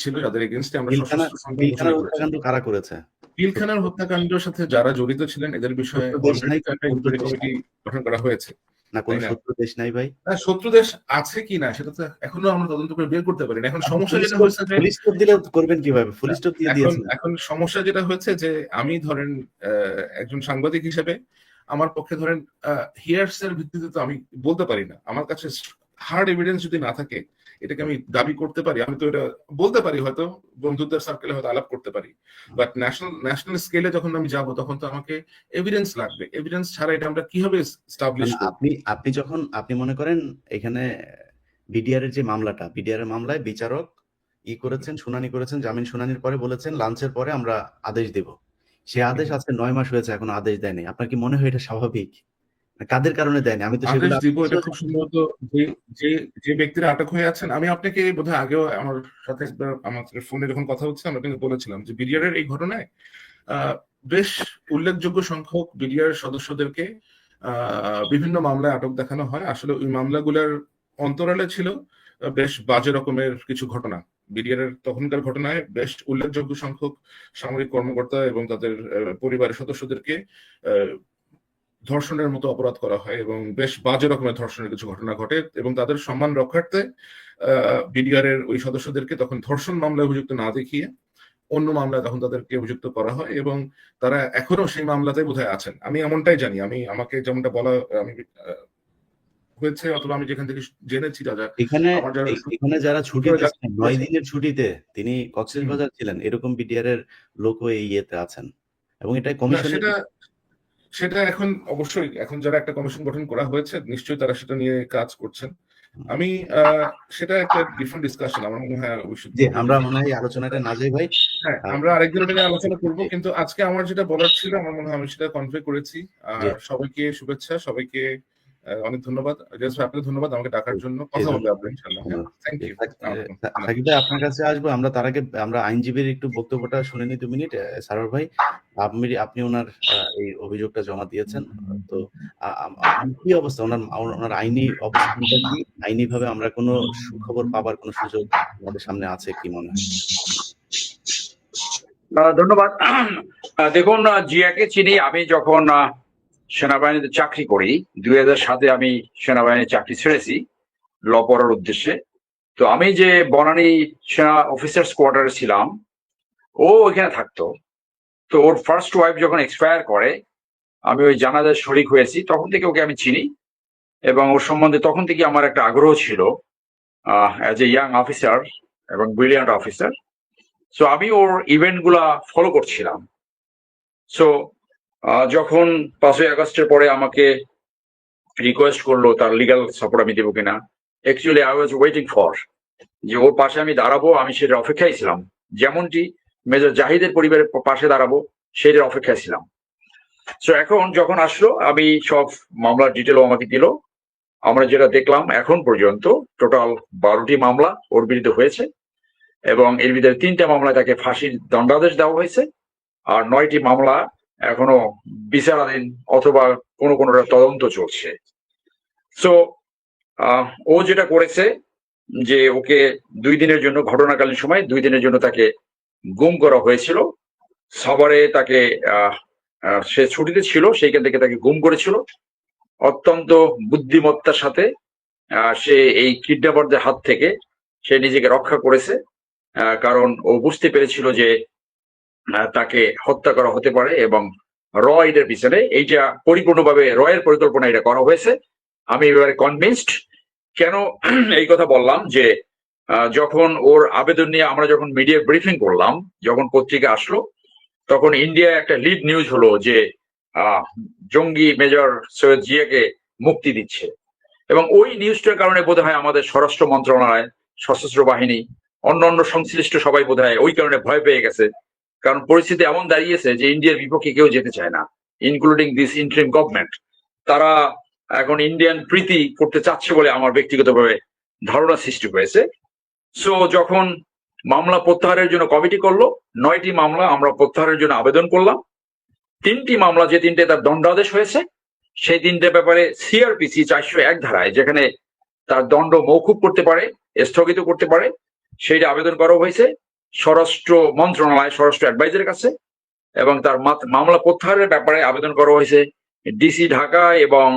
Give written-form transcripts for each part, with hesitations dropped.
ছিল, যাদের এগেইনস্টে আমরা পিলখানার সশস্ত্র সংগ্রাম ঘোষণা করেছি। হত্যাকাণ্ড কারা করেছে? পিলখানার হত্যাকাণ্ডের সাথে যারা জড়িত ছিলেন এদের বিষয়ে শত্রু দেশ অলরেডি নাই, তো একটা শত্রু ইনকোয়ারি দেশ কমিটি নাই গঠন করা হয়েছে, না, তাই কোনো না? শত্রু দেশ নাই ভাই। শত্রু দেশ আছে কি না সেটা তো এখনো আমরা তদন্ত করে বের করতে পারি না। এখন সমস্যা যেটা হয়েছে যে ফুল স্টপ দিলে করবেন কিভাবে? ফুল স্টপ দিয়ে এখন দিয়েছেন। এখন সমস্যা যেটা হয়েছে যে আমি ধরেন একজন সাংবাদিক হিসেবে আমার পক্ষে ধরেন হিয়ার্স এর ভিত্তিতে তো আমি বলতে পারি না। আমার কাছে হার্ড এভিডেন্স যদি না থাকে এটাকে আমি দাবি করতে পারি, আমি তো এটা বলতে পারি, হয়তো বন্ধুদের সার্কেলে হয়তো আলাপ করতে পারি, বাট ন্যাশনাল স্কেলে যখন আমি যাব তখন তো আমাকে এভিডেন্স লাগবে। এভিডেন্স ছাড়া এটা আমরা কিভাবে এস্টাবলিশ মানে করব? আপনি মনে করেন এখানে বিডিআর এর যে মামলাটা, বিডিআর এর মামলায় বিচারক করেছেন, শুনানি করেছেন, জামিন শুনানির পরে বলেছেন লাঞ্চের পরে আমরা আদেশ দেব। সে আদেশ আজকে 9 মাস হয়েছে, এখনো আদেশ দেয়নি। আপনার কি মনে হয় এটা স্বাভাবিক? কাদের কারণে দেয়নি? আমি তো আদেশ সেগুলো দিব এটা খুব সম্ভবত যে যে যে ব্যক্তিরা আটক হয়ে আছেন, আমি আপনাকে বোধহয় আগেও আমার সাথে একবার আমাদের ফোনে যখন কথা হচ্ছে আমরা কিন্তু বলেছিলাম যে বিডিআর এর এই ঘটনায় বেশ উল্লেখযোগ্য সংখ্যক বিডিআর সদস্যদেরকে বিভিন্ন মামলায় আটক দেখানো হয়। আসলে ওই মামলাগুলোর অন্তরালে ছিল বেশ বাজে রকমের কিছু ঘটনা। বিডিআর এর তখনকার ঘটনায় বেশ উল্লেখযোগ্য সংখ্যক সামরিক কর্মকর্তা এবং তাদের পরিবারের সদস্যদেরকে আহ, ধর্ষণের মতো অপরাধ করা হয় এবং বেশ বাজে রকমের ধর্ষণের কিছু ঘটনা ঘটে এবং তাদের সম্মান রক্ষার্থে বিডিআর এর ওই সদস্যদেরকে তখন ধর্ষণ মামলায় অভিযুক্ত না দেখিয়ে অন্য মামলায় তখন তাদেরকে অভিযুক্ত করা হয় এবং তারা এখনো সেই মামলাতে বোধহয় আছেন। আমি এমনটাই জানি, আমাকে যেমনটা বলা আমি হয়েছে অথবা আমি যেখান থেকে জেনেছি দাদা, এখানে আমার যারা এখানে যারা ছুটিতে ছিলেন, 9 বলেছে। দিনের ছুটিতে তিনি কক্সবাজার ছিলেন, এরকম বিডিআর এর লোকও এই ইয়েতে আছেন এবং এটা না, কমিশনের। সেটা সেটা এখন অবশ্যই এখন যারা একটা কমিশন গঠন করা হয়েছে নিশ্চয়ই তারা সেটা নিয়ে কাজ করছেন। আমি সেটা একটা ডিফারেন্ট ডিসকাশন, আমার মনে হয় we should যে probably আমরা মনে হয় আলোচনাটা না যাই ভাই। হ্যাঁ, আহ, আমরা আরেকদিন ওটা নিয়ে আলোচনা করবো, জি, কিন্তু আজকে আমার যেটা বলার ছিল আমার মনে হয় আমি সেটা কনভে করেছি। জি, আর সবাইকে শুভেচ্ছা, সবাইকে অনেক ধন্যবাদ। জাস্ট আপনাকে ধন্যবাদ আমাকে ডাকার জন্য। জি, কথা বলবে ধন্যবাদ, আপনার ইনশাআল্লাহ। হ্যাঁ, ধন্যবাদ। থ্যাংক জি, ইউ। আলাইকুম। আল্লাহ সাকিব হাফেজ। ভাই আপনার কাছে আসবো। আমরা তার আগে আমরা আইনজীবীর একটু বক্তব্যটা শুনে নিই 2 মিনিট। সারোয়ার ভাই, আপনি ওনার এই অভিযোগটা জমা দিয়েছেন। তো কি অবস্থা ওনার ওনার আইনি অবস্থানটা কি? আইনিভাবে আমরা কোনো সুখবর পাবার কোনো সুযোগ আমাদের সামনে আছে কি মনে হয়? ধন্যবাদ। দেখুন, জিয়াকে চিনি আমি যখন সেনাবাহিনীতে চাকরি করি। 2007-এ আমি সেনাবাহিনীর চাকরি ছেড়েছি ল পড়ার উদ্দেশ্যে। তো আমি যে বনানী সেনা অফিসার্স কোয়ার্টারে ছিলাম, ও ওইখানে থাকতো। তো ওর ফার্স্ট ওয়াইফ যখন এক্সপায়ার করে, আমি ওই জানাজায় শরিক হয়েছি। তখন থেকে ওকে আমি চিনি এবং ওর সম্বন্ধে তখন থেকে আমার একটা আগ্রহ ছিল অ্যাজ এ ইয়াং অফিসার এবং ব্রিলিয়ান্ট অফিসার। সো আমি ওর ইভেন্ট গুলা ফলো করছিলাম। সো যখন 5ই আগস্টের পরে আমাকে রিকোয়েস্ট করলো তার লিগাল সাপোর্ট আমি দেবো কিনা, actually I was waiting for যে ওর পাশে আমি দাঁড়াবো, আমি সেটার অপেক্ষায় ছিলাম। যেমনটি মেজর জাহিদের পরিবারের পাশে দাঁড়াবো সেটার অপেক্ষায় ছিলাম। সো এখন যখন আসলো, আমি সব মামলার ডিটেলও আমাকে দিল। আমরা যেটা দেখলাম এখন পর্যন্ত টোটাল 12টি মামলা ওর বিরুদ্ধে হয়েছে এবং এর ভিতরে 3টে মামলায় তাকে ফাঁসির দণ্ডাদেশ দেওয়া হয়েছে আর 9টি মামলা এখনো বিচারাধীন অথবা কোনো কোনোটা তদন্ত চলছে। সো ও যেটা করেছে যে ওকে 2 দিনের জন্য, ঘটনাকালীন সময় 2 দিনের জন্য তাকে গুম করা হয়েছিল। সাভারে তাকে সে ছুটিতে ছিল, সেইখান থেকে তাকে গুম করেছিল। অত্যন্ত বুদ্ধিমত্তার সাথে সে এই কিডন্যাপারদের হাত থেকে সে নিজেকে রক্ষা করেছে, কারণ ও বুঝতে পেরেছিল যে তাকে হত্যা করা হতে পারে এবং র এটার পিছনে এইটা পরিপূর্ণভাবে রয়ের পরিকল্পনা এটা করা হয়েছে। আমি এবারে কনভিন্সড। কেন এই কথা বললাম যে যখন ওর আবেদন নিয়ে আমরা যখন মিডিয়া ব্রিফিং করলাম, যখন পত্রিকা আসলো, তখন ইন্ডিয়া একটা লিড নিউজ হলো যে জঙ্গি মেজর সৈয়দ জিয়াকে মুক্তি দিচ্ছে এবং ওই নিউজটার কারণে বোধহয় আমাদের স্বরাষ্ট্র মন্ত্রণালয়, সশস্ত্র বাহিনী, অন্যান্য সংশ্লিষ্ট সবাই বোধহয় ওই কারণে ভয় পেয়ে গেছে। কারণ পরিস্থিতি এমন দাঁড়িয়েছে যে ইন্ডিয়ার বিপক্ষে কেউ যেতে চায় না, ইনক্লুডিং দিস ইন্টারিম গভর্নমেন্ট। তারা এখন ইন্ডিয়ান প্রীতি করতে চাচ্ছে বলে আমার ব্যক্তিগতভাবে ধারণা সৃষ্টি হয়েছে। সো যখন মামলা প্রত্যাহারের জন্য কমিটি করলো, 9টি মামলা আমরা প্রত্যাহারের জন্য আবেদন করলাম। 3টি মামলা, যে 3টে তার দণ্ডাদেশ হয়েছে, সেই 3টে ব্যাপারে সিআরপিসি 401 ধারায় যেখানে তার দণ্ড মৌকুব করতে পারে, স্থগিত করতে পারে, সেইটা আবেদন করা হয়েছে। স্বরাষ্ট্র মন্ত্রণালয় স্বরাষ্ট্র অ্যাডভাইজারের কাছে, এবং তার মামলা প্রত্যাহারের ব্যাপারে আবেদন করা হয়েছে ডিসি ঢাকা এবং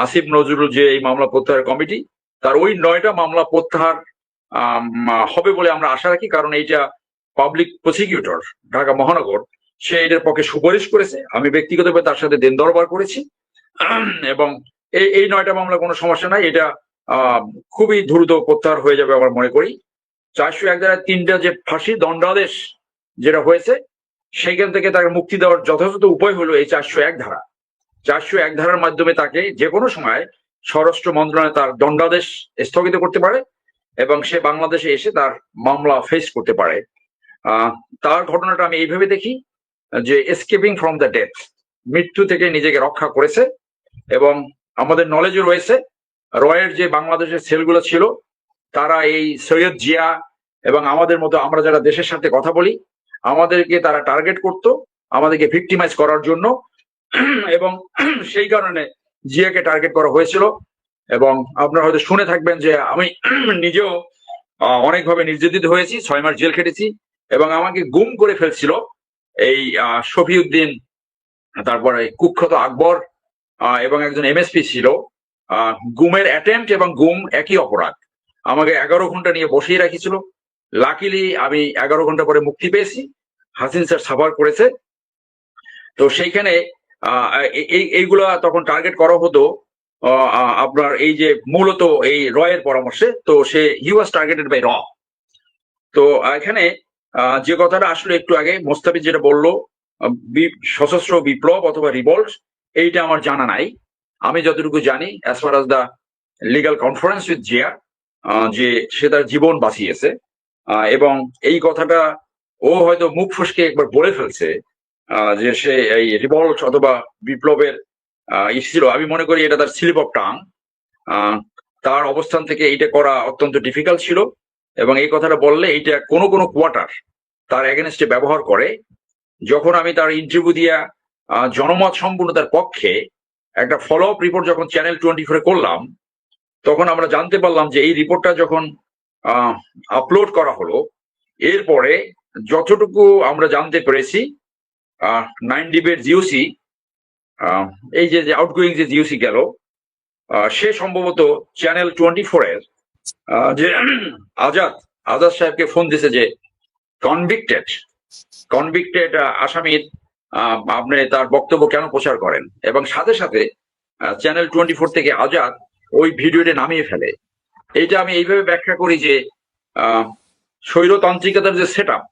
আসিফ নজরুল যে এই মামলা প্রত্যাহার কমিটি, তার ওই 9টা মামলা প্রত্যাহার হবে বলে আমরা আশা রাখি, কারণ এইটা পাবলিক প্রসিকিউটর ঢাকা মহানগর সে এটার পক্ষে সুপারিশ করেছে। আমি ব্যক্তিগতভাবে তার সাথে দেন দরবার করেছি এবং এই 9টা মামলা কোনো সমস্যা নাই, এটা খুবই দ্রুত প্রত্যাহার হয়ে যাবে আমরা মনে করি। 401 ধারায় 3টা যে ফাঁসি দণ্ডাদেশ যেটা হয়েছে সেইখান থেকে তাকে মুক্তি দেওয়ার যথাযথ উপায় হলো এই 401 ধারা। 401 ধারার মাধ্যমে তাকে যে কোনো সময় স্বরাষ্ট্র মন্ত্রণালয় তার দণ্ডাদেশ স্থগিত করতে পারে এবং সে বাংলাদেশে এসে তার মামলা ফেস করতে পারে। তার ঘটনাটা আমি এইভাবে দেখি যে এসকেপিং ফ্রম দ্য ডেথ, মৃত্যু থেকে নিজেকে রক্ষা করেছে। এবং আমাদের নলেজও রয়েছে রয়ের যে বাংলাদেশের সেলগুলো ছিল তারা এই সৈয়দ জিয়া এবং আমাদের মতো আমরা যারা দেশের সাথে কথা বলি আমাদেরকে তারা টার্গেট করত আমাদেরকে ভিক্টিমাইজ করার জন্য, এবং সেই কারণে জিয়াকে টার্গেট করা হয়েছিল। এবং আপনারা হয়তো শুনে থাকবেন যে আমি নিজেও অনেকভাবে নির্যাতিত হয়েছি, 6 মাস জেল খেটেছি এবং আমাকে গুম করে ফেলছিল এই শফিউদ্দিন, তারপরে কুখ্যাত আকবর এবং একজন এমএসপি ছিল। গুমের অ্যাটেম্পট এবং গুম একই অপরাধ। আমাকে 11 ঘন্টা নিয়ে বসিয়ে রাখিছিল। লাকিলি আমি 11 ঘন্টা পরে মুক্তি পেয়েছি, হাসিন স্যার সাফার করেছে। তো সেইখানে এইগুলা তখন টার্গেট করা হতো আপনার এই যে মূলত এই রয়ের পরামর্শে। তো হি ওয়াজ টার্গেটেড বাই র। তো এখানে যে কথাটা আসলে একটু আগে মোস্তাফিজ যেটা বললো সশস্ত্র বিপ্লব অথবা রিভল্ট, এইটা আমার জানা নাই। আমি যতটুকু জানি as far as the legal conference with Zia, যে সে তার জীবন বাঁচিয়েছে এবং এই কথাটা ও হয়তো মুখ ফসকে একবার বলে ফেলছে যে সে এই রিভল্ট অথবা বিপ্লবের ছিল। আমি মনে করি এটা তার স্লিপ অফ টাং। তার অবস্থান থেকে এইটা করা অত্যন্ত ডিফিকাল্ট ছিল এবং এই কথাটা বললে এইটা কোনো কোনো কোয়ার্টার তার এগেনস্টে ব্যবহার করে। যখন আমি তার ইন্টারভিউ দিয়া জনমত সম্পূর্ণতার পক্ষে একটা ফলো আপ রিপোর্ট যখন চ্যানেল 24 করলাম, তখন আমরা জানতে পারলাম যে এই রিপোর্টটা যখন আপলোড করা হলো এরপরে যতটুকু আমরা জানতে পেরেছি 9 ডিবের জিওসি, এই যে আউটগোয়িং যে জিওসি গেল, সে সম্ভবত চ্যানেল 24-এর যে আজাদ সাহেবকে ফোন দিছে যে কনভিক্টেড আসামির আপনি তার বক্তব্য কেন প্রচার করেন, এবং সাথে সাথে চ্যানেল 24 থেকে আজাদ ওই ভিডিওটা নামিয়ে ফেলে। এইটা আমি এইভাবে ব্যাখ্যা করি যে স্বৈরতান্ত্রিকতার যে সেট আপ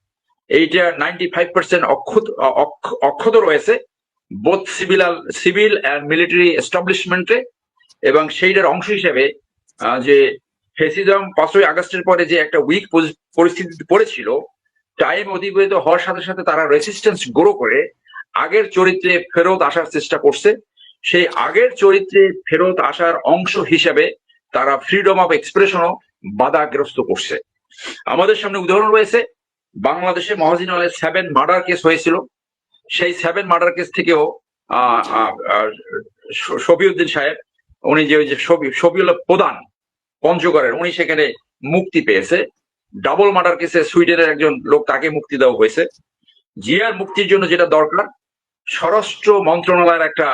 এইটা 95% অক্ষত রয়েছে বোথ সিভিল অ্যান্ড মিলিটারি এস্টাবলিশমেন্টে, এবং সেইটার অংশ হিসেবে যে ফেসিজম 5ই আগস্টের পরে যে একটা উইক পরিস্থিতি পড়েছিল, টাইম অতিবাহিত হওয়ার সাথে সাথে তারা রেসিস্টেন্স গ্রো করে আগের চরিত্রে ফেরত আসার চেষ্টা করছে। সেই আগের চরিত্রে ফেরত আসার অংশ হিসেবে তারা ফ্রিডম অফ এক্সপ্রেশনও বাধাগ্রস্ত করছে। আমাদের সামনে উদাহরণ রয়েছে, বাংলাদেশে মহাজিন আলের 7 মার্ডার কেস হয়েছিল। সেই 7 মার্ডার কেস থেকেও শফিউদ্দিন সাহেব, উনি যে শফিউল্লাহ প্রধান পঞ্চগড়ের, উনি সেখানে মুক্তি পেয়েছে। ডাবল মার্ডার কেসে সুইডেনের একজন লোক, তাকে মুক্তি দেওয়া হয়েছে। জিয়ার মুক্তির জন্য যেটা দরকার, স্বরাষ্ট্র মন্ত্রণালয়ের একটা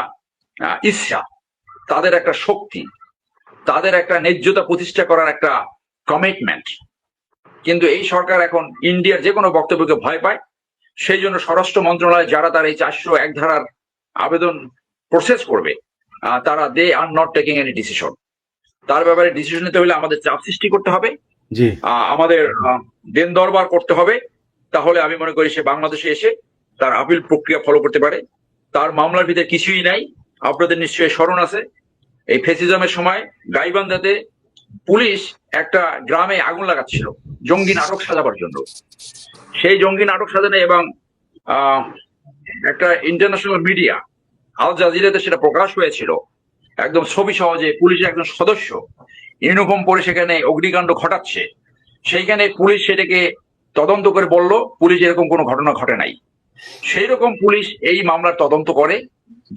ইচ্ছা, তাদের একটা শক্তি, তাদের একটা ন্যায্যতা প্রতিষ্ঠা করার একটা কমিটমেন্ট। কিন্তু এই সরকার এখন ইন্ডিয়ার যে কোনো বক্তব্যকে ভয় পায়। সেই জন্য স্বরাষ্ট্র মন্ত্রণালয় যারা তার এই 401 ধারার আবেদন প্রসেস করবে, তারা they are not taking any decision. তার ব্যাপারে ডিসিশন নিতে হলে আমাদের চাপ সৃষ্টি করতে হবে, আমাদের দেন দরবার করতে হবে। তাহলে আমি মনে করি সে বাংলাদেশে এসে তার আপিল প্রক্রিয়া ফলো করতে পারে। তার মামলার ভিতরে কিছুই নাই। আপনাদের নিশ্চয়ই স্মরণ আছে, এই ফেসিজমের সময় গাইবান্ধাতে পুলিশ একটা গ্রামে আগুন লাগাচ্ছিল জঙ্গি নাটক সাজাবার জন্য। সেই জঙ্গি নাটক সাজানো এবং একটা ইন্টারন্যাশনাল মিডিয়া আল জাজিরাতে সেটা প্রকাশ হয়েছিল, একদম ছবি সহজে পুলিশের একজন সদস্য ইউনিফর্ম পরে সেখানে অগ্নিকাণ্ড ঘটাচ্ছে। সেইখানে পুলিশ সেটাকে তদন্ত করে বলল পুলিশ এরকম কোনো ঘটনা ঘটে নাই। সেই রকম পুলিশ এই মামলার তদন্ত করে,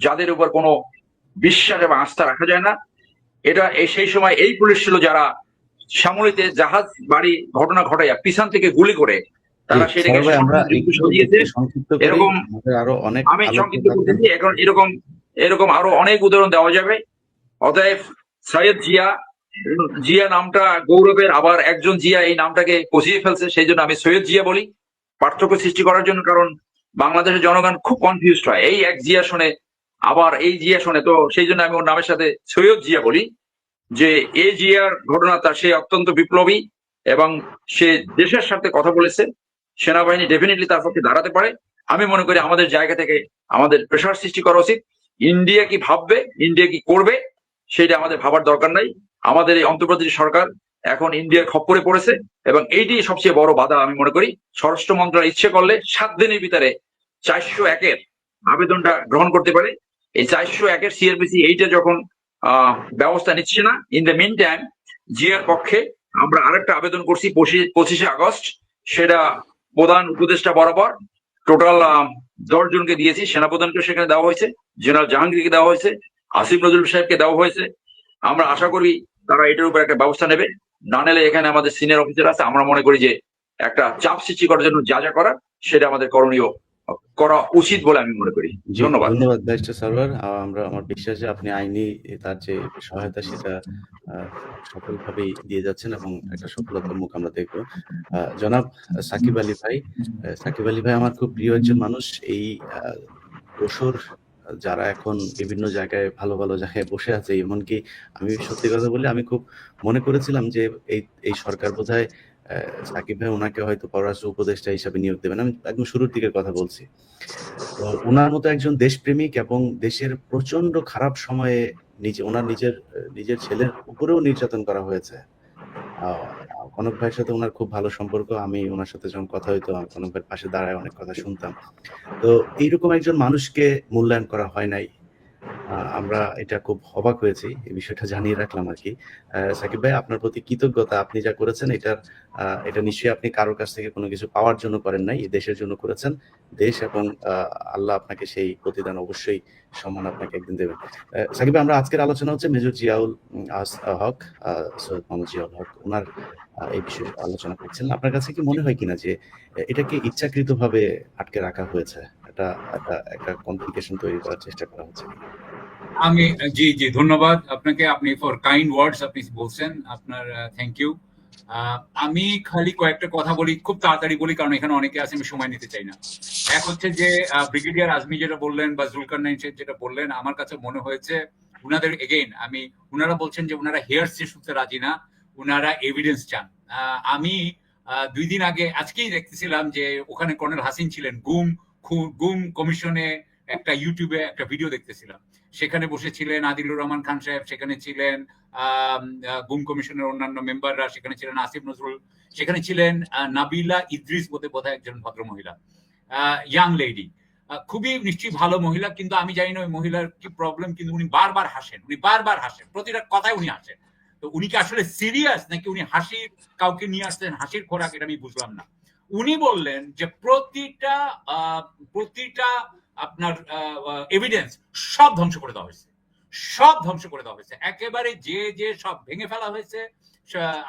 যাদের উপর কোনো বিশ্বাস এবং আস্থা রাখা যায় না। এটা সেই সময় এই পুলিশ ছিল যারা সামরিতে জাহাজ বাড়ি ঘটনা ঘটাইয়া পিছন থেকে গুলি করে তারা সেটাকে সাগর ভাই, আমরা একটু সাজিয়েছে। সংক্ষিপ্ত করি, এরকম আমাদের আরো অনেক আমি আলোচ্য সংক্ষিপ্ত থাকবে। করতেছি, এখন এরকম এরকম আরো অনেক উদাহরণ দেওয়া যাবে। অতএব সৈয়দ জিয়া নামটা গৌরবের, আবার একজন জিয়া এই নামটাকে পচিয়ে ফেলছে, সেই জন্য আমি সৈয়দ জিয়া বলি, পার্থক্য সৃষ্টি করার জন্য। কারণ বাংলাদেশের জনগণ খুব কনফিউজড হয়, এই এক জিয়া শোনে আবার এই জিয়া শোনে, তো সেই জন্য আমি ওর নামের সাথে সৈয়দ জিয়া বলি। যে এই জিয়ার ঘটনা, তার সে অত্যন্ত বিপ্লবী এবং সে দেশের সাথে কথা বলেছে, সেনাবাহিনী ডেফিনেটলি তার পক্ষে দাঁড়াতে পারে। আমি মনে করি আমাদের জায়গা থেকে আমাদের প্রেশার সৃষ্টি করা উচিত। ইন্ডিয়া কি ভাববে, ইন্ডিয়া কি করবে, সেটা আমাদের ভাবার দরকার নাই। আমাদের এই অন্তর্বর্তী সরকার এখন ইন্ডিয়ার খপ্পরে পড়েছে, এবং এইটি সবচেয়ে বড় বাধা আমি মনে করি। স্বরাষ্ট্র মন্ত্রণালয় ইচ্ছে করলে 7 দিনের ভিতরে 401-এর আবেদনটা গ্রহণ করতে পারে। এই 401-এর সিআরপিসি এইটা যখন ব্যবস্থা নিচ্ছে না, ইন দ্য মিন টাইম জিয়ার পক্ষে আমরা আরেকটা আবেদন করছি 25শে আগস্ট, সেটা প্রধান উপদেষ্টা বরাবর টোটাল 10 জনকে দিয়েছি। সেনাপ্রধানকে সেখানে দেওয়া হয়েছে, জেনারেল জাহাঙ্গীরকে দেওয়া হয়েছে, আসিফ নজরুল সাহেবকে দেওয়া হয়েছে। আমরা আশা করি তারা এটার উপর একটা ব্যবস্থা নেবে। না নিলে এখানে আমাদের সিনিয়র অফিসার আছে, আমরা মনে করি যে একটা চাপ সৃষ্টি করার জন্য যা যা করা সেটা আমাদের করণীয় করা উচিত বলে আমি মনে করি। ধন্যবাদ। ধন্যবাদ ব্যারিস্টার সারোয়ার। আমার বিশ্বাস যে আপনি আইনি তার যে সহায়তা সেটা সফলভাবেই দিয়ে যাচ্ছেন এবং একটা সফলতার মুখ আমরা দেখবো। জনাব সাকিব আলী ভাই, আমার খুব প্রিয় একজন মানুষ। এই দোসর যারা এখন বিভিন্ন জায়গায় ভালো ভালো জায়গায় বসে আছে, এমনকি আমি সত্যি কথা বলি, আমি খুব মনে করেছিলাম যে এই সরকার বোধহয় সাকিব ভাই ওনাকে হয়তো পররাষ্ট্র উপদেষ্টা হিসাবে নিয়োগ দেবেন। আমি একদম শুরুর দিকের কথা বলছি। তো ওনার মতো একজন দেশপ্রেমিক এবং দেশের প্রচন্ড খারাপ সময়ে ওনার নিজের ছেলের উপরেও নির্যাতন করা হয়েছে। কনক ভাইয়ের সাথে ওনার খুব ভালো সম্পর্ক। আমি ওনার সাথে যখন কথা হইতো, কনক ভাইয়ের পাশে দাঁড়ায় অনেক কথা শুনতাম। তো এইরকম একজন মানুষকে মূল্যায়ন করা হয় নাই। আমরা এটা খুব অবাক হয়েছি, এই বিষয়টা জানিয়ে রাখলাম আর কি। সাকিব ভাই, আপনার প্রতি কৃতজ্ঞতা। আপনি যা করেছেন এটা নিশ্চয়ই আপনি কারোর কাছ থেকে কোনো কিছু পাওয়ার জন্য করেন নাই, এই দেশের জন্য করেছেন। দেশ এবং আল্লাহ আপনাকে সেই প্রতিদান অবশ্যই সম্মান আপনাকে একদিন দেবেন। সাকিব ভাই, আমরা আজকের আলোচনা হচ্ছে মেজর জিয়াউল হক, সৈয়দ মোহাম্মদ জিয়াউল হক, ওনার এই বিষয়ে আলোচনা করছেন। আপনার কাছে কি মনে হয় কিনা যে এটাকে ইচ্ছাকৃতভাবে আটকে রাখা হয়েছে, একটা কমপ্লিকেশন তৈরি করার চেষ্টা করা হচ্ছে? আমি জি ধন্যবাদ আপনাকে, আপনি ফর কাইন্ড ওয়ার্ডস আপনি বলছেন, আপনার থ্যাংক ইউ। আমি খালি কয়েকটা কথা বলি, খুব তাড়াতাড়ি বলি, কারণ এখানে অনেকে আছে, আমি সময় নিতে চাই না। এক হচ্ছে যে ব্রিগেডিয়ার আজমি যেটা বললেন বা জুলকারনাইন সাহেব যেটা বললেন, আমার কাছে মনে হয়েছে উনাদের এগেইন উনারা বলছেন যে উনারা হেয়ারসে শুনতে রাজি না, উনারা এভিডেন্স চান। আমি 2 দিন আগে আজকেই দেখতেছিলাম যে ওখানে কর্নেল হাসিন ছিলেন, গুম কমিশনে একটা ইউটিউবে একটা ভিডিও দেখতেছিলাম, সেখানে বসেছিলেন আদিলুর রহমান খান সাহেব, সেখানে ছিলেন গুম কমিশনের অন্যান্য মেম্বাররা, সেখানে ছিলেন আসিফ নজরুল, সেখানে ছিলেন নাবিলা ইদ্রিস বোধহয় একজন ভদ্র মহিলা, ইয়াং লেডি, খুবই নিশ্চয়ই ভালো মহিলা, কিন্তু আমি জানি না ওই মহিলার কি প্রবলেম, কিন্তু উনি বারবার হাসেন, প্রতিটা কথায় উনি হাসেন। তো উনি কি আসলে সিরিয়াস নাকি উনি হাসির কাউকে নিয়ে আসছেন, হাসির খোরাক, এটা আমি বুঝলাম না। উনি বললেন যে প্রতিটা আপনার এভিডেন্স সব ধ্বংস করে দেওয়া হয়েছে, একেবারে যে সব ভেঙে ফেলা হয়েছে,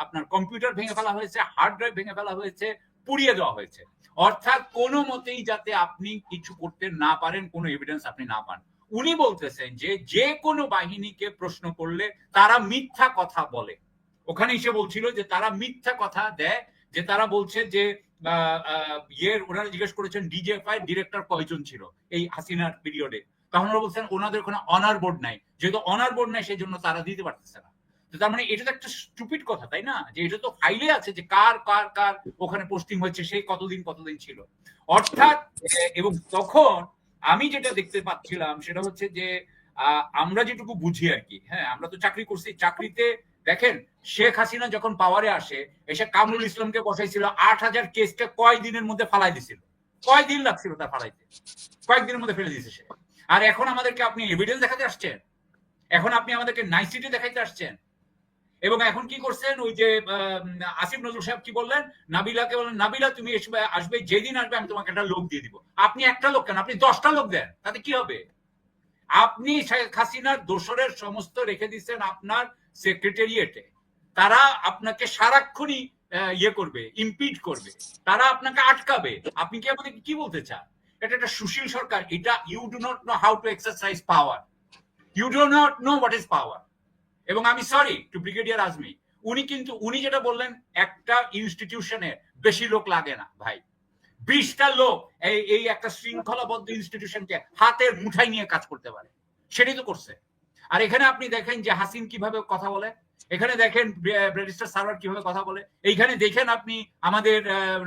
আপনার কম্পিউটার ভেঙে ফেলা হয়েছে, হার্ড ড্রাইভ ভেঙে ফেলা হয়েছে, পুড়িয়ে দেওয়া হয়েছে। অর্থাৎ কোনো মতেই যাতে আপনি কিছু করতে না পারেন, কোনো এভিডেন্স আপনি না পান। উনি বলতেছেন যে কোনো বাহিনীকে প্রশ্ন করলে তারা মিথ্যা কথা বলে। ওখানে এসে বলছিল যে তারা মিথ্যা কথা দেয়, যে তারা বলছে যে ওনারা জিজ্ঞেস করেছেন ডিজিএফআই ডিরেক্টর কয়জন ছিল এই হাসিনার পিরিয়ডে, তখন ওরা বলছেন ওনাদের কোনো অনার বোর্ড নাই, যেহেতু অনার বোর্ড নাই সেই জন্য তারা দিতে পারতেছে না। তার মানে এটা তো একটা স্টুপিড কথা, তাই না? যে এটা তো ফাইলে আছে যে কার ওখানে পোস্টিং হয়েছে, সেই কতদিন ছিল। অর্থাৎ এবং তখন আমি যেটা দেখতে পাচ্ছিলাম সেটা হচ্ছে যে আমরা যেটুকু বুঝি আর কি, হ্যাঁ, আমরা তো চাকরি করছি, চাকরিতে দেখেন শেখ হাসিনা যখন পাওয়ারে আসে, এসে কামরুল ইসলামকে বসাইছিল, 8000 কেসকে কয় দিনের মধ্যে ফালাই দিছিল, কয় দিন লাগছিল তার ফালাইতে, কয়েকদিনের মধ্যে ফেলে দিয়েছে সে। আর এখন আমাদেরকে আপনি এভিডেন্স দেখাতে আসছেন, এখন আপনি আমাদেরকে নাইসিটি দেখাইতে আসছেন। এবং এখন কি করছেন, ওই যে আসিফ নজরুল সাহেব কি বললেন, নাবিলাকে বললেন, নাবিলা তুমি আসবে, যেদিন আসবে আমি তোমাকে একটা লোক দিয়ে দিব। আপনি একটা লোক কেন, আপনি 10টা লোক দেন, তাতে কি হবে? আপনি শেখ হাসিনার দোসরের সমস্ত রেখে দিচ্ছেন আপনার সেক্রেটারিয়েটে, তারা আপনাকে সারাক্ষণই ইয়ে করবে, ইম্পিড করবে, তারা আপনাকে আটকাবে। আপনি কি আমাদেরকে কি বলতে চান? এটা একটা সুশীল সরকার। এটা you do not know how to exercise power, you do not know what is power. এবং আমি সরি টু ব্রিগেডিয়ার আজমি, উনি যেটা বললেন, একটা ইনস্টিটিউশনে বেশি লোক লাগে না ভাই। 20টা লোক এই একটা শৃঙ্খলাবদ্ধ ইনস্টিটিউশনকে হাতের মুঠায় নিয়ে কাজ করতে পারে, সেটাই তো করছে। আর এখানে আপনি দেখেন যে হাসিন কিভাবে কথা বলে, এখানে দেখেন ব্যারিস্টার সারওয়ার কিভাবে কথা বলে, এইখানে দেখেন আপনি আমাদের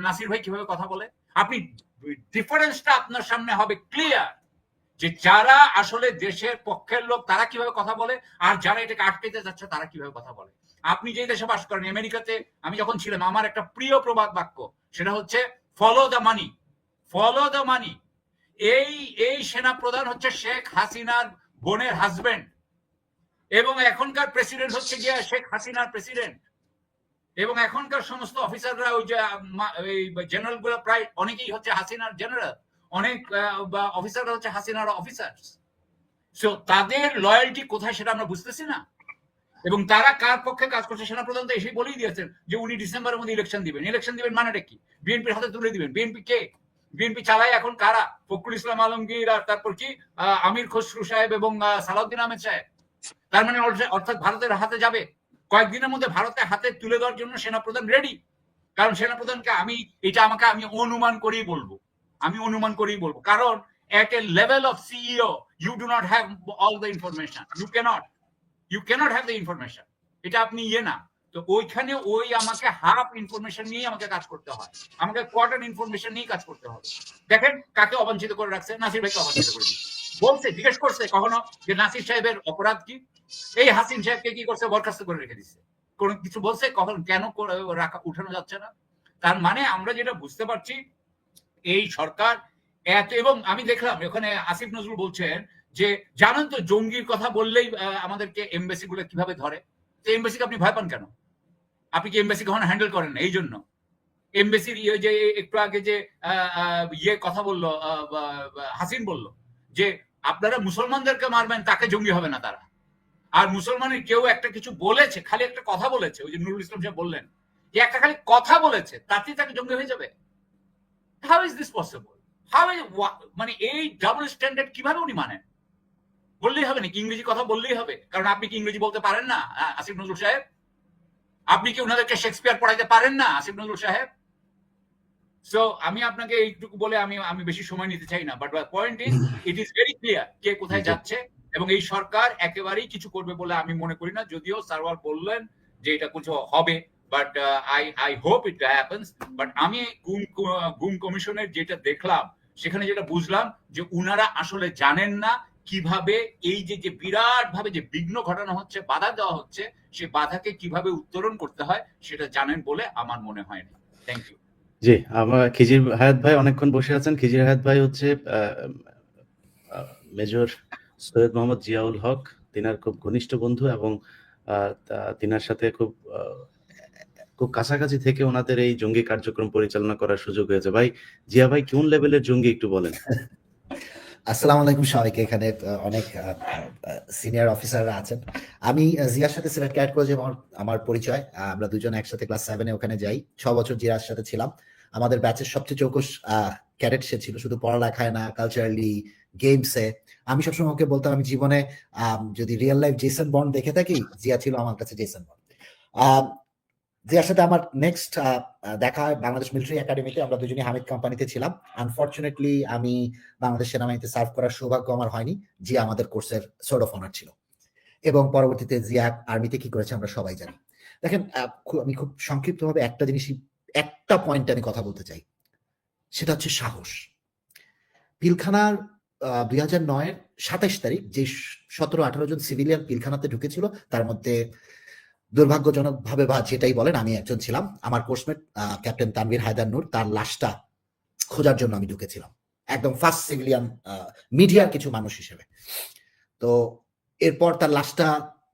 নাসির ভাই কিভাবে কথা বলে। আপনি ডিফারেন্সটা আপনার সামনে হবে ক্লিয়ার, যে যারা আসলে দেশের পক্ষের লোক তারা কিভাবে কথা বলে, আর যারা এটাকে আটকাইতে যাচ্ছে তারা কিভাবে কথা বলে। আপনি যে দেশে বাস করেন, আমেরিকাতে আমি যখন ছিলাম, আমার একটা প্রিয় প্রবাদ বাক্য, সেটা হচ্ছে follow the money, follow the money. এই সেনা প্রধান হচ্ছে শেখ হাসিনার বোনের হাজবেন্ড, এবং এখনকার প্রেসিডেন্ট হচ্ছে গিয়ে শেখ হাসিনার প্রেসিডেন্ট, এবং এখনকার সমস্ত অফিসাররা ওই যে জেনারেল গুলো প্রায় অনেকেই হচ্ছে হাসিনার জেনারেল, অনেক অফিসাররা হচ্ছে হাসিনার অফিসার। সো তাদের লয়্যালটি কোথায় সেটা আমরা বুঝতেছি না। এবং তারা কার পক্ষে কাজ করছে, সেনাপ্রধান তো এসে বলেই দিয়েছেন যে উনি ডিসেম্বরের মধ্যে ইলেকশন দিবেন। ইলেকশন দিবেন মানেটা কি? বিএনপির হাতে তুলে দিবেন। বিএনপি কে? বিএনপি চালায় এখন কারা? ফখরুল ইসলাম আলমগীর, আর তারপর কি আমির খসরু সাহেব এবং সালাউদ্দিন আহমেদ সাহেব। তার মানে অর্থাৎ ভারতের হাতে যাবে। কয়েকদিনের মধ্যে ভারতের হাতে তুলে দেওয়ার জন্য সেনাপ্রধান রেডি। কারণ সেনাপ্রধানকে আমি অনুমান করেই বলবো, কারণ at a level of CEO you do not have all the information, you cannot have the information, এটা আপনি না। তো ওইখানে আমাকে হাফ ইনফরমেশন নিয়ে আমাকে কাজ করতে হয়, আমাকে কোয়ার্টার ইনফরমেশন নিয়ে কাজ করতে হবে। দেখেন কাকে অবাঞ্ছিত করে রাখছে, নাসির ভাইকে অবাঞ্ছিত করে দিচ্ছে। বলছে, জিজ্ঞেস করছে কখনো যে নাসির সাহেবের অপরাধ কি? এই হাসিন সাহেবকে কি করছে? বরখাস্ত করে রেখে দিচ্ছে। কোন কিছু বলছে কখন? কেন উঠানো যাচ্ছে না? তার মানে আমরা যেটা বুঝতে পারছি, এই সরকার এবং আমি দেখলাম ওখানে আসিফ নজরুল বলছেন যে জানেন তো জঙ্গির কথা বললেই আমাদেরকে এমবাসি গুলো কিভাবে ধরে। তো এমবাসিকে আপনি ভয় পান কেন? আপনি কি এমবাসি কখনো হ্যান্ডেল করেন? এই জন্য এমবাসির যে একটু আগে যে কথা বললো হাসিন বলল যে আপনারা মুসলমানদেরকে মারবেন, তাকে জঙ্গি হবে না তারা। আর মুসলমানের কেউ একটা কিছু বলেছে, খালি একটা কথা বলেছে, ওই যে নুরুল ইসলাম সাহেব বললেন যে একটা খালি কথা বলেছে, তাতেই তাকে জঙ্গি হয়ে যাবে। How is this possible? মানে এই ডাবল স্ট্যান্ডার্ড কিভাবে উনি মানেন? বললেই হবে নাকি? ইংরেজি কথা বললেই হবে? কারণ আপনি কি ইংরেজি বলতে পারেন না আসিফ নজরুল সাহেব? আপনি কি ওনাদেরকে শেক্সপিয়ার পড়াইতে পারেন না আসিফ নজরুল সাহেব? সো আমি আপনাকে এইটুকু বলে আমি বেশি সময় নিতে চাই না, but point is it is very clear কে কোথায় যাচ্ছে, এবং এই সরকার একেবারেই কিছু করবে বলে আমি মনে করি না। যদিও সারওয়ার বললেন যে এটা কিছু হবে, but I hope it happens. But আমি গুম কমিশনের যেটা দেখলাম, সেখানে যেটা বুঝলাম যে উনারা আসলে জানেন না কিভাবে এই যে বিরাট ভাবে যে বিঘ্ন ঘটানো হচ্ছে, বাধা দেওয়া হচ্ছে, সে বাধাকে কিভাবে উত্তরণ করতে হয় সেটা জানেন বলে আমার মনে হয় না। Thank you. জি, আমার খিজির হায়াত ভাই অনেকক্ষণ বসে আছেন। খিজির হায়াত ভাই হচ্ছে মেজর সৈয়দ মোহাম্মদ জিয়াউল হক, তিনার খুব ঘনিষ্ঠ বন্ধু, এবং তিনার সাথে খুব কাছাকাছি থেকে ওনাদের এই জঙ্গি কার্যক্রম পরিচালনা করার সুযোগ হয়েছে। ভাই জিয়া ভাই কোন লেভেলের জঙ্গি একটু বলেন। আসসালামু আলাইকুম সবাইকে। এখানে অনেক সিনিয়র অফিসাররা আছেন। আমি জিয়ার সাথে সিলেট ক্যাডেট কলেজে আমার পরিচয়। আমরা দুজন একসাথে ক্লাস 7-এ ওখানে যাই। 6 বছর জিয়ার সাথে ছিলাম। আমাদের ব্যাচের সবচেয়ে চৌকস ক্যাডেট সে ছিল, শুধু পড়ালেখায় না, কালচারালি, গেমসে। আমি সবসময় ওকে বলতাম আমি জীবনে যদি রিয়েল লাইফ জেসন বন্ড দেখে থাকি, জিয়া ছিল আমার কাছে জেসন বন্ড। জিয়ার সাথে আমার নেক্সট দেখা হয় বাংলাদেশ মিলিটারি একাডেমিতে। আমরা দুজনই হামিদ কোম্পানিতে ছিলাম। আনফরচুনেটলি আমি বাংলাদেশ সেনাবাহিনীতে সার্ভ করার সৌভাগ্য আমার হয়নি। জিয়া আমাদের কোর্সের সোর্ট অফ অনার ছিল, এবং পরবর্তীতে জিয়া আর্মিতে কি করেছে আমরা সবাই জানি। দেখেন, আমি খুব সংক্ষিপ্তভাবে একটা পয়েন্ট আমি কথা বলতে চাই, সেটা হচ্ছে সাহস। পিলখানার 2009-এর 27 তারিখ যে 17-18 জন সিভিলিয়ান পিলখানাতে ঢুকেছিল, তার মধ্যে দুর্ভাগ্যজনক ভাবে বা যেটাই বলেন আমি একজন ছিলাম। আমার কোর্সমেট ক্যাপ্টেন তানভীর হায়দার নূর, তার লাশটা খোঁজার জন্য আমি ঢুকেছিলাম, একদম ফার্স্ট সিভিলিয়ান মিডিয়ার কিছু মানুষ হিসেবে। তো এরপর তার লাশটা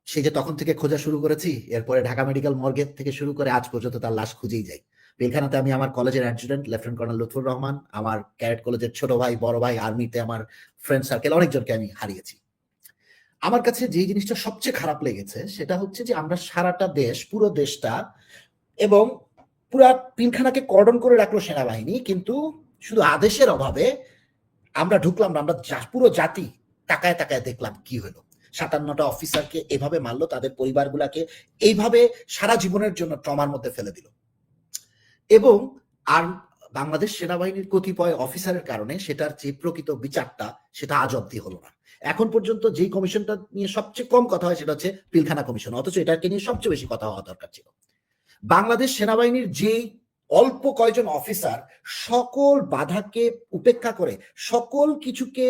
সেই যে তখন থেকে খোঁজা শুরু করেছি, এরপরে ঢাকা মেডিকেল মর্গের থেকে শুরু করে আজ পর্যন্ত তার লাশ খুঁজেই যাই। পিলখানাতে আমি আমার কলেজের adjutant lieutenant colonel Lutfur Rahman, আমার ক্যাডেট কলেজের ছোট ভাই, বড় ভাই, আর্মিতে আমার ফ্রেন্ড সার্কেল অনেকজনকে আমি হারিয়েছি। আমার কাছে যে জিনিসটা সবচেয়ে খারাপ লেগেছে সেটা হচ্ছে যে আমরা সারাটা দেশ, পুরো দেশটা এবং পুরা পিলখানাকে কর্ডন করে রাখলো সেনাবাহিনী, কিন্তু শুধু আদেশের অভাবে আমরা ঢুকলাম না, আমরা পুরো জাতি তাকায় তাকায় দেখলাম কি হলো। 57টা অফিসারকে এভাবে মারলো, তাদের পরিবারগুলাকে এইভাবে সারা জীবনের জন্য ট্রমার মধ্যে ফেলে দিল। এবং আর বাংলাদেশ সেনাবাহিনীর কতিপয় অফিসারের কারণে সেটার যে প্রকৃত বিচারটা সেটা আজ অব্দি হলো না। এখন পর্যন্ত যেই কমিশনটা নিয়ে সবচেয়ে কম কথা হয় সেটা হচ্ছে পিলখানা কমিশন, অথচ এটাকে নিয়ে সবচেয়ে বেশি কথা হওয়া দরকার ছিল। বাংলাদেশ সেনাবাহিনীর যেই অল্প কয়জন অফিসার সকল বাধাকে উপেক্ষা করে সকল কিছুকে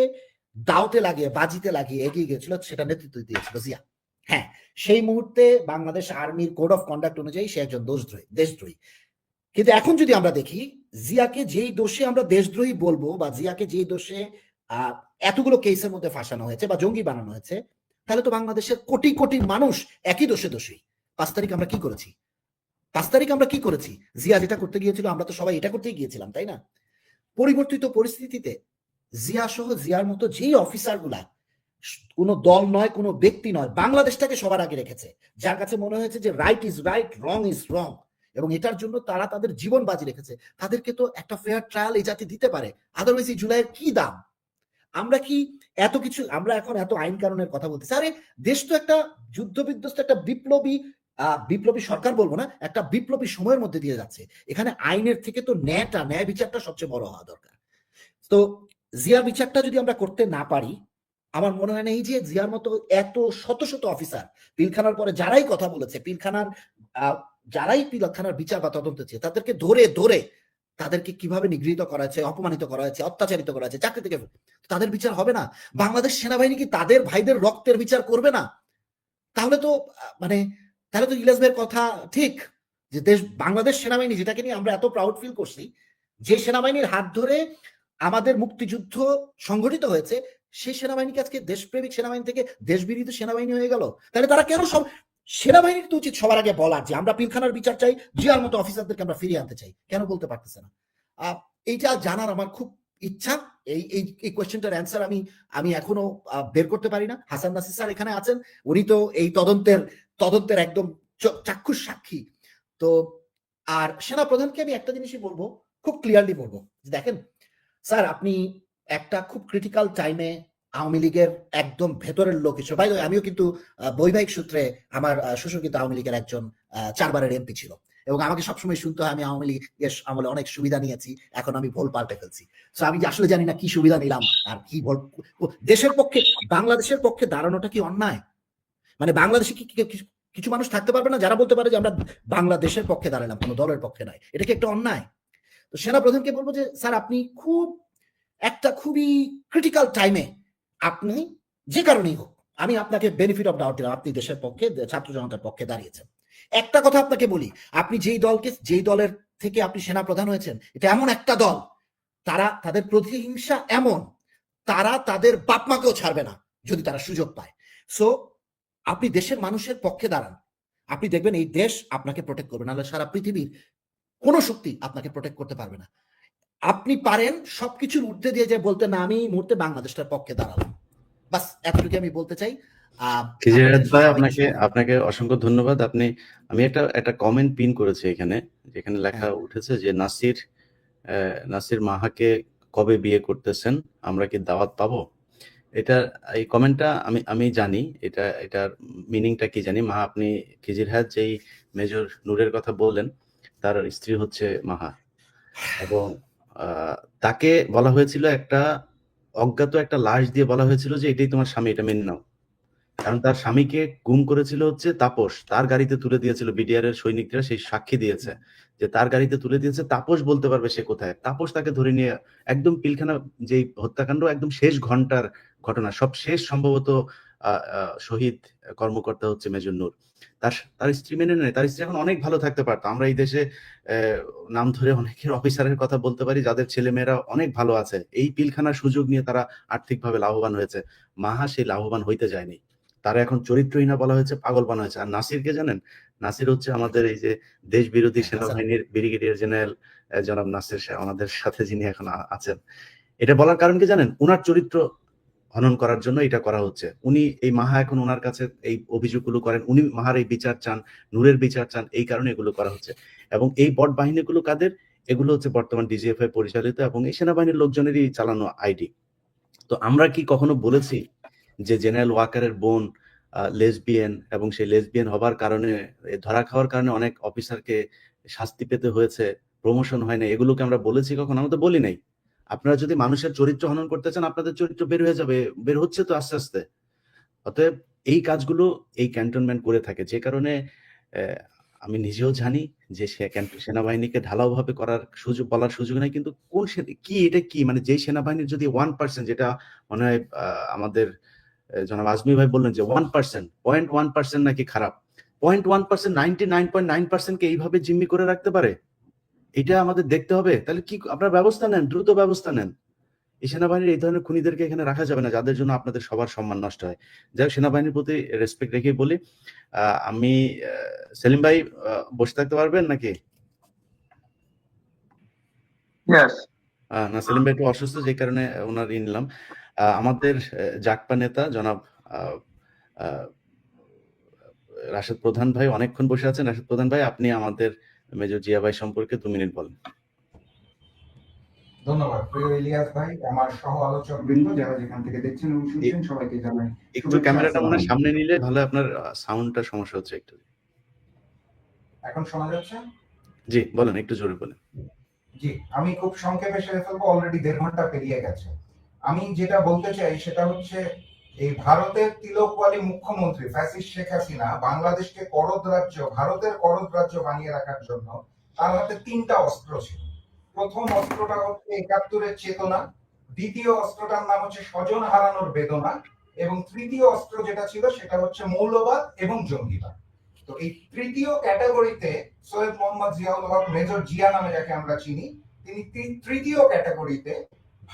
দাওতে লাগিয়ে বাজিতে লাগিয়ে এগিয়ে গেছিল, সেটা নেতৃত্ব দিয়েছিল জিয়া। হ্যাঁ, সেই মুহূর্তে বাংলাদেশ আর্মির কোড অফ কন্ডাক্ট অনুযায়ী সে একজন দেশদ্রোহী। কিন্তু এখন যদি আমরা দেখি জিয়াকে যেই দোষে আমরা দেশদ্রোহী বলবো, বা জিয়াকে যেই দোষে এতগুলো কেসের মধ্যে ফাঁসানো হয়েছে বা জঙ্গি বানানো হয়েছে, তাহলে তো বাংলাদেশের কোটি কোটি মানুষ একই দোষে দোষী। 5 তারিখ আমরা কি করেছি? 5 তারিখ আমরা কি করেছি? জিয়া যেটা করতে গিয়েছিল আমরা তো সবাই এটা করতেই গিয়েছিলাম, তাই না? পরিবর্তিত পরিস্থিতিতে জিয়া সহ জিয়ার মতো যেই অফিসার গুলা কোনো দল নয়, কোনো ব্যক্তি নয়, বাংলাদেশটাকে সবার আগে রেখেছে, যার কাছে মনে হয়েছে যে right is right, wrong is wrong, এবং এটার জন্য তারা তাদের জীবন বাজি রেখেছে, তাদেরকে তো একটা ফেয়ার ট্রায়াল এই জাতি দিতে পারে। আদারওয়াইজ এই জুলাইয়ের কি দাম? আমরা কি এত কিছু, আমরা এখন এত আইন কানুনের কথা বলতেছি, আরে দেশ তো একটা যুদ্ধ বিধ্বস্ত একটা বিপ্লবী সরকার বলবো না, একটা বিপ্লবী সময়ের মধ্যে দিয়ে যাচ্ছে। এখানে আইনের থেকে তো ন্যায় বিচারটা সবচেয়ে বড় হওয়া দরকার। তো জিয়ার বিচারটা যদি আমরা করতে না পারি, আমার মনে হয় না এই যে জিয়ার মতো এত শত শত অফিসার পিলখানার পরে যারাই কথা বলেছে, যারাই পিলখানার বিচার বা তদন্ত চেয়ে তাদেরকে ধরে ধরে তাদেরকে কিভাবে নিগৃহীত করা হয়েছে, অপমানিত করা হয়েছে, অত্যাচারিত করা হয়েছে, চাকরি থেকে, তাদের বিচার হবে না? বাংলাদেশ সেনাবাহিনী কি তাদের ভাইদের রক্তের বিচার করবে না? তাহলে তো ইলিয়াস ভাইয়ের কথা ঠিক, যে বাংলাদেশ সেনাবাহিনী যেটাকে নিয়ে আমরা এত প্রাউড ফিল করছি, যে সেনাবাহিনীর হাত ধরে আমাদের মুক্তিযুদ্ধ সংগঠিত হয়েছে, সেই সেনাবাহিনীকে আজকে দেশপ্রেমিক সেনাবাহিনী থেকে দেশবিরোধী সেনাবাহিনী হয়ে গেল। তাহলে তারা কেন সেনাবাহিনীর তো উচিত সবার আগে বলার যে আমরা পিলখানার বিচার চাই, জিয়ার মতো অফিসারদেরকে আমরা ফিরিয়ে আনতে চাই, কেন বলতে পারতেছে না? এইটা জানার আমার খুব ইচ্ছা। এই কোয়েশ্চেনটার অ্যান্সার আমি এখনো বের করতে পারি না। হাসান নাসির স্যার এখানে আছেন, উনি তো এই তদন্তের একদম চাক্ষুষ সাক্ষী। তো আর সেনা প্রধানকে আমি একটা জিনিসই বলবো, খুব ক্লিয়ারলি বলবো, দেখেন স্যার, আপনি একটা খুব ক্রিটিক্যাল টাইমে আওয়ামী লীগের একদম ভেতরের লোক হিসেবে, ভাই আমিও কিন্তু বৈবাহিক সূত্রে আমার শ্বশুর কিন্তু আওয়ামী লীগের একজন 4 বারের এমপি ছিল, এবং আমাকে সবসময় শুনতে হয় আমি আওয়ামী লীগের আমলে অনেক সুবিধা নিয়েছি, এখন আমি ভুল পাল্টে ফেলছি। তো আমি আসলে জানি না কি সুবিধা নিলাম আর কি ভুল। দেশের পক্ষে, বাংলাদেশের পক্ষে দাঁড়ানোটা কি অন্যায়? মানে বাংলাদেশে কি কিছু মানুষ থাকতে পারবে না যারা বলতে পারে যে আমরা বাংলাদেশের পক্ষে দাঁড়ালাম, কোনো দলের পক্ষে নয়? এটা কি একটা অন্যায়? তো সেনা প্রধানকে বলবো যে স্যার, আপনি খুবই ক্রিটিক্যাল টাইমে, আপনি যে কারণেই হোক, আমি আপনাকে বেনিফিট অফ ডাউট দিলাম, আপনি দেশের পক্ষে, ছাত্র জনতার পক্ষে দাঁড়িয়েছেন। একটা কথা আপনাকে বলি, আপনি যেই দলের থেকে আপনি সেনা প্রধান হয়েছেন, এটা এমন একটা দল, তাদের প্রতিহিংসা এমন, তারা তাদের বাপ মাকেও ছাড়বে না যদি তারা সুযোগ পায়। সো আপনি দেশের মানুষের পক্ষে দাঁড়ান, আপনি দেখবেন এই দেশ আপনাকে প্রোটেক্ট করবে, নাহলে সারা পৃথিবীর কোনো শক্তি আপনাকে প্রোটেক্ট করতে পারবে না। আপনি পারেন সবকিছুর ঊর্ধ্বে দিয়ে যে বলতে, না আমি এই মুহূর্তে বাংলাদেশটার পক্ষে দাঁড়ালাম, বাস এতটুকু আমি বলতে চাই। আপনাকে অসংখ্য ধন্যবাদ। আমি একটা কমেন্ট পিন করেছি এখানে, যেখানে লেখা উঠেছে যে নাসির মাহাকে কবে বিয়ে করতেছেন, আমরা কি দাওয়াত পাবো? এই কমেন্টটা আমি জানি এটার মিনিংটা কি জানি। মাহা, আপনি খিজির হায়াত যেই মেজর নূরের কথা বললেন, তার স্ত্রী হচ্ছে মাহা, এবং তাকে বলা হয়েছিল একটা অজ্ঞাত একটা লাশ দিয়ে বলা হয়েছিল যে এটাই তোমার স্বামী, এটা মেনে নাও। কারণ তার স্বামীকে গুম করেছিল হচ্ছে তাপস, তার গাড়িতে তুলে দিয়েছিল, বিডিআর এর সৈনিকরা সেই সাক্ষী দিয়েছে যে তার গাড়িতে তুলে দিয়েছে, তাপস বলতে পারবে সে কোথায়। তাপস তাকে ধরে নিয়ে একদম পিলখানা, যেই হত্যাকাণ্ড একদম শেষ ঘন্টার ঘটনা, সব শেষ সম্ভবত শহীদ কর্মকর্তা হচ্ছে মেজর নূর, তার স্ত্রী মেনে নেয়। তার স্ত্রী এখন অনেক ভালো থাকতে পারতো। আমরা এই দেশে নাম ধরে অনেকের অফিসারের কথা বলতে পারি যাদের ছেলেমেয়েরা অনেক ভালো আছে, এই পিলখানার সুযোগ নিয়ে তারা আর্থিকভাবে লাভবান হয়েছে। মাহা সেই লাভবান হইতে যায়নি, তারা এখন চরিত্রহীনা বলা হয়েছে, পাগল বানা হয়েছে। আর নাসিরকে জানেন, নাসির হচ্ছে আমাদের এই যে দেশ বিরোধী সেনাবাহিনীর ব্রিগেডিয়ার জেনারেল জনাব নাসির, আমাদের সাথে যিনি এখন আছেন। এটা বলার কারণ কি জানেন? উনার চরিত্র হনন করার জন্য এটা করা হচ্ছে। উনি এই মাহা এখন ওনার কাছে এই অভিযোগগুলো করেন, উনি মাহার এই বিচার চান, নূরের বিচার চান, এই কারণে এগুলো করা হচ্ছে। এবং এই বট বাহিনীগুলো কাদের? এগুলো হচ্ছে বর্তমান ডিজিএফআই পরিচালিত এবং এই সেনাবাহিনীর লোকজনেরই চালানো আইডি। তো আমরা কি কখনো বলেছি যে জেনারেল ওয়াকারের বোন লেসবিয়ান এবং সেই লেসবিয়ান হবার কারণে ধরা খাওয়ার কারণে অনেক অফিসারকে শাস্তি পেতে হয়েছে, প্রমোশন হয় না, এগুলোকে আমরা বলেছি কখন? আমরা তো বলি নাই। আপনারা যদি মানুষের চরিত্র হনন করতে চান, আপনাদের চরিত্র বের হয়ে যাবে, বের হচ্ছে তো আস্তে আস্তে। অতএব এই কাজগুলো এই ক্যান্টনমেন্ট করে থাকে, যে কারণে আমি নিজেও জানি যে সেনাবাহিনীকে ঢালাওভাবে করার সুযোগ, বলার সুযোগ নাই। কিন্তু কোন কি এটা কি মানে যেই সেনাবাহিনীর যদি 1%, যেটা মনে হয় আমাদের জনাব আজমি ভাই বললেন যে 1%, 0.1% নাকি খারাপ, 0.1% 99.9% কে এইভাবে জিম্মি করে রাখতে পারে, এটা আমাদের দেখতে হবে। তাহলে কি আপনারা ব্যবস্থা নেন, দ্রুত ব্যবস্থা নেন। এই সেনাবাহিনীর এই ধরনের খুনিদেরকে এখানে রাখা যাবে না, যাদের জন্য আপনাদের সবার সম্মান নষ্ট হয়। যাই হোক, সেনাবাহিনীর প্রতি রেসপেক্ট রেখেই বলি। আমি সেলিম ভাই বসে থাকতে পারবেন নাকি? না, সেলিম ভাই একটু অসুস্থ, যে কারণে ওনার নিলাম। আমাদের জাকপা নেতা জনাব রাশেদ প্রধান ভাই অনেকক্ষণ বসে আছেন। রাশেদ প্রধান ভাই, আপনি আমাদের মেজর জিয়া ভাই সম্পর্কে 2 মিনিট বলেন। ধন্যবাদ প্রিয় ইলিয়াস ভাই, আমার সহ আলোচক বৃন্দ যারা যেখান থেকে দেখছেন এবং শুনছেন সবাইকে জানাই একটু ক্যামেরাটা মনে সামনে নিলে ভালো, আপনার সাউন্ডটা সমস্যা হচ্ছে একটু। এখন শোনা যাচ্ছে? জি বলেন, একটু জোরে বলেন। জি, আমি খুব সংক্ষেপে সেরে ফেলবো, অলরেডি 1.5 ঘন্টা পেরিয়ে গেছে। আমি যেটা বলতে চাই সেটা হচ্ছে এই ভারতের তিলকওয়ালী মুখ্যমন্ত্রী ফ্যাসিস্ট শেখ হাসিনা বাংলাদেশকে করদ রাজ্য, ভারতের করদ রাজ্য বানিয়ে রাখার জন্য তার হাতে 3টা অস্ত্র ছিল। প্রথম অস্ত্রটা হচ্ছে 71-এর চেতনা, দ্বিতীয় অস্ত্রটার নাম হচ্ছে স্বজন হারানোর বেদনা, এবং তৃতীয় অস্ত্র যেটা ছিল সেটা হচ্ছে মৌলবাদ এবং জঙ্গিবাদ। তো এই তৃতীয় ক্যাটাগরিতে সৈয়দ মোহাম্মদ জিয়াউল হক, মেজর জিয়া নামে যাকে আমরা চিনি, তিনি তৃতীয় ক্যাটাগরিতে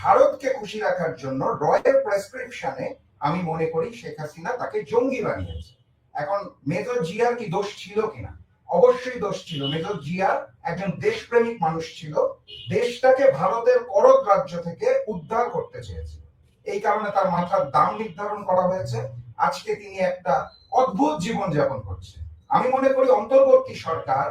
ভারতকে খুশি রাখার জন্য রয়ের প্রেসক্রিপশনে আমি মনে করি শেখ হাসিনা তাকে জঙ্গি বানিয়েছে। এখন মেজর জিয়ার কি দোষ ছিল কিনা? অবশ্যই দোষ ছিল। মেজর জিয়া একজন দেশপ্রেমিক মানুষ ছিল, দেশটাকে ভারতের করদ রাজ্য থেকে উদ্ধার করতে চেয়েছিল। এই কারণে তার মাথার দাম নির্ধারণ করা হয়েছে। আজকে তিনি একটা অদ্ভুত জীবন যাপন করছে। আমি মনে করি অন্তর্বর্তী সরকার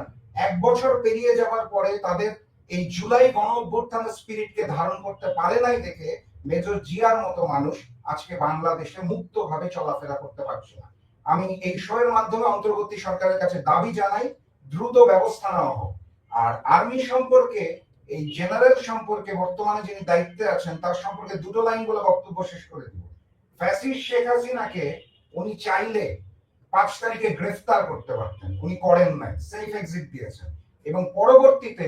1 বছর পেরিয়ে যাওয়ার পরে তাদের এই জুলাই গণ অভ্যুত্থানের স্পিরিটকে ধারণ করতে পারে নাই দেখে মেজর জিয়ার মতো মানুষ আজকে বাংলাদেশে মুক্তভাবে চলাফেরা করতে পারছে না। আমি এই শোয়ের মাধ্যমে অন্তর্বর্তী সরকারের কাছে দাবি জানাই, দ্রুত ব্যবস্থা নেওয়া হোক। আর আর্মি সম্পর্কে, এই জেনারেল সম্পর্কে বর্তমানে যিনি দায়িত্বে আছেন তার সম্পর্কে 2 লাইন বলে বক্তব্য শেষ করে দিব। ফ্যাসিস্ট শেখ হাসিনাকে উনি চাইলে 5 তারিখে গ্রেফতার করতে পারতেন, উনি করেন নাই, সেফ এক্সিট দিয়েছেন। এবং পরবর্তীতে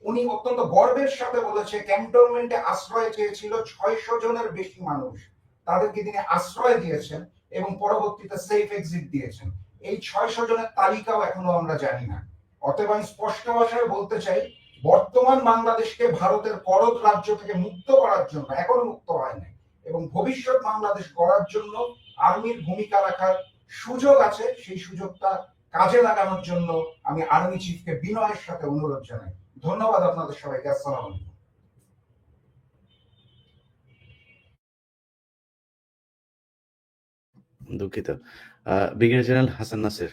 উনি অত্যন্ত গর্বের সাথে বলেছে ক্যান্টনমেন্টে আশ্রয় চেয়েছিল 600 জনের বেশি মানুষ, তাদেরকে তিনি আশ্রয় দিয়েছেন এবং পরবর্তীতে সেফ এক্সিট দিয়েছেন। এই 600 জনের তালিকাও এখনো আমরা জানি না। অতএব আমি স্পষ্ট ভাষায় বলতে চাই, বর্তমান বাংলাদেশকে ভারতের করদ রাজ্য থেকে মুক্ত করার জন্য, এখনো মুক্ত হয় নাই, এবং ভবিষ্যৎ বাংলাদেশ গড়ার জন্য আর্মির ভূমিকা রাখার সুযোগ আছে। সেই সুযোগটা কাজে লাগানোর জন্য আমি আর্মি চিফকে বিনয়ের সাথে অনুরোধ জানাই। ধন্যবাদ আপনাদের সবাইকে। আসসালামু আলাইকুম। দুঃখিত। ব্রিগেডিয়ার জেনারেল হাসান নাসির,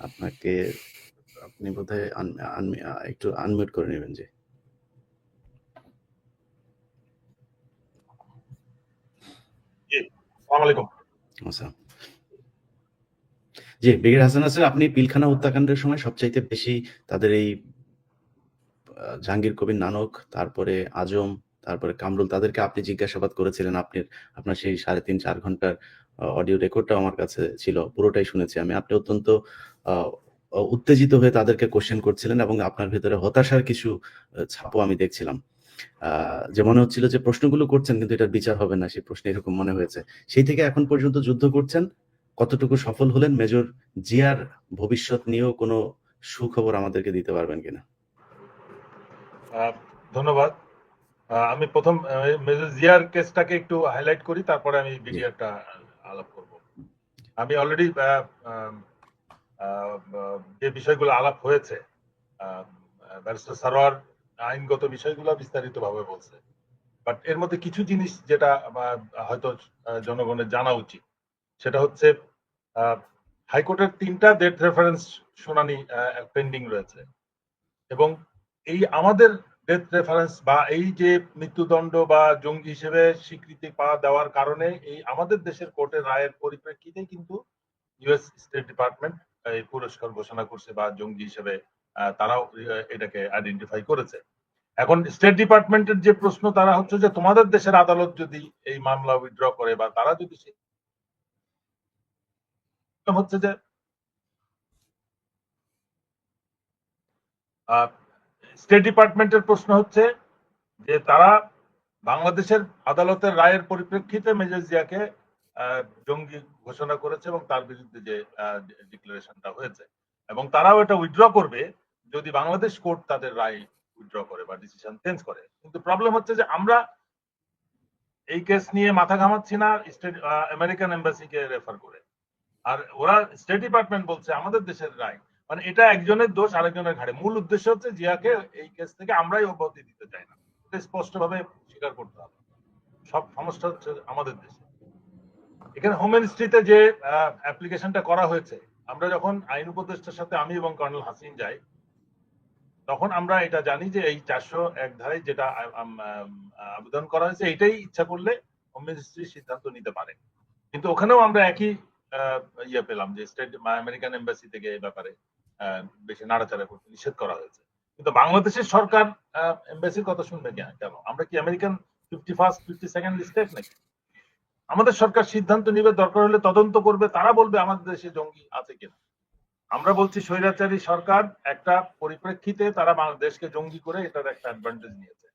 আপনাকে আপনি বোধহয় একটু আনমিউট করে নেবেন। জি আচ্ছা, জি ব্রিগেডিয়ার হাসান নাসির, আপনি পিলখানা হত্যাকাণ্ডের সময় সবচাইতে বেশি তাদের এই জাহাঙ্গীর কবির নানক, তারপরে আজম, তারপরে কামরুল, তাদেরকে আপনি জিজ্ঞাসাবাদ করেছিলেন। আপনার সেই 3.5-4 ঘন্টার অডিও রেকর্ডটাও আমার কাছে ছিল, পুরোটাই শুনেছি আমি। আপনি অত্যন্ত উত্তেজিত হয়ে তাদেরকে কোশ্চেন করছিলেন এবং আপনার ভেতরে হতাশার কিছু ছাপও আমি দেখছিলাম। যে মনে হচ্ছিল যে প্রশ্নগুলো করছেন কিন্তু এটার বিচার হবে না, সেই প্রশ্ন এরকম মনে হয়েছে। সেই থেকে এখন পর্যন্ত যুদ্ধ করছেন, কতটুকু সফল হলেন? মেজর জিয়ার ভবিষ্যৎ নিয়েও কোনো সুখবর আমাদেরকে দিতে পারবেন কিনা? ধন্যবাদ। আমি প্রথম মেজর জিয়ার কেসটাকে একটু হাইলাইট করি, তারপরে আমি ভিডিওটা আলাপ করব। আমি অলরেডি যে বিষয়গুলো আলাপ হয়েছে, ব্যারিস্টার সারোয়ার আইনগত বিষয়গুলো বিস্তারিতভাবে বলছে। বাট এর মধ্যে কিছু জিনিস যেটা হয়তো জনগণের জানা উচিত, সেটা হচ্ছে হাইকোর্টের 3টা ডেথ রেফারেন্স শুনানি পেন্ডিং রয়েছে, এবং এই আমাদের ডেথ রেফারেন্স বা এই যে মৃত্যুদণ্ড বা জঙ্গি হিসেবে স্বীকৃতি পাওয়া দেওয়ার কারণে এই আমাদের দেশের কোর্টের রায়ের পরিপ্রেক্ষিতে কিন্তু ইউএস স্টেট ডিপার্টমেন্ট এই পুরস্কার ঘোষণা করছে বা জঙ্গি হিসেবে তারাও এটাকে আইডেন্টিফাই করেছে। এখন স্টেট ডিপার্টমেন্টের যে প্রশ্ন তারা হচ্ছে যে তোমাদের দেশের আদালত যদি এই মামলা উইথড্র করে বা তারা যদি হচ্ছে যে স্টেট ডিপার্টমেন্টের প্রশ্ন হচ্ছে যে তারা বাংলাদেশের আদালতের রায়ের পরিপ্রেক্ষিতে মেজর জিয়াকে জঙ্গি ঘোষণা করেছে এবং তার বিরুদ্ধে যে ডিক্লারেশনটা হয়েছে, এবং তারাও এটা উইথড্র করবে যদি বাংলাদেশ কোর্ট তাদের রায় উইথড্র করে বা ডিসিশন চেঞ্জ করে। কিন্তু প্রবলেম হচ্ছে যে আমরা এই কেস নিয়ে মাথা ঘামাচ্ছি না স্টেট আমেরিকান এম্বাসিকে রেফার করে, আর ওরা স্টেট ডিপার্টমেন্ট বলছে আমাদের দেশের রায়, মানে এটা একজনের দোষ আরেকজনের ঘাড়ে। মূল উদ্দেশ্য হচ্ছে জিয়াকে এই কেস থেকে আমরাই অব্যাহতি দিতে চাই না, এটা স্পষ্টভাবে স্বীকার করতে হবে। সব সমস্যা হচ্ছে আমাদের দেশে। এখানে হোম মিনিস্ট্রিতে যে অ্যাপ্লিকেশনটা করা হয়েছে, আমরা যখন আইন উপদেষ্টার সাথে আমি এবং কর্নেল হাসিন যাই, তখন আমরা এটা জানি যে এই 401 ধারায় যেটা আবেদন করা হয়েছে এটাই ইচ্ছা করলে হোম মিনিস্ট্রি সিদ্ধান্ত নিতে পারে। কিন্তু ওখানেও আমরা একই ইয়ে পেলাম যে স্টেট আমেরিকান এম্বাসি থেকে এই ব্যাপারে বেশি নাড়াচাড়া করতে নিষেধ করা হয়েছে। কিন্তু বাংলাদেশের সরকার এম্বাসির কথা শুনবে কেন? আমরা কি আমেরিকান 51st 52nd স্টেট নাকি? আমাদের সরকার সিদ্ধান্ত নিবে, দরকার হলে তদন্ত করবে, তারা বলবে আমাদের দেশে জঙ্গি আছে কিনা। আমরা বলছি স্বৈরাচারী সরকার একটা পরিপ্রেক্ষিতে তারা বাংলাদেশকে জঙ্গি করে এটার একটা অ্যাডভান্টেজ নিয়েছে।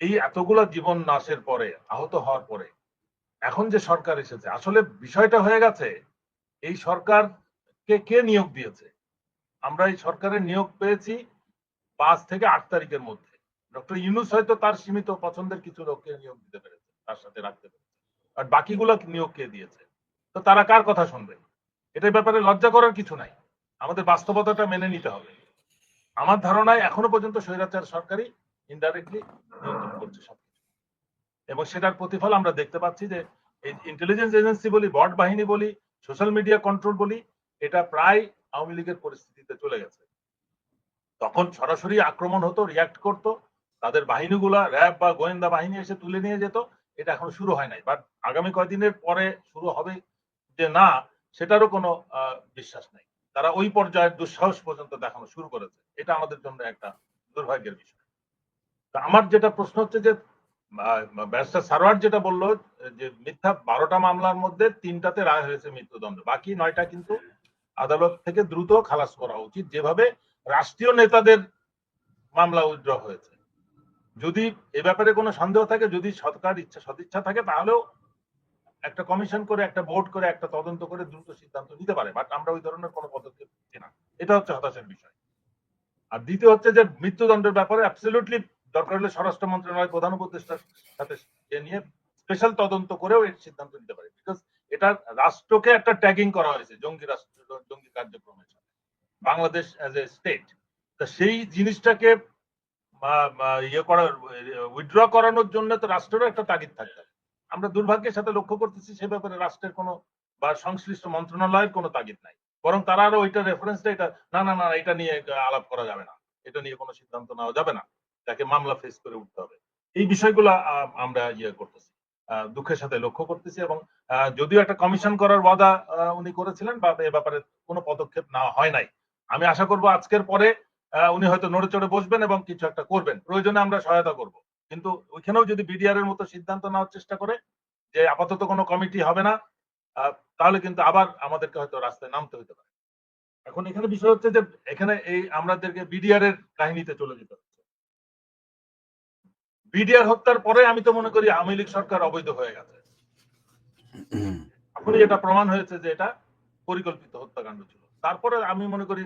এই এতগুলো জীবন নাশের পরে, আহত হওয়ার পরে এখন যে সরকার এসেছে, আসলে বিষয়টা হয়ে গেছে এই সরকারকে কে নিয়োগ দিয়েছে। আমরা এই সরকারের নিয়োগ পেয়েছি 5 থেকে 8 তারিখের মধ্যে। ডক্টর ইউনূস হয়তো তার সীমিত পছন্দের কিছু লোককে নিয়োগ দিতে পেরেছে, তার সাথে রাখতে পেরেছে, আর বাকিগুলো নিয়োগ কে দিয়েছে? তো তারা কার কথা শুনবে? এটার ব্যাপারে লজ্জা করার কিছু নাই, আমাদের বাস্তবতাটা মেনে নিতে হবে। আমার ধারণায় এখনো পর্যন্ত স্বৈরাচার সরকারই ইনডাইরেক্টলি নিয়ন্ত্রণ করছে সবকিছু, এবং সেটার প্রতিফল আমরা দেখতে পাচ্ছি যে এই ইন্টেলিজেন্স এজেন্সি বলি, বট বাহিনী বলি, সোশ্যাল মিডিয়া কন্ট্রোল বলি, এটা প্রায় আওয়ামী লীগের পরিস্থিতিতে চলে গেছে। তখন সরাসরি আক্রমণ হতো, রিয়াক্ট করতো, তাদের বাহিনীগুলা র্যাব বা গোয়েন্দা বাহিনী এসে তুলে নিয়ে যেত। এটা এখনো শুরু হয় নাই, বাট আগামী কয়েকদিনের পরে শুরু হবে যে না, সেটারও কোনো বিশ্বাস নেই। তারা ওই পর্যায়ের দুঃসাহস পর্যন্ত দেখানো শুরু করেছে। এটা আমাদের জন্য একটা দুর্ভাগ্যের বিষয়। তা আমার যেটা প্রশ্ন হচ্ছে যে ব্যারিস্টার সারোয়ার যেটা বললো যে মিথ্যা 12টা মামলার মধ্যে 3টাতে রায় হয়েছে মৃত্যুদণ্ড, বাকি 9টা কিন্তু আদালত থেকে দ্রুত খালাস করা উচিত, যেভাবে রাষ্ট্রীয় নেতাদের মামলা উইথড্র হয়েছে। যদি এ ব্যাপারে কোনো সন্দেহ থাকে, যদি সরকার সদিচ্ছা থাকে, তাহলেও একটা কমিশন করে, একটা বোর্ড করে, একটা তদন্ত করে দ্রুত সিদ্ধান্ত নিতে পারে। বাট আমরা ওই ধরনের কোনো পদক্ষেপ নিচ্ছি না, এটা হচ্ছে হতাশার বিষয়। আর দ্বিতীয় হচ্ছে যে মৃত্যুদণ্ডের ব্যাপারে অ্যাবসলিউটলি দরকার হলে স্বরাষ্ট্র মন্ত্রণালয় প্রধান উপদেষ্টার সাথে নিয়ে স্পেশাল তদন্ত করেও এর সিদ্ধান্ত নিতে পারে, বিকজ এটা রাষ্ট্রকে একটা ট্যাগিং করা হয়েছে জঙ্গি রাষ্ট্র, জঙ্গি কার্যক্রমের সাথে বাংলাদেশ অ্যাজ এ স্টেট। তা সেই জিনিসটাকে ইয়ে করার, উইথড্র করানোর জন্য তো রাষ্ট্রেরও একটা তাগিদ থাকতে হবে। আমরা দুর্ভাগ্যের সাথে লক্ষ্য করতেছি সে ব্যাপারে রাষ্ট্রের কোনো বা সংশ্লিষ্ট মন্ত্রণালয়ের কোনো তাগিদ নাই, বরং তারা আরো ওইটা রেফারেন্সটা এটা না এটা নিয়ে আলাপ করা যাবে না, এটা নিয়ে কোনো সিদ্ধান্ত নেওয়া যাবে না, তাকে মামলা ফেস করে উঠতে হবে। এই বিষয়গুলো আমরা ইয়ে করতেছি, দুঃখের সাথে লক্ষ্য করতেছি। এবং যদিও একটা কমিশন করার ওয়াদা উনি করেছিলেন বা এ ব্যাপারে কোনো পদক্ষেপ নেওয়া হয় নাই, আমি আশা করব আজকের পরে উনি হয়তো নড়ে চড়ে বসবেন এবং কিছু একটা করবেন, প্রয়োজনে আমরা সহায়তা করব। কিন্তু ওইখানেও যদি বিডিআর এর মতো সিদ্ধান্ত নেওয়ার চেষ্টা করে যে আপাতত কোনো কমিটি হবে না, তাহলে কিন্তু আবার আমাদেরকে হয়তো রাস্তায় নামতে হতে পারে। এখন এখানে বিষয় হচ্ছে যে এখানে এই আমাদেরকে বিডিআর এর কাহিনীতে চলে যেতে হচ্ছে। বিডিআর হত্যার পরে আমি তো মনে করি আওয়ামী লীগ সরকার অবৈধ হয়ে গেছে। এখনই এটা প্রমাণ হয়েছে যে এটা পরিকল্পিত হত্যাকাণ্ড ছিল। তারপরে আমি মনে করি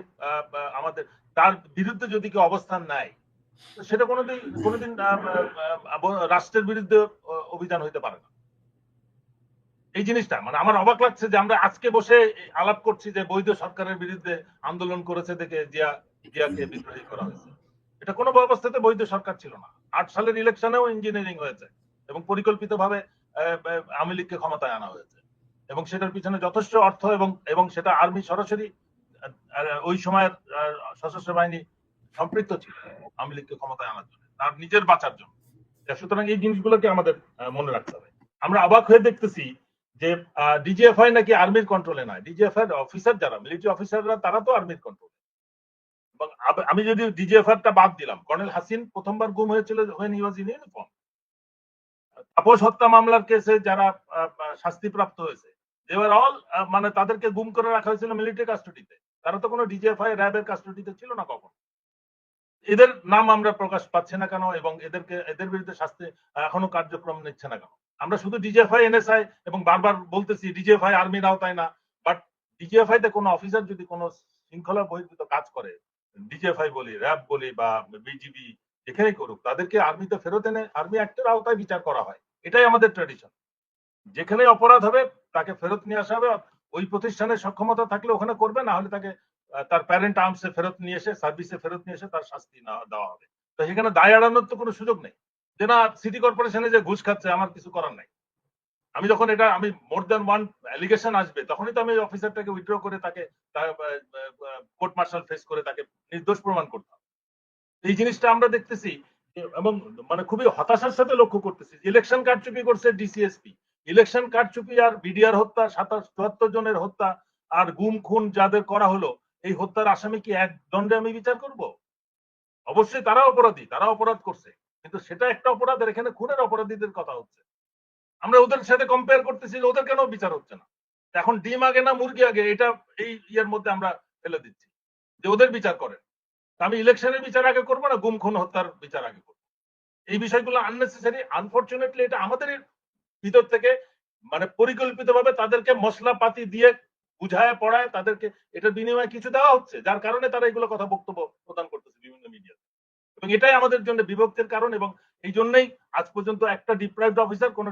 আমাদের তার বিরুদ্ধে যদি কেউ অবস্থান নেয়, সেটা কোনোদিন রাষ্ট্রের বিরুদ্ধে অভিযান হইতে পারে না। এই জিনিসটা মানে আমার অবাক লাগছে যে আমরা আজকে বসে আলাপ করছি যে বৈধ সরকারের বিরুদ্ধে আন্দোলন করেছে দেখে জিয়াকে বিদ্রোহী করা হয়েছে। এটা কোনো অবস্থাতে বৈধ সরকার ছিল না। 8 সালের ইলেকশনেও ইঞ্জিনিয়ারিং হয়েছে এবং পরিকল্পিতভাবে আওয়ামী লীগকে ক্ষমতায় আনা হয়েছে এবং সেটার পিছনে যথেষ্ট অর্থ এবং সেটা আর্মি সরাসরি ওই সময়ের সশস্ত্র বাহিনী সম্পৃক্ত ছিল আওয়ামী লীগকে ক্ষমতায় আনার জন্য, তার নিজের বাঁচার জন্য। সুতরাং এই জিনিসগুলোকে আমাদের মনে রাখতে হবে। আমরা অবাক হয়ে দেখতেছি যে ডিজিএফআই নাকি আর্মির কন্ট্রোলে নয়, ডিজিএফআই অফিসার যারা মিলিটারি অফিসাররা তারা তো আর্মির কন্ট্রোলে। এবং আমি যদি ডিজিএফআইটা বাদ দিলাম, কর্নেল হাসিন প্রথমবার গুম হয়েছিল when he was in uniform। Tapas হত্যা মামলার কেসে যারা শাস্তিপ্রাপ্ত হয়েছে দেওয়ার অল মানে তাদেরকে গুম করে রাখা হয়েছিল মিলিটারি কাস্টডিতে, তারা তো কোনো ডিজিএফআই র্যাবের কাস্টডিতে ছিল না কখন। এদের নাম আমরা প্রকাশ পাচ্ছে না কেন এবং এদের বিরুদ্ধে শাস্তি এখনো কার্যক্রম নিচ্ছে না কেন? আমরা শুধু ডিজিএফআই এনএসআই এবং বারবার বলতেছি ডিজিএফআই আর্মির আওতায় না, বাট ডিজিএফআই তে কোনো অফিসার যদি কোনো শৃঙ্খলা বহির্ভূত কাজ করে, ডিজিএফআই বলি, র্যাব বলি বা বিজিবি যেখানেই করুক, তাদেরকে আর্মিতে ফেরত এনে আর্মি অ্যাক্টের আওতায় বিচার করা হয়। এটাই আমাদের ট্র্যাডিশন। যেখানে অপরাধ হবে তাকে ফেরত নিয়ে আসা হবে, ওই প্রতিষ্ঠানের সক্ষমতা থাকলে ওখানে করবে, না হলে তাকে তার প্যারেন্ট আর্মসে ফেরত নিয়ে এসে সার্ভিসে ফেরত নিয়ে এসে তার শাস্তি দেওয়া হবে। তো সেখানে দায় এড়ানোর তো কোনো সুযোগ নেই যে না সিটি কর্পোরেশনে যে ঘুষ খাচ্ছে আমার কিছু করার নাই। আমি যখন আমি মোর দ্যান ওয়ান অ্যালিগেশন আসবে তখনই তো আমি অফিসারটাকে উইথড্র করে তাকে কোর্ট মার্শাল ফেস করে তাকে নির্দোষ প্রমাণ করতাম। এই জিনিসটা আমরা দেখতেছি এবং মানে খুবই হতাশার সাথে লক্ষ্য করতেছি। ইলেকশন কারচুপি করছে ডিসিএসপি, ইলেকশন কারচুপি আর বিডিআর হত্যা ৭৭ জনের হত্যা আর গুম খুন যাদের করা হলো, এই হত্যার আসামি কি এক দণ্ডে আমি বিচার করব? অবশ্যই তারা অপরাধী, তারা অপরাধ করছে, কিন্তু সেটা একটা অপরাধ, আর এখানে খুনের অপরাধীদের কথা হচ্ছে। আমরা ওদের সাথে কম্পেয়ার করতেছি, ওদের কেন বিচার হচ্ছে না? এখন ডিম আগে না মুরগি আগে, এটা এই ইয়ের মধ্যে আমরা ফেলে দিচ্ছি যে ওদের বিচার করেন। আমি ইলেকশনের বিচার আগে করবো না গুম খুন হত্যার বিচার আগে করবো? এই বিষয়গুলো আননেসেসারি। আনফরচুনেটলি এটা আমাদের ভিতর থেকে মানে পরিকল্পিতভাবে তাদেরকে মশলাপাতি দিয়ে বুঝায় পড়ায় তাদেরকে এটার বিনিময়ে কিছু দেওয়া হচ্ছে, যার কারণে তারা এগুলো কথা বক্তব্য প্রদান করতেছে বিভিন্ন মিডিয়াতে। এবং এটাই আমাদের জন্য বিভক্তির কারণ এবং এই জন্যই আজ পর্যন্ত একটা ডিপ্রাইভড অফিসার কোনো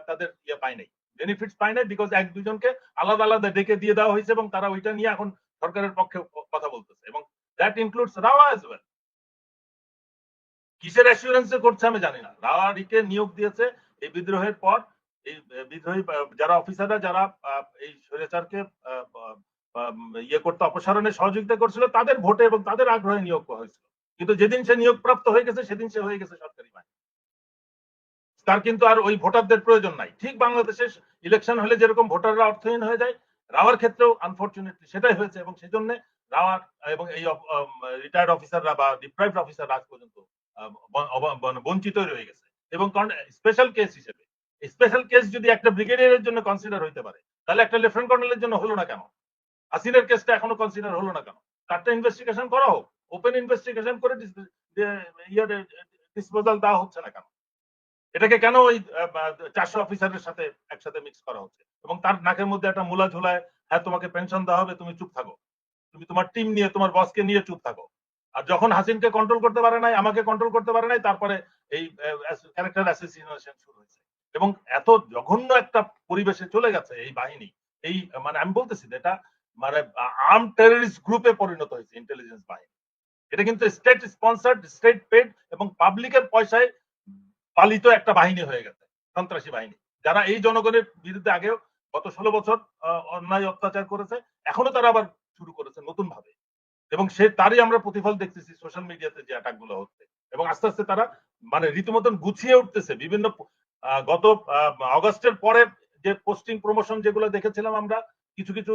তাদের ইয়ে পায় নাই, বেনিফিটস পায় নাই, বিকজ এক দুজনকে আলাদা আলাদা ডেকে দিয়ে দেওয়া হয়েছে এবং তারা ওইটা নিয়ে এখন সরকারের পক্ষে কথা বলতেছে এবং that includes rava as well. কিসের অ্যাসুরেন্সে করছে আমি জানি না। রাওয়ারিকে নিয়োগ দিয়েছে এই বিদ্রোহের পর, এই বিদ্রোহী যারা অফিসাররা যারা এই স্বৈরাচারকে ইয়ে করতে অপসারণে সহযোগিতা করছিল তাদের ভোটে এবং তাদের আগ্রহে নিয়োগ করা হয়েছিল, কিন্তু যেদিন সে নিয়োগ প্রাপ্ত হয়ে গেছে সেদিন সে হয়ে গেছে সরকারি বাহিনী। তার কিন্তু আর ওই ভোটারদের প্রয়োজন নাই। ঠিক বাংলাদেশের ইলেকশন হলে যেরকম ভোটাররা অর্থহীন হয়ে যায়, রাওয়ার ক্ষেত্রেও আনফরচুনেটলি সেটাই হয়েছে এবং সেজন্য রাওয়ার এবং এই রিটায়ার্ড অফিসাররা বা ডিপ্রাইভড অফিসার আজ পর্যন্ত বঞ্চিত রয়ে গেছে। এবং স্পেশাল কেস হিসেবে স্পেশাল কেস যদি একটা ব্রিগেডিয়ারের জন্য কনসিডার হইতে পারে, তাহলে একটা লেফটেন্যান্ট কর্নেলের জন্য হলো না কেন? হাসিনের কেসটা এখনো কনসিডার হলো না কেন? তারটা ইনভেস্টিগেশন করা হোক, ওপেন ইনভেস্টিগেশন করে ডিসপোজাল দেওয়া হচ্ছে না কেন? এটাকে কেন ওই 400 অফিসারের সাথে একসাথে মিক্স করা হচ্ছে এবং তার নাকের মধ্যে একটা মূলা ঝোলায়, হ্যাঁ তোমাকে পেনশন দেওয়া হবে, তুমি চুপ থাকো, তুমি তোমার টিম নিয়ে তোমার বসকে নিয়ে চুপ থাকো। আর যখন হাসিনকে কন্ট্রোল করতে পারে নাই, আমাকে কন্ট্রোল করতে পারে নাই, তারপরে এই ক্যারেক্টার অ্যাসোসিয়েশন শুরু হয়েছে এবং এত জঘন্য একটা পরিবেশে চলে গেছে এই বাহিনী। এই মানে আমি বলতেছি এটা মানে আর্ম টেররিস্ট গ্রুপে পরিণত হয়েছে ইন্টেলিজেন্স বাহিনী। এটা কিন্তু স্টেট স্পন্সার্ড, স্টেট পেড এবং পাবলিকের পয়সায় পালিত একটা বাহিনী হয়ে গেছে, সন্ত্রাসী বাহিনী, যারা এই জনগণের বিরুদ্ধে আগেও গত 16 বছর অন্যায় অত্যাচার করেছে, এখনো তারা আবার শুরু করেছে নতুন ভাবে এবং তারই আমরা প্রতিফল দেখতেছি সোশ্যাল মিডিয়াতে যে অ্যাটাক গুলো হচ্ছে এবং আস্তে আস্তে তারা মানে রীতিমতন গুছিয়ে উঠতেছে। বিভিন্ন গত অগস্টের পরে যে পোস্টিং প্রমোশন যেগুলো দেখেছিলাম আমরা, কিছু কিছু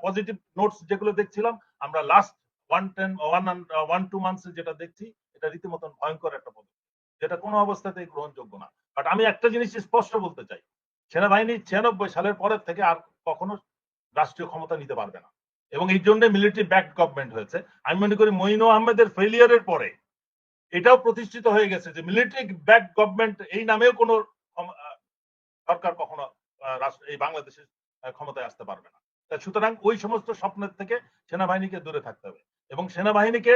পজিটিভ নোটস যেগুলো দেখছিলাম আমরা লাস্ট 1-2 মান্থস যেটা দেখছি, এটা রীতিমতন ভয়ঙ্কর একটা পদক্ষেপ, যেটা কোনো অবস্থাতেই গ্রহণযোগ্য না। বাট আমি একটা জিনিস স্পষ্ট বলতে চাই, সেনাবাহিনী 96 সালের পরের থেকে আর কখনো রাষ্ট্রীয় ক্ষমতা নিতে পারবে না এবং এই জন্য মিলিটারি ব্যাকড গভর্নমেন্ট হয়েছে। আমি মনে করি মঈনু আহমেদের ফেলিয়ারের পরে এটাও প্রতিষ্ঠিত হয়ে গেছে যে মিলিটারি ব্যাকড গভর্নমেন্ট এই নামেও কোনো সরকার কখনো এই বাংলাদেশের ক্ষমতায় আসতে পারবে না। সুতরাং ওই সমস্ত স্বপ্নের থেকে সেনাবাহিনীকে দূরে থাকতে হবে এবং সেনাবাহিনীকে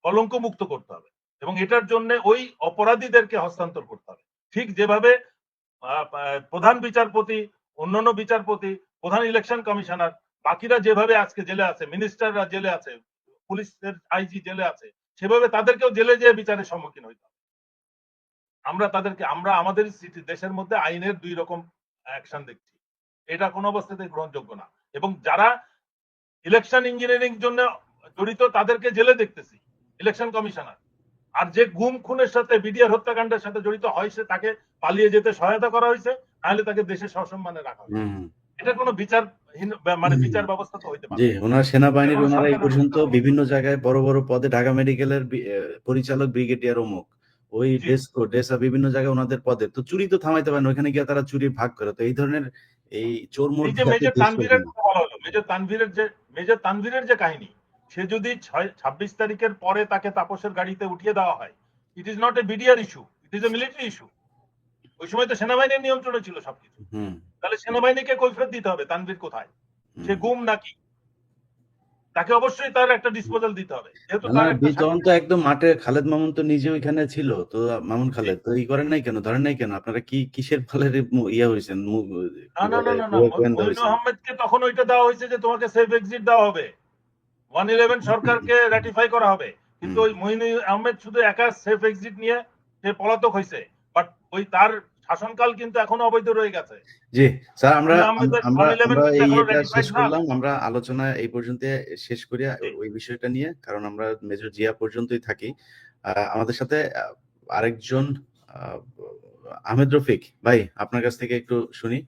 কলঙ্ক মুক্ত করতে হবে এবং এটার জন্য ওই অপরাধীদেরকে হস্তান্তর করতে হবে। ঠিক যেভাবে প্রধান বিচারপতি, অন্যান্য বিচারপতি, প্রধান ইলেকশন কমিশনার, বাকিরা যেভাবে আজকে জেলে আছে, মিনিস্টাররা জেলে আছে, পুলিশের আইজি জেলে আছে, সেভাবে তাদেরকেও জেলে যেয়ে বিচারের সম্মুখীন হইতে হবে। আমরা আমাদের দেশের মধ্যে আইনের 2 রকম অ্যাকশন দেখছি। এটা কোনো অবস্থাতে গ্রহণযোগ্য না। এবং যারা ইলেকশন ইঞ্জিনিয়ারিং জন্য জড়িত তাদেরকে জেলে দেখতেছি, ইলেকশন কমিশনার। আর যে গুম খুনের সাথে বিডিআর হত্যাকাণ্ডের সাথে জড়িত হয়েছে তাকে পালিয়ে যেতে সহায়তা করা হয়েছে, নাহলে তাকে দেশে সসম্মানে রাখা হয়েছে। এটা কোনো বিচারহীন বিচার ব্যবস্থা তো হইতে পারে জি, না। ওনার সেনাবাহিনীর এটা কোনো ওনারা এই সরকারের পর্যন্ত ব্যবস্থা। বিভিন্ন জায়গায় বড় বড় পদে, ঢাকা মেডিকেলের পরিচালক, ব্রিগেডিয়ার অমুক, ওই জি। ডেসা বিভিন্ন জায়গায় ওনাদের পদে। তো চুরি তো থামাইতে পারে না, ওইখানে গিয়ে তারা চুরি ভাগ করে। তো এই ধরনের এই চোর মোর এই যে জাতীয় মেজর দেশ তানভীরের চলবে না। কথা বলা হলো, মেজর তানভীরের যে কাহিনী, সে যদি 26 তারিখের পরে তাকে তাপসের গাড়িতে উঠিয়ে দেওয়া হয়, ইট is not a BDR issue, it is a military issue. ওই সময় তো সেনাবাহিনীর নিয়ন্ত্রণে ছিল সবকিছু। তাহলে সেনাবাহিনীকে কৈফিয়ত দিতে হবে তানভীর কোথায়, সে গুম নাকি, তাকে অবশ্যই তার একটা ডিসপোজাল দিতে হবে, যেহেতু তার একটা তখন তো একদম মাঠে খালেদ মামুন তো নিজে ওইখানে ছিল, তো মামুন খালেদ তো ই করেন নাই কেন, ধরেন নাই কেন? আপনারা কিসের ফলে ইয়া হয়েছেন? না মঈন আহমেদকে তখন ওইটা দেওয়া হয়েছে যে তোমাকে সেফ এক্সিট দেওয়া হবে, 111 সরকারকে রাটিফাই করা হবে, কিন্তু ওই মঈন আহমেদ শুধু একা সেফ এক্সিট নিয়ে সে পলাতক হয়েছে, বাট ওই তার শাসনকাল কিন্তু এখনো অবৈধ রয়ে গেছে। জি স্যার, আমরা এই এখনো এটা ratified শেষ না। করলাম, আমরা আলোচনা এই পর্যন্ত শেষ করি ওই বিষয়টা নিয়ে, কারণ আমরা মেজর জিয়া পর্যন্তই থাকি। আমাদের সাথে আরেকজন আহমেদ রফিক ভাই, আপনার কাছ থেকে একটু শুনি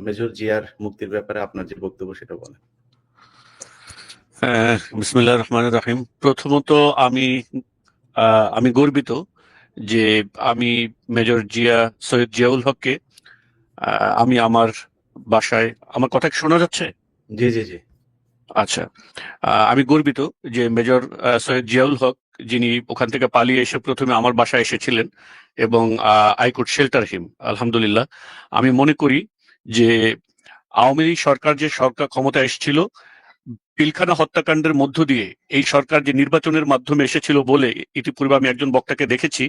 মেজর জিয়ার মুক্তির ব্যাপারে আপনার যে বক্তব্য সেটা বলেন। বিসমিল্লাহির রহমানির রহিম। প্রথমত আমি গর্বিত যে আমি মেজর জিয়া, সৈয়দ জিয়াউল হককে আমি আমার বাসায়, আমার কথা কি শোনা যাচ্ছে? জি জি জি। আচ্ছা, আমি গর্বিত যে মেজর সৈয়দ জিয়াউল হক, যিনি ওখান থেকে পালিয়ে এসে প্রথমে আমার বাসায় এসেছিলেন এবং আই কুড শেল্টার হিম, আলহামদুলিল্লাহ। আমি মনে করি যে আওয়ামী সরকার যে সরকার ক্ষমতায় এসেছিল, পিলখানা হত্যাকাণ্ডের মধ্য দিয়ে এই সরকার যে নির্বাচনের মাধ্যমে এসেছিল বলে, ইতিপূর্বে আমি একজন বক্তাকে দেখেছি,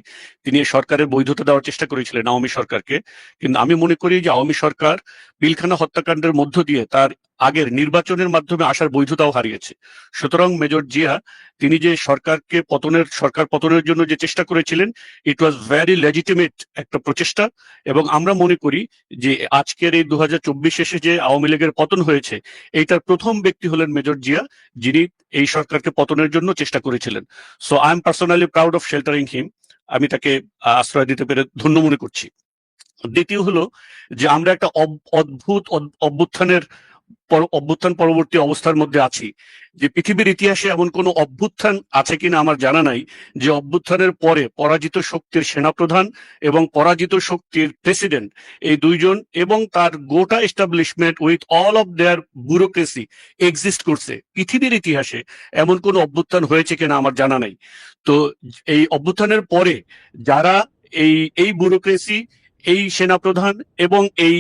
তিনি এই সরকারের বৈধতা দেওয়ার চেষ্টা করেছিলেন আওয়ামী সরকারকে। কিন্তু আমি মনে করি যে আওয়ামী সরকার পিলখানা হত্যাকাণ্ডের মধ্য দিয়ে তার আগের নির্বাচনের মাধ্যমে আসার বৈধতাও হারিয়েছে। সুতরাং মেজর জিয়া, তিনি যে সরকার পতনের জন্য যে চেষ্টা করেছিলেন, ইট ওয়াজ ভেরি লেজিটিমেট একটা প্রচেষ্টা। এবং আমরা মনে করি যে আজকের এই 2024 শেষে যে আওয়ামী লীগের পতন হয়েছে, এইটার প্রথম ব্যক্তি হলেন মেজর জিয়া, যিনি এই সরকারকে পতনের জন্য চেষ্টা করেছিলেন। So I am personally proud of sheltering him. আমি তাকে আশ্রয় দিতে পেরে ধন্য মনে করছি। দ্বিতীয় হলো যে আমরা একটা অদ্ভুত অভ্যুত্থান পরবর্তী অবস্থার মধ্যে আছি, যে পৃথিবীর ইতিহাসে এমন কোন অভ্যুত্থান আছে কিনা আমার জানা নাই, যে অভ্যুত্থানের পরে পরাজিত শক্তির সেনাপ্রধান এবং পরাজিত শক্তির প্রেসিডেন্ট, এই দুইজন এবং তার গোটা establishment with all of their bureaucracy exist করছে। পৃথিবীর ইতিহাসে এমন কোন অভ্যুত্থান হয়েছে কিনা আমার জানা নাই। তো এই অভ্যুত্থানের পরে যারা এই ব্যুরোক্রেসি, এই সেনাপ্রধান এবং এই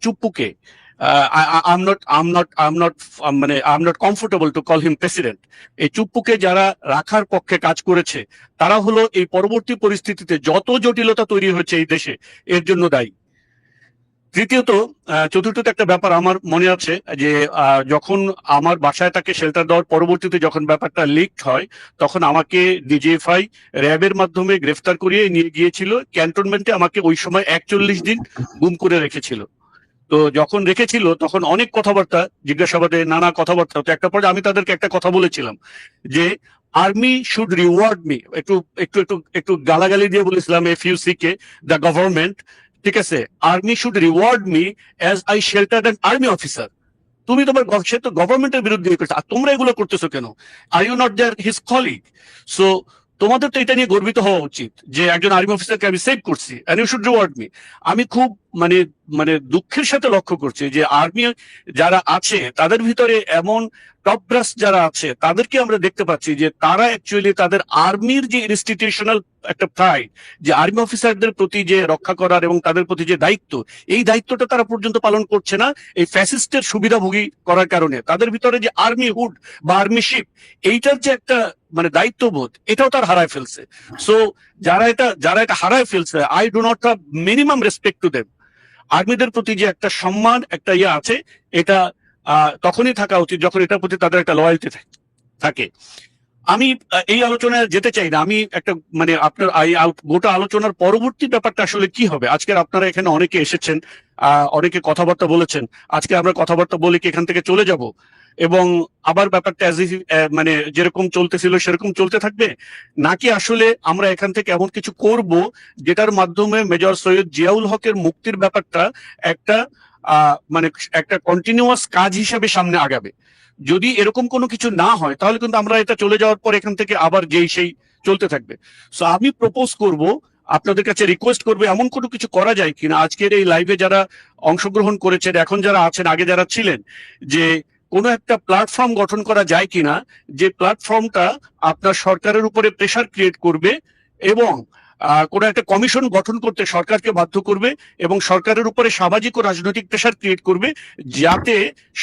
চুপ্পুকে, I'm not comfortable to call him president, এই চুপ্পুকে যারা রাখার পক্ষে কাজ করেছে, তারা হলো এই পরবর্তী পরিস্থিতিতে যত জটিলতা তৈরি হয়েছে এই দেশে, এর জন্য দায়ী। চতুর্থত একটা ব্যাপার আমার মনে আছে যে যখন আমার বাসায় তাকে শেল্টার দেওয়ার পরবর্তীতে যখন ব্যাপারটা লিক হয়, তখন আমাকে ডিজিএফআই র্যাবের মাধ্যমে গ্রেফতার করিয়ে নিয়ে গিয়েছিল ক্যান্টনমেন্টে। আমাকে ওই সময় 41 দিন গুম করে রেখেছিল। তো যখন রেখেছিল তখন অনেক কথাবার্তা, জিজ্ঞাসাবাদে নানা কথাবার্তা হতো। একটা পর্যায়ে আমি তাদেরকে একটা কথা বলেছিলাম যে আর্মি শুড রিওয়ার্ড মি, একটু গালাগালি দিয়ে বলেছিলাম FUCK, দ্য গভর্নমেন্ট, ঠিক আছে, army should reward me as I শেল্টার্ড an army officer. তুমি সে তো গভর্নমেন্টের বিরুদ্ধে করছো, আর তোমরা এগুলো করতেছো কেন? Are you not there his colleague? So তোমাদের তো এটা নিয়ে গর্বিত হওয়া উচিত যে একজন আর্মি অফিসারকে আমি সেভ করছি, and you should reward me. আমি খুব মানে দুঃখের সাথে লক্ষ্য করছি যে আর্মি যারা আছে তাদের ভিতরে এমন টপ ব্রাস যারা আছে, তাদেরকে আমরা দেখতে পাচ্ছি যে তারা অ্যাকচুয়ালি তাদের আর্মির যে ইনস্টিটিউশনাল একটা প্রাইড, যে আর্মি অফিসারদের প্রতি যে রক্ষা করার এবং তাদের প্রতি যে দায়িত্ব, এই দায়িত্বটা তারা পর্যন্ত পালন করছে না। এই ফ্যাসিস্টের সুবিধাভোগী করার কারণে তাদের ভিতরে যে আর্মি হুড বা আর্মিশিপ, এইটার যে একটা দায়িত্ববোধ, এটাও তার হারায় ফেলছে। সো যারা এটা হারায় ফেলছে, I do not have minimum respect to them. আর্মিদের প্রতি যে একটা সম্মান, একটা আছে, এটা তখনই থাকা উচিত যখন এটার প্রতি তাদের একটা লয়ালটি থাকে। আমি এই আলোচনায় যেতে চাই না। আমি একটা মানে আপনার গোটা আলোচনার পরবর্তী ব্যাপারটা আসলে কি হবে। আজকের আপনারা এখানে অনেকে এসেছেন, অনেকে কথাবার্তা বলেছেন। আজকে আমরা কথাবার্তা বলে কি এখান থেকে চলে যাব এবং আবার ব্যাপারটা মানে যেরকম চলতেছিল সেরকম চলতে থাকবে, নাকি আসলে আমরা এখান থেকে এমন কিছু করব যেটার মাধ্যমে মেজর সৈয়দ জিয়াউল হকের মুক্তির ব্যাপারটা একটা মানে একটা কন্টিনিউয়াস কাজ হিসেবে সামনে আগাবে। যদি এরকম কোনো কিছু না হয় তাহলে কিন্তু আমরা এটা চলে যাওয়ার পর এখান থেকে আবার যেই সেই চলতে থাকবে। সো আমি প্রপোজ করব, আপনাদের কাছে রিকোয়েস্ট করবো, এমন কোনো কিছু করা যায় কিনা আজকের এই লাইভে যারা অংশগ্রহণ করেছেন, এখন যারা আছেন, আগে যারা ছিলেন, যে কোনো একটা প্ল্যাটফর্ম গঠন করা যায় কিনা, যে প্ল্যাটফর্মটা আপনার সরকারের উপরে প্রেসার ক্রিয়েট করবে এবং কোনো একটা কমিশন গঠন করতে সরকারকে বাধ্য করবে এবং সরকারের উপরে সামাজিক ও রাজনৈতিক প্রেসার ক্রিয়েট করবে, যাতে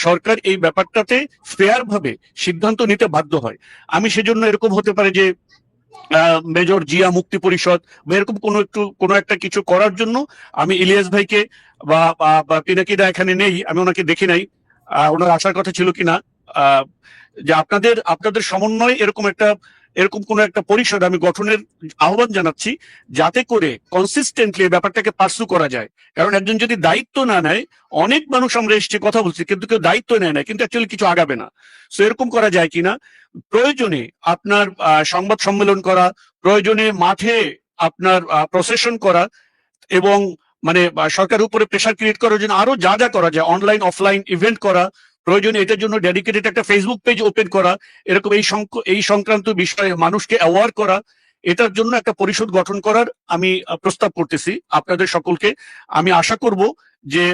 সরকার এই ব্যাপারটাতে ফেয়ার ভাবে সিদ্ধান্ত নিতে বাধ্য হয়। আমি সেজন্য এরকম হতে পারে যে মেজর জিয়া মুক্তি পরিষদ বা এরকম কোনো একটা কিছু করার জন্য আমি ইলিয়াস ভাইকে বা পিনাকিদা এখানে নেই, আমি ওনাকে দেখি নাই, ওনার আসার কথা ছিল কিনা, যে আপনাদের সমন্বয় এরকম কোন একটা পরিষদ আমি গঠনের আহ্বান জানাচ্ছি, যাতে করে কনসিস্টেন্টলি ব্যাপারটাকে পার্সু করা যায়। কারণ একজন যদি দায়িত্ব না নেয়, অনেক মানুষ আমরা এসেছি কথা বলছি কিন্তু কেউ দায়িত্ব নেয় না, কিন্তু অ্যাকচুয়ালি কিছু আগাবে না। সো এরকম করা যায় কিনা, প্রয়োজনে আপনার সংবাদ সম্মেলন করা, প্রয়োজনে মাঠে আপনার প্রসেশন করা এবং মানে সরকারের উপরে প্রেসার ক্রিয়েট করার জন্য আরো যা যা করা যায়, অনলাইন অফলাইন ইভেন্ট করা, প্রয়োজনে এটার জন্য ডেডিকেটেড একটা ফেসবুক পেজ ওপেন করা, এরকম এই সংক্রান্ত বিষয়ে মানুষকে অ্যাওয়ার করা, এটার জন্য একটা পরিষদ গঠন করার আমি প্রস্তাব করতেছি আপনাদের সকলকে। আমি আশা করব যে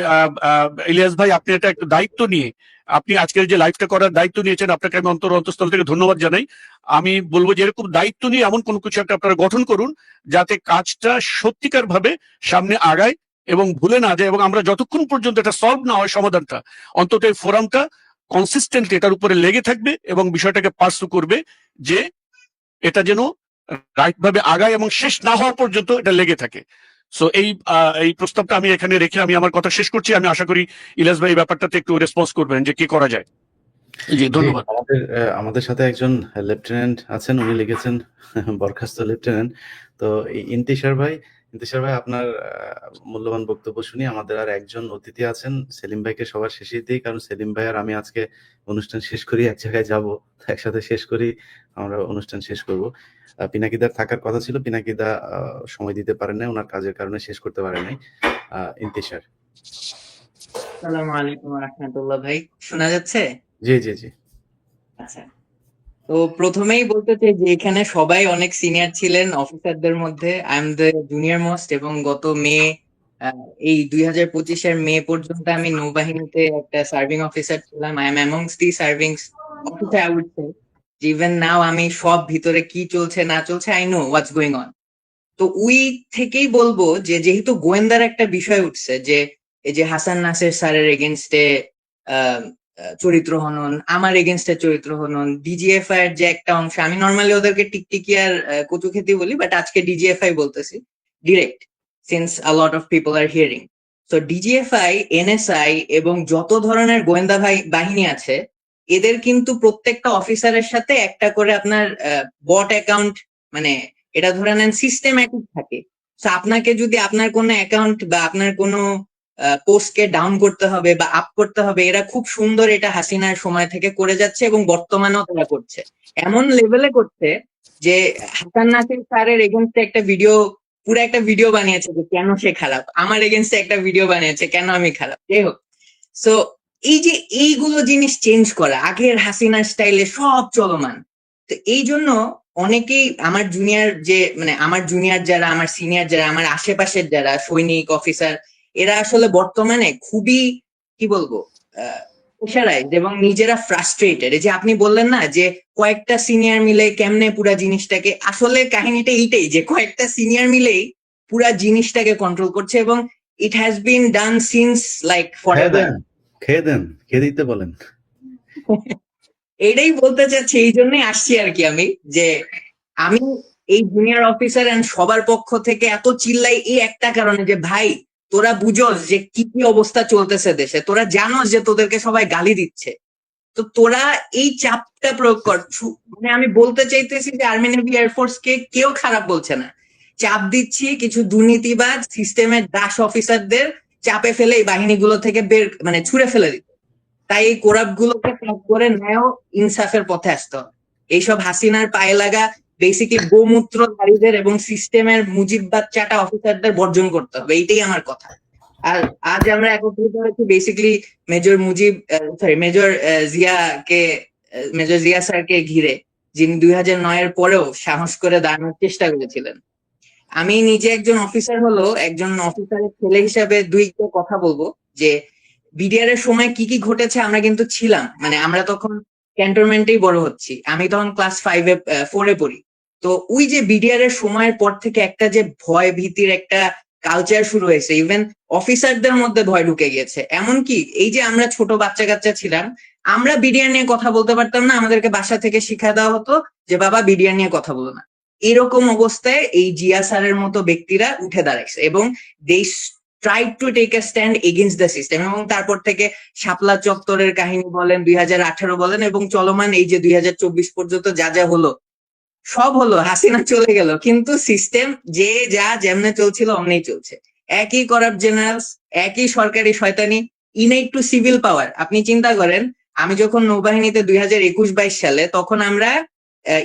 ইলিয়াস ভাই, আপনি এটা একটা দায়িত্ব নিয়ে, আপনি আজকের যে লাইভটা করার দায়িত্ব নিয়েছেন, আপনাকে আমি অন্তঃস্থল থেকে ধন্যবাদ জানাই। আমি বলবো যে এরকম দায়িত্ব নিয়ে এমন কোনো কিছু একটা আপনারা গঠন করুন, যাতে কাজটা সত্যিকার ভাবে সামনে আগায় এবং ভুলে না যায়, এবং আমরা যতক্ষণ পর্যন্ত এটা সলভ না হয় সমাধানটা, অন্তত এই ফোরামটা কনসিস্টেন্টলি এটার উপরে লেগে থাকবে এবং বিষয়টাকে পার্সু করবে, যে এটা যেন রাইট ভাবে আগায় এবং শেষ না হওয়া পর্যন্ত এটা লেগে থাকে। সো এই প্রস্তাবটা আমি এখানে রেখে আমি আমার কথা শেষ করছি। আমি আশা করি ইলিয়াস ভাই এই ব্যাপারটাতে একটু রেসপন্স করবেন যে কি করা যায়। জি, ধন্যবাদ। আমাদের সাথে একজন লেফটেন্যান্ট আছেন, উনি লিখেছেন, বরখাস্ত লেফটেন্যান্ট। তো ইন্তিশার ভাই, আপনার মূল্যবান বক্তব্য শুনি। আমাদের আর একজন অতিথি আছেন, সেলিম ভাইকে সবার শেষে দিই, কারণ সেলিম ভাই আর আমি আজকে অনুষ্ঠান শেষ করি এক জায়গায় যাব, একসাথে শেষ করি, আমরা অনুষ্ঠান শেষ করব। পিনাকিদার থাকার কথা ছিল, পিনাকিদা সময় দিতে পারেন না, ওনার কাজের কারণে শেষ করতে পারেন নাই। ইন্তিশার। আসসালামু আলাইকুম ওয়া রাহমাতুল্লাহ। ভাই শোনা যাচ্ছে? জি জি জি। আচ্ছা, তো প্রথমেই বলতে চাই যে এখানে সবাই অনেক সিনিয়র ছিলেন অফিসারদের মধ্যে। I am the junior most, এবং গত মে এই 2025-এর মে পর্যন্ত আমি নৌবাহিনীতে একটা সার্ভিং অফিসার ছিলাম। I am amongst the serving officer, I would say. Even now আমি সব ভিতরে কি চলছে না চলছে I know what's going on. তো ওই থেকেই বলবো যে যেহেতু গোয়েন্দার একটা বিষয় উঠছে, যে এই যে হাসান নাসের স্যারের এগেনস্টে চরিত্র হনন, আমার এগেনস্টে চরিত্র হনন, ডিজিএফআই এর যে একটা অংশ, আমি নর্মালি ওদেরকে টিকটিকি আর কচুক্ষেতি বলি, বাট আজকে ডিজিএফআই বলতেছি direct, since a lot of people are hearing. তো ডিজিএফআই, এনএসআই এবং যত ধরনের গোয়েন্দা বাহিনী আছে, এদের কিন্তু প্রত্যেকটা অফিসারের সাথে একটা করে আপনার বট অ্যাকাউন্ট, মানে এটা ধরে নেন সিস্টেম্যাটিক থাকে। তো আপনাকে যদি আপনার কোনো অ্যাকাউন্ট বা আপনার কোনো পোস্টকে ডাউন করতে হবে বা আপ করতে হবে, এরা খুব সুন্দর এটা হাসিনার সময় থেকে করে যাচ্ছে এবং বর্তমানেও তারা করছে। এমন লেভেলে করছে যে হাসান নাসির স্যারের এগেনস্টে একটা ভিডিও, পুরো একটা ভিডিও বানিয়েছে যে কেন সে খারাপ, আমার এগেনস্টে একটা ভিডিও বানিয়েছে কেন আমি খারাপ। যাই হোক, সো এই যে এইগুলো জিনিস চেঞ্জ করা, আগের হাসিনার স্টাইলে সব চলমান। তো এই জন্য অনেকেই আমার জুনিয়র যে, মানে আমার জুনিয়র যারা, আমার সিনিয়র যারা, আমার আশেপাশের যারা সৈনিক অফিসার, এরা আসলে বর্তমানে খুবই কি বলবো প্রেশারাইজড এবং নিজেরা ফ্রাস্ট্রেটেড। যে আপনি বললেন না যে কয়েকটা সিনিয়র মিলে কেমনে পুরা জিনিসটাকে, আসলে কাহিনীটা এইটাই যে কয়েকটা সিনিয়র মিলেই পুরা জিনিসটাকে কন্ট্রোল করছে, এবং it has been done since like forever. খেয়ে দিতে বলেন। এটাই বলতে চাচ্ছি, এই জন্যই আসছি আর কি আমি, যে আমি এই জুনিয়র অফিসার এন্ড সবার পক্ষ থেকে এত চিল্লাই এই একটা কারণে, যে ভাই তোরা বুঝোস যে কি কি অবস্থা চলতেছে দেশে, তোরা জানোস যে তোদেরকে সবাই গালি দিচ্ছে, তো তোরা এই চাপটা প্রয়োগ কর। মানে আমি বলতে চাইতেছি যে আর্মি নেভি এয়ারফোর্স কে কেউ খারাপ বলছে না, চাপ দিচ্ছি কিছু দুর্নীতিবাজ সিস্টেমের দাস অফিসারদের চাপে ফেলে এই বাহিনীগুলো থেকে বের মানে ছুড়ে ফেলে দিত। তাই এই কোরাপ গুলোকে ত্যাগ করে ন্যায় ইনসাফের পথে আসতে হবে। এইসব হাসিনার পায়ে লাগা বেসিক্যালি গোমূত্রধারীদের এবং সিস্টেমের মুজিববাদ চাটা অফিসারদের বর্জন করতে হবে, এইটাই আমার কথা। আর আজ আমরা একত্রিত হয়েছি বেসিক্যালি মেজর জিয়া স্যারকে ঘিরে, যিনি 2009 পরেও সাহস করে দাঁড়ানোর চেষ্টা করেছিলেন। আমি নিজে একজন অফিসার একজন অফিসারের ছেলে হিসাবে দুইটা কথা বলবো যে বিডিআর এর সময় কি কি ঘটেছে আমরা কিন্তু ছিলাম, মানে আমরা তখন ক্যান্টনমেন্টেই বড় হচ্ছি, আমি তখন ক্লাস 4-এ পড়ি। তো ওই যে বিডিআর এর সময়ের পর থেকে একটা যে ভয় ভীতির একটা কালচার শুরু হয়েছে, ইভেন অফিসারদের মধ্যে ভয় ঢুকে গিয়েছে। এমনকি এই যে আমরা ছোট বাচ্চা কাচ্চা ছিলাম, আমরা বিডিআর নিয়ে কথা বলতে পারতাম না, আমাদেরকে বাসা থেকে শিক্ষা দেওয়া হতো যে বাবা বিডিআর নিয়ে কথা বলো না। এরকম অবস্থায় এই জিয়া স্যারের মতো ব্যক্তিরা উঠে দাঁড়াইছে এবং they tried to take a stand against the system. এবং তারপর থেকে শাপলা চত্বরের কাহিনী বলেন, 2018 বলেন, এবং চলমান এই যে 2024 পর্যন্ত যা যা হলো সব হলো, হাসিনা চলে গেল, কিন্তু সিস্টেম যে যা যেমনে চলছিল অমনি চলছে। একই করাপ্ট জেনারেলস, একই সরকারি শয়তানি, ইনেট টু সিভিল পাওয়ার। আপনি চিন্তা করেন, আমি যখন নৌবাহিনীতে 2021-22 সালে, তখন আমরা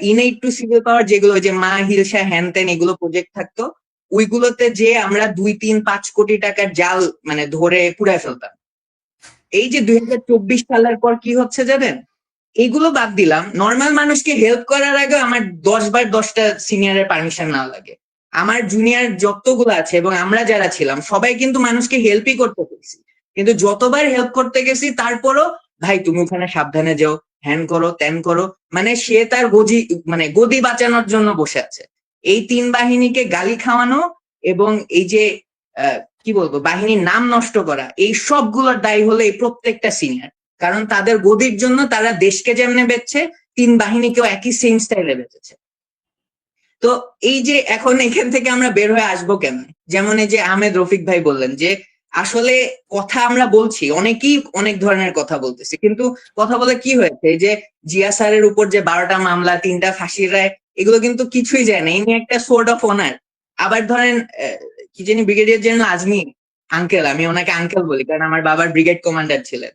ইনেট টু সিভিল পাওয়ার যেগুলো যে মা হিলসা হ্যান ত্যান এগুলো প্রজেক্ট থাকতো, ওইগুলোতে যে আমরা 2-3-5 কোটি টাকার জাল মানে ধরে পুড়ায় ফেলতাম। এই যে 2024 সালের পর কি হচ্ছে জানেন? এগুলো বাদ দিলাম, নর্মাল মানুষকে হেল্প করার আগে আমার 10বার 10টা সিনিয়রের পারমিশন না লাগে। আমার জুনিয়র যতগুলো আছে এবং আমরা যারা ছিলাম সবাই কিন্তু মানুষকে হেল্পই করতে পেরেছি, কিন্তু যতবার হেল্প করতে গেছি তারপরও ভাই তুমি ওখানে সাবধানে যাও, হ্যান করো ত্যান করো, মানে সে তার গদি বাঁচানোর জন্য বসে আছে। এই 3 বাহিনীকে গালি খাওয়ানো এবং এই যে কি বলবো বাহিনীর নাম নষ্ট করা, এই সবগুলোর দায়ী হলো এই প্রত্যেকটা সিনিয়র। কারণ তাদের গদির জন্য তারা দেশকে যেমনে বেচছে, 3 বাহিনীকেও একই সেম স্টাইলে বেচেছে। তো এই যে এখন এখান থেকে আমরা বের হয়ে আসবো কেমনে? যেমন এই যে আহমেদ রফিক ভাই বললেন যে আসলে কথা আমরা বলছি, অনেকেই অনেক ধরনের কথা বলতেছি, কিন্তু কথা বলে কি হয়েছে? এই যে জিয়া স্যারের উপর যে 12টা মামলা, 3টা ফাঁসির রায়, এগুলো কিন্তু কিছুই যায় না, এই নিয়ে একটা সোর্ট অফ অনার। আবার ধরেন কি জানি ব্রিগেডিয়ার জেনারেল আজমি আঙ্কেল, আমি ওনাকে আঙ্কেল বলি কারণ আমার বাবার ব্রিগেড কমান্ডার ছিলেন,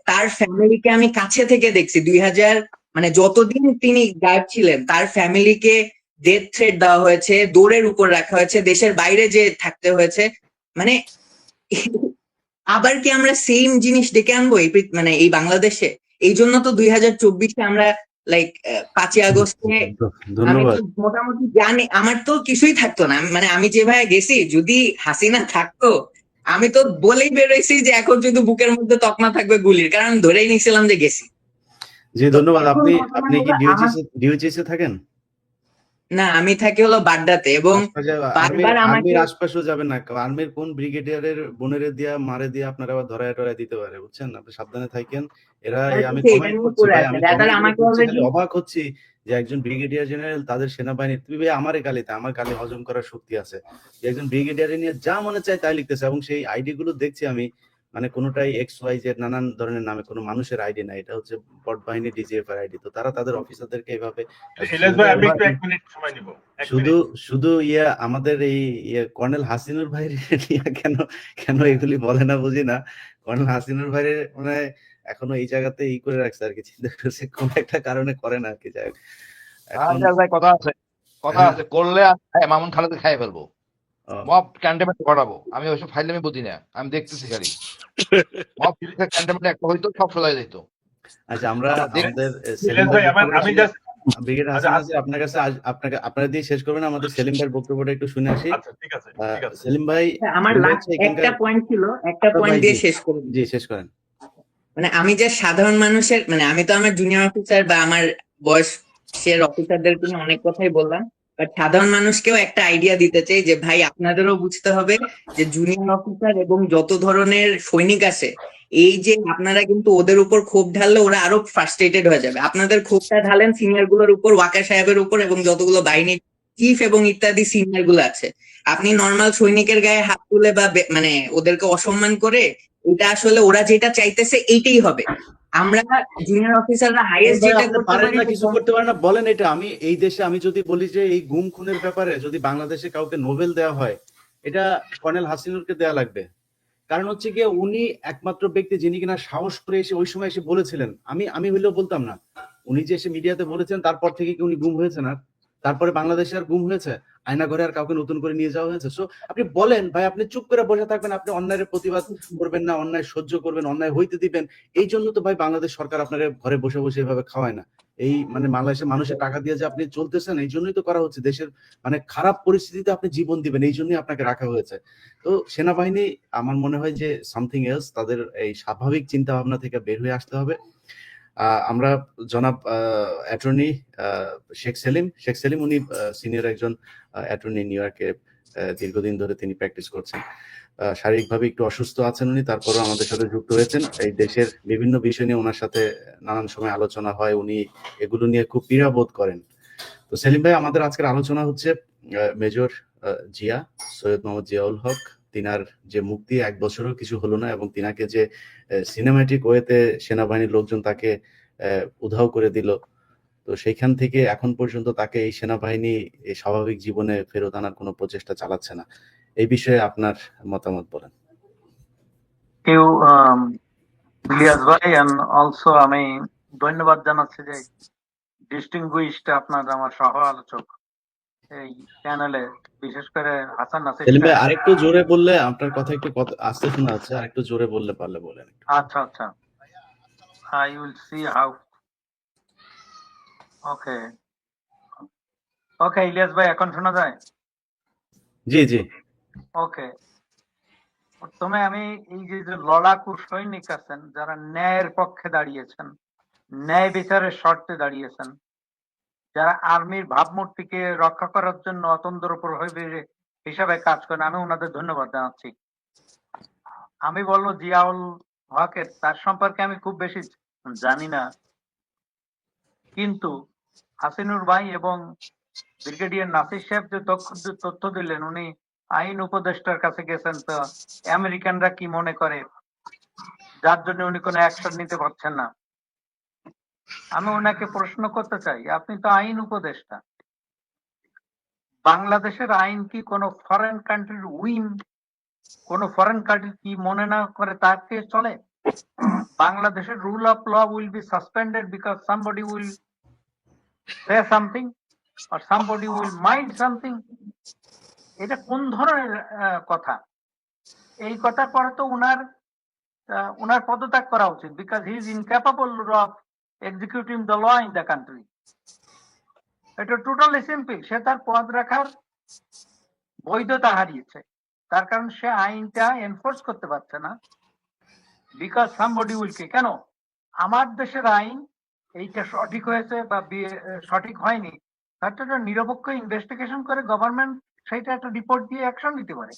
তার ফ্যামিলিকে আমি কাছে থেকে দেখছি 2000 মানে যতদিন তিনি গায়েব ছিলেন তার ফ্যামিলিকে ডেথ থ্রেট দেওয়া হয়েছে, দৌড়ের উপর রাখা হয়েছে, দেশের বাইরে যে থাকতে হয়েছে। মানে আবার কি আমরা সেম জিনিস ডেকে আনবো মানে এই বাংলাদেশে? এই জন্য তো 2024-এ আমরা লাইক 5ই আগস্টে আমি মোটামুটি জানি আমার তো কিছুই থাকতো না, মানে আমি যেভাবে গেছি, যদি হাসিনা থাকতো আমি তো বলেই বেরোইছি যে এখন যদি বুকের মধ্যে তকমা থাকবে গুলির, কারণ ধরেই নিয়েছিলাম যে গেছি। জি ধন্যবাদ। আপনি কি ডিউজিসে থাকেন? না, আমি থাকি হলো বাড্ডাতে, এবং আর্মির আশপাশেও যাবেন না, আর্মির কোন ব্রিগেডিয়ারের বোনের দিয়া মারে দিয়ে আপনারা আবার ধরায় টরায় দিতে পারে, বুঝছেন? আপনি সাবধানে থাকেন। আমি অবাক হচ্ছি যে একজন ব্রিগেডিয়ার জেনারেল তাদের সেনাবাহিনী, তুমি ভাই আমার গালি হজম করার শক্তি আছে, যে একজন ব্রিগেডিয়ার নিয়ে যা মনে চায় তাই লিখতেছে, এবং সেই আইডি গুলো দেখছি আমি, মানে কোনোটাই XYZ নানান ধরনের নামে, কোনো মানুষের আইডি না, এটা হচ্ছে পট বাহিনী ডিজিএফ এর আইডি। তো তারা তাদের অফিসারদেরকে এইভাবে শুধু আমাদের এই কর্নেল হাসিনুর ভাইয়ের কেন এগুলি বলে না বুঝি না। কর্নেল হাসিনুর ভাইয়ের মানে এখনো এই জায়গাতে করে রাখছে আর কি, চিন্তা করছে কোন একটা কারণে করে না আর কি। যাই হোক, কথা আছে করলে মামুন খালেদ খাই ফেলবো, মব ক্যান্টনমেন্ট ঘটাবো। আমি ওইসব ফাইল আমি বুঝি না, আমি দেখতেছি খালি মব ক্যান্টনমেন্ট একটা হইতো, সব চলে যেত। আচ্ছা, আমরা আপনারা দিয়ে শেষ করবেন, আমাদের সেলিম ভাইয়ের বক্তব্যটা একটু শুনে আসি। সেলিম ভাই, আমার একটা পয়েন্ট ছিল, একটা পয়েন্ট দিয়ে শেষ করুন। জি, শেষ করেন। মানে আমি যে সাধারণ মানুষের, মানে আমি তো আমার জুনিয়র অফিসার বা আমার বয়সের অফিসারদেরকে অনেক কথাই বললাম, বাট সাধারণ মানুষকেও একটা আইডিয়া দিতে চাই যে ভাই আপনাদেরও বুঝতে হবে যে জুনিয়র অফিসার এবং যত ধরনের সৈনিক আছে, এই যে আপনারা কিন্তু ওদের উপর ক্ষোভ ঢাললে ওরা আরো ফ্রাস্ট্রেটেড হয়ে যাবে। আপনাদের ক্ষোভটা ঢালেন সিনিয়র গুলোর উপর, ওয়াকা সাহেবের উপর এবং যতগুলো বাহিনীর চিফ এবং ইত্যাদি সিনিয়র গুলো আছে। আপনি নর্মাল সৈনিকের গায়ে হাত তুলে বা মানে ওদেরকে অসম্মান করে, এটা আসলে ওরা যেটা চাইতেছে এইটাই হবে, আমরা জুনিয়র অফিসাররা হাইয়েস্ট ভাই, যেটা আপনি করতে পারেন পারি না, যে কিছু করতে পারেন না, বলেন এটা। আমি এই দেশে আমি যদি বলি যে এই গুম খুনের ব্যাপারে যদি বাংলাদেশে কাউকে নোবেল দেওয়া হয়, এটা কর্নেল হাসিনুরকে দেওয়া লাগবে। কারণ হচ্ছে গিয়ে উনি একমাত্র ব্যক্তি যিনি কিনা সাহস করে এসে ওই সময় এসে বলেছিলেন, আমি হইলেও বলতাম না। উনি যে এসে মিডিয়াতে বলেছেন, তারপর থেকে কি উনি গুম হয়েছেন? আর তারপরে বাংলাদেশে আর গুম হয়েছে? আয়না ঘরে আর কাউকে নতুন করে নিয়ে যাওয়া হয়েছে? সো আপনি বলেন ভাই, আপনি চুপ করে বসে থাকবেন, আপনি অন্যায়ের প্রতিবাদ করবেন না, অন্যায় সহ্য করবেন, অন্যায় হইতে দিবেন। এই জন্য তো ভাই বাংলাদেশ সরকার আপনাকে ঘরে বসে বসে এভাবে খাওয়ায় না। এই মানে বাংলাদেশের মানুষের টাকা দিয়ে যে আপনি চলতেছেন, এই জন্যই তো করা হচ্ছে। দেশের মানে খারাপ পরিস্থিতিতে আপনি জীবন দিবেন, এই জন্যই আপনাকে রাখা হয়েছে। তো সেনাবাহিনী আমার মনে হয় যে সামথিং এলস, তাদের এই স্বাভাবিক চিন্তা ভাবনা থেকে বের হয়ে আসতে হবে। আমরা জনাব অ্যাটর্নি শেখ সেলিম উনি সিনিয়র একজন অ্যাটর্নি, নিউ ইয়র্কে দীর্ঘদিন ধরে তিনি প্র্যাকটিস করছেন। শারীরিকভাবে একটু অসুস্থ আছেন উনি, তারপরেও আমাদের সাথে যুক্ত হয়েছেন। এই দেশের বিভিন্ন বিষয় নিয়ে ওনার সাথে নানান সময় আলোচনা হয়, উনি এগুলো নিয়ে খুব পীড়াবোধ করেন। তো সেলিম ভাই, আমাদের আজকের আলোচনা হচ্ছে মেজর জিয়া, সৈয়দ মোহাম্মদ জিয়াউল হক। তিনার যে মুক্তি 1 বছরও কিছু হলো না, এবং তিনাকে যে সিনেম্যাটিক ওয়েতে সেনাবাহিনীর লোকজন তাকে উধাও করে দিল, তো সেইখান থেকে এখন পর্যন্ত তাকে এই সেনাবাহিনী এই স্বাভাবিক জীবনে ফেরত আনার কোনো প্রচেষ্টা চালাচ্ছে না। এই বিষয়ে আপনার মতামত বলেন। কেউ ইলিয়াস ভাই এন্ড অলসো আমি ধন্যবাদ জানাচ্ছি যে ডিস্টিংগুইশড আপনার আমার সহ আলোচক এই চ্যানেলে, বিশেষ করে হাসান নাসির সেলিম ভাই, সাহেব। আরেকটু জোরে বললে, আপনার কথা একটু আস্তে শোনা যাচ্ছে, আরেকটু জোরে বললে পারলে বলেন। আচ্ছা আচ্ছা, আই উইল সি হাউ। ওকে ওকে ইলিয়াস ভাই, এখন শোনা যায়? জি জি। ওকে, প্রথমে আমি এই যে লড়াকু সৈনিক আছেন যারা ন্যায়ের পক্ষে দাঁড়িয়েছেন, ন্যায় বিচারের শর্তে দাঁড়িয়েছেন, যারা আর্মির ভাবমূর্তিকে রক্ষা করার জন্য অতন্দ্র প্রহরী হিসাবে কাজ করেন, আমি ওনাদের ধন্যবাদ জানাচ্ছি। আমি বলবো জিয়াউল হকের, তার সম্পর্কে আমি খুব বেশি জানি না, কিন্তু হাসিনুর ভাই এবং ব্রিগেডিয়ার নাসির সাহেব যে তথ্য দিলেন, উনি আইন উপদেষ্টার কাছে গেছেন, তো আমেরিকানরা কি মনে করে, যার জন্য উনি কোনো অ্যাকশন নিতে পারছেন না। আমি ওনাকে প্রশ্ন করতে চাই, আপনি তো আইন উপদেষ্টা, বাংলাদেশের আইন কি কোনো ফরেন কান্ট্রির উইন, কোন ফরেন কান্ট্রি কি মনে না করে তাকে চলে? বাংলাদেশের rule of law will be suspended because somebody will say something or somebody will mind something? এটা কোন ধরনের কথা? এই কথার পরে তো উনার পদত্যাগ করা উচিত, because he is incapable of executing the law in the country. এটা টোটালি সিম্পল, সে তার পদ রাখার বৈধতা হারিয়েছে, তার কারণ সে আইনটা এনফোর্স করতে পারছে না, বিকজ সামবডি উইল কে। কেন আমার দেশের আইন এইটা সঠিক হয়েছে বা সঠিক হয়নি, তার একটা নিরপেক্ষ ইনভেস্টিগেশন করে গভর্নমেন্ট সেইটা একটা রিপোর্ট দিয়ে অ্যাকশন নিতে পারে,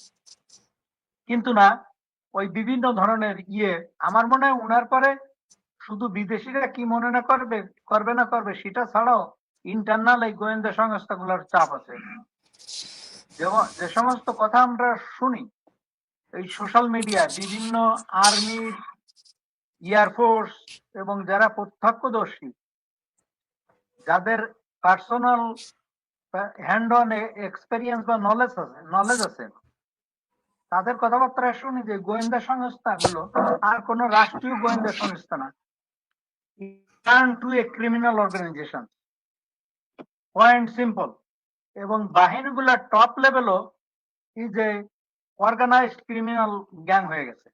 কিন্তু না ওই বিভিন্ন ধরনের আমার মনে হয় উনার পরে শুধু বিদেশিরা কি মনে না করবে সেটা ছাড়াও ইন্টারনাল এই গোয়েন্দা সংস্থাগুলোর চাপ আছে। যে সমস্ত কথা আমরা শুনি এই সোশ্যাল মিডিয়া, বিভিন্ন আর্মির, এয়ারফোর্স এবং যারা প্রত্যক্ষদর্শী, যাদের পার্সোনাল হ্যান্ড অন এক্সপেরিয়েন্স বা নলেজ আছে, তাদের কথাবার্তা শুনি যে গোয়েন্দা সংস্থাগুলো আর কোন রাষ্ট্রীয় গোয়েন্দা সংস্থা না, turn to a criminal organization, point simple. এবং বাহিনীগুলোর টপ লেভেলও is a organized criminal gang হয়ে গেছে।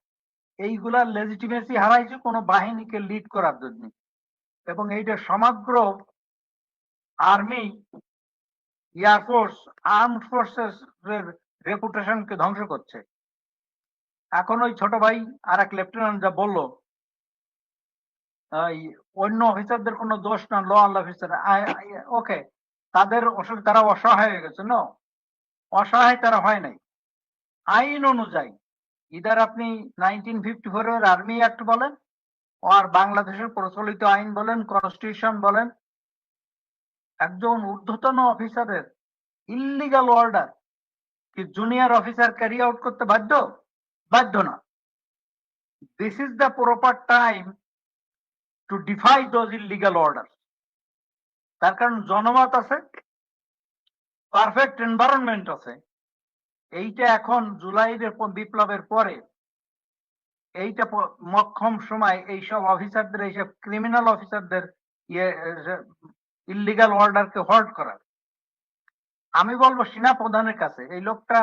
এইগুলার লেজিটিমেসি হারাইছে কোনো বাহিনীকে লিড করার জন্য, এবং এইটা সমগ্র আর্মি, এয়ারফোর্স, আর্মড ফোর্সেস রেপুটেশনকে ধ্বংস করছে। এখন ওই ছোট ভাই আর এক লেফটেন্যান্ট যা বললো, অন্য অফিসারদের কোনো দোষ না, ল অফিসার, ওকে, তারা অসহায় হয়ে গেছে। না, অসহায় তারা হয় নাই। আইন অনুযায়ী ইদার আপনি 1954 আর্মি অ্যাক্ট বলেন, আর বাংলাদেশের প্রচলিত আইন বলেন, কনস্টিটিউশন বলেন, একজন ঊর্ধ্বতন অফিসারের ইল্লিগাল অর্ডার কি জুনিয়র অফিসার ক্যারি আউট করতে বাধ্য না। This is the proper time to defy those illegal orders. তার কারণ জনমত আছে, পারফেক্ট এনভায়রনমেন্ট আছে। এইটা এখন জুলাইয়ের বিপ্লবের পরে এইটা মক্ষম সময় এইসব অফিসারদের, এইসব ক্রিমিনাল অফিসারদের ইলিগাল অর্ডারকে হল্ট করার। আমি বলবো সেনা প্রধানের কাছে, এই লোকটা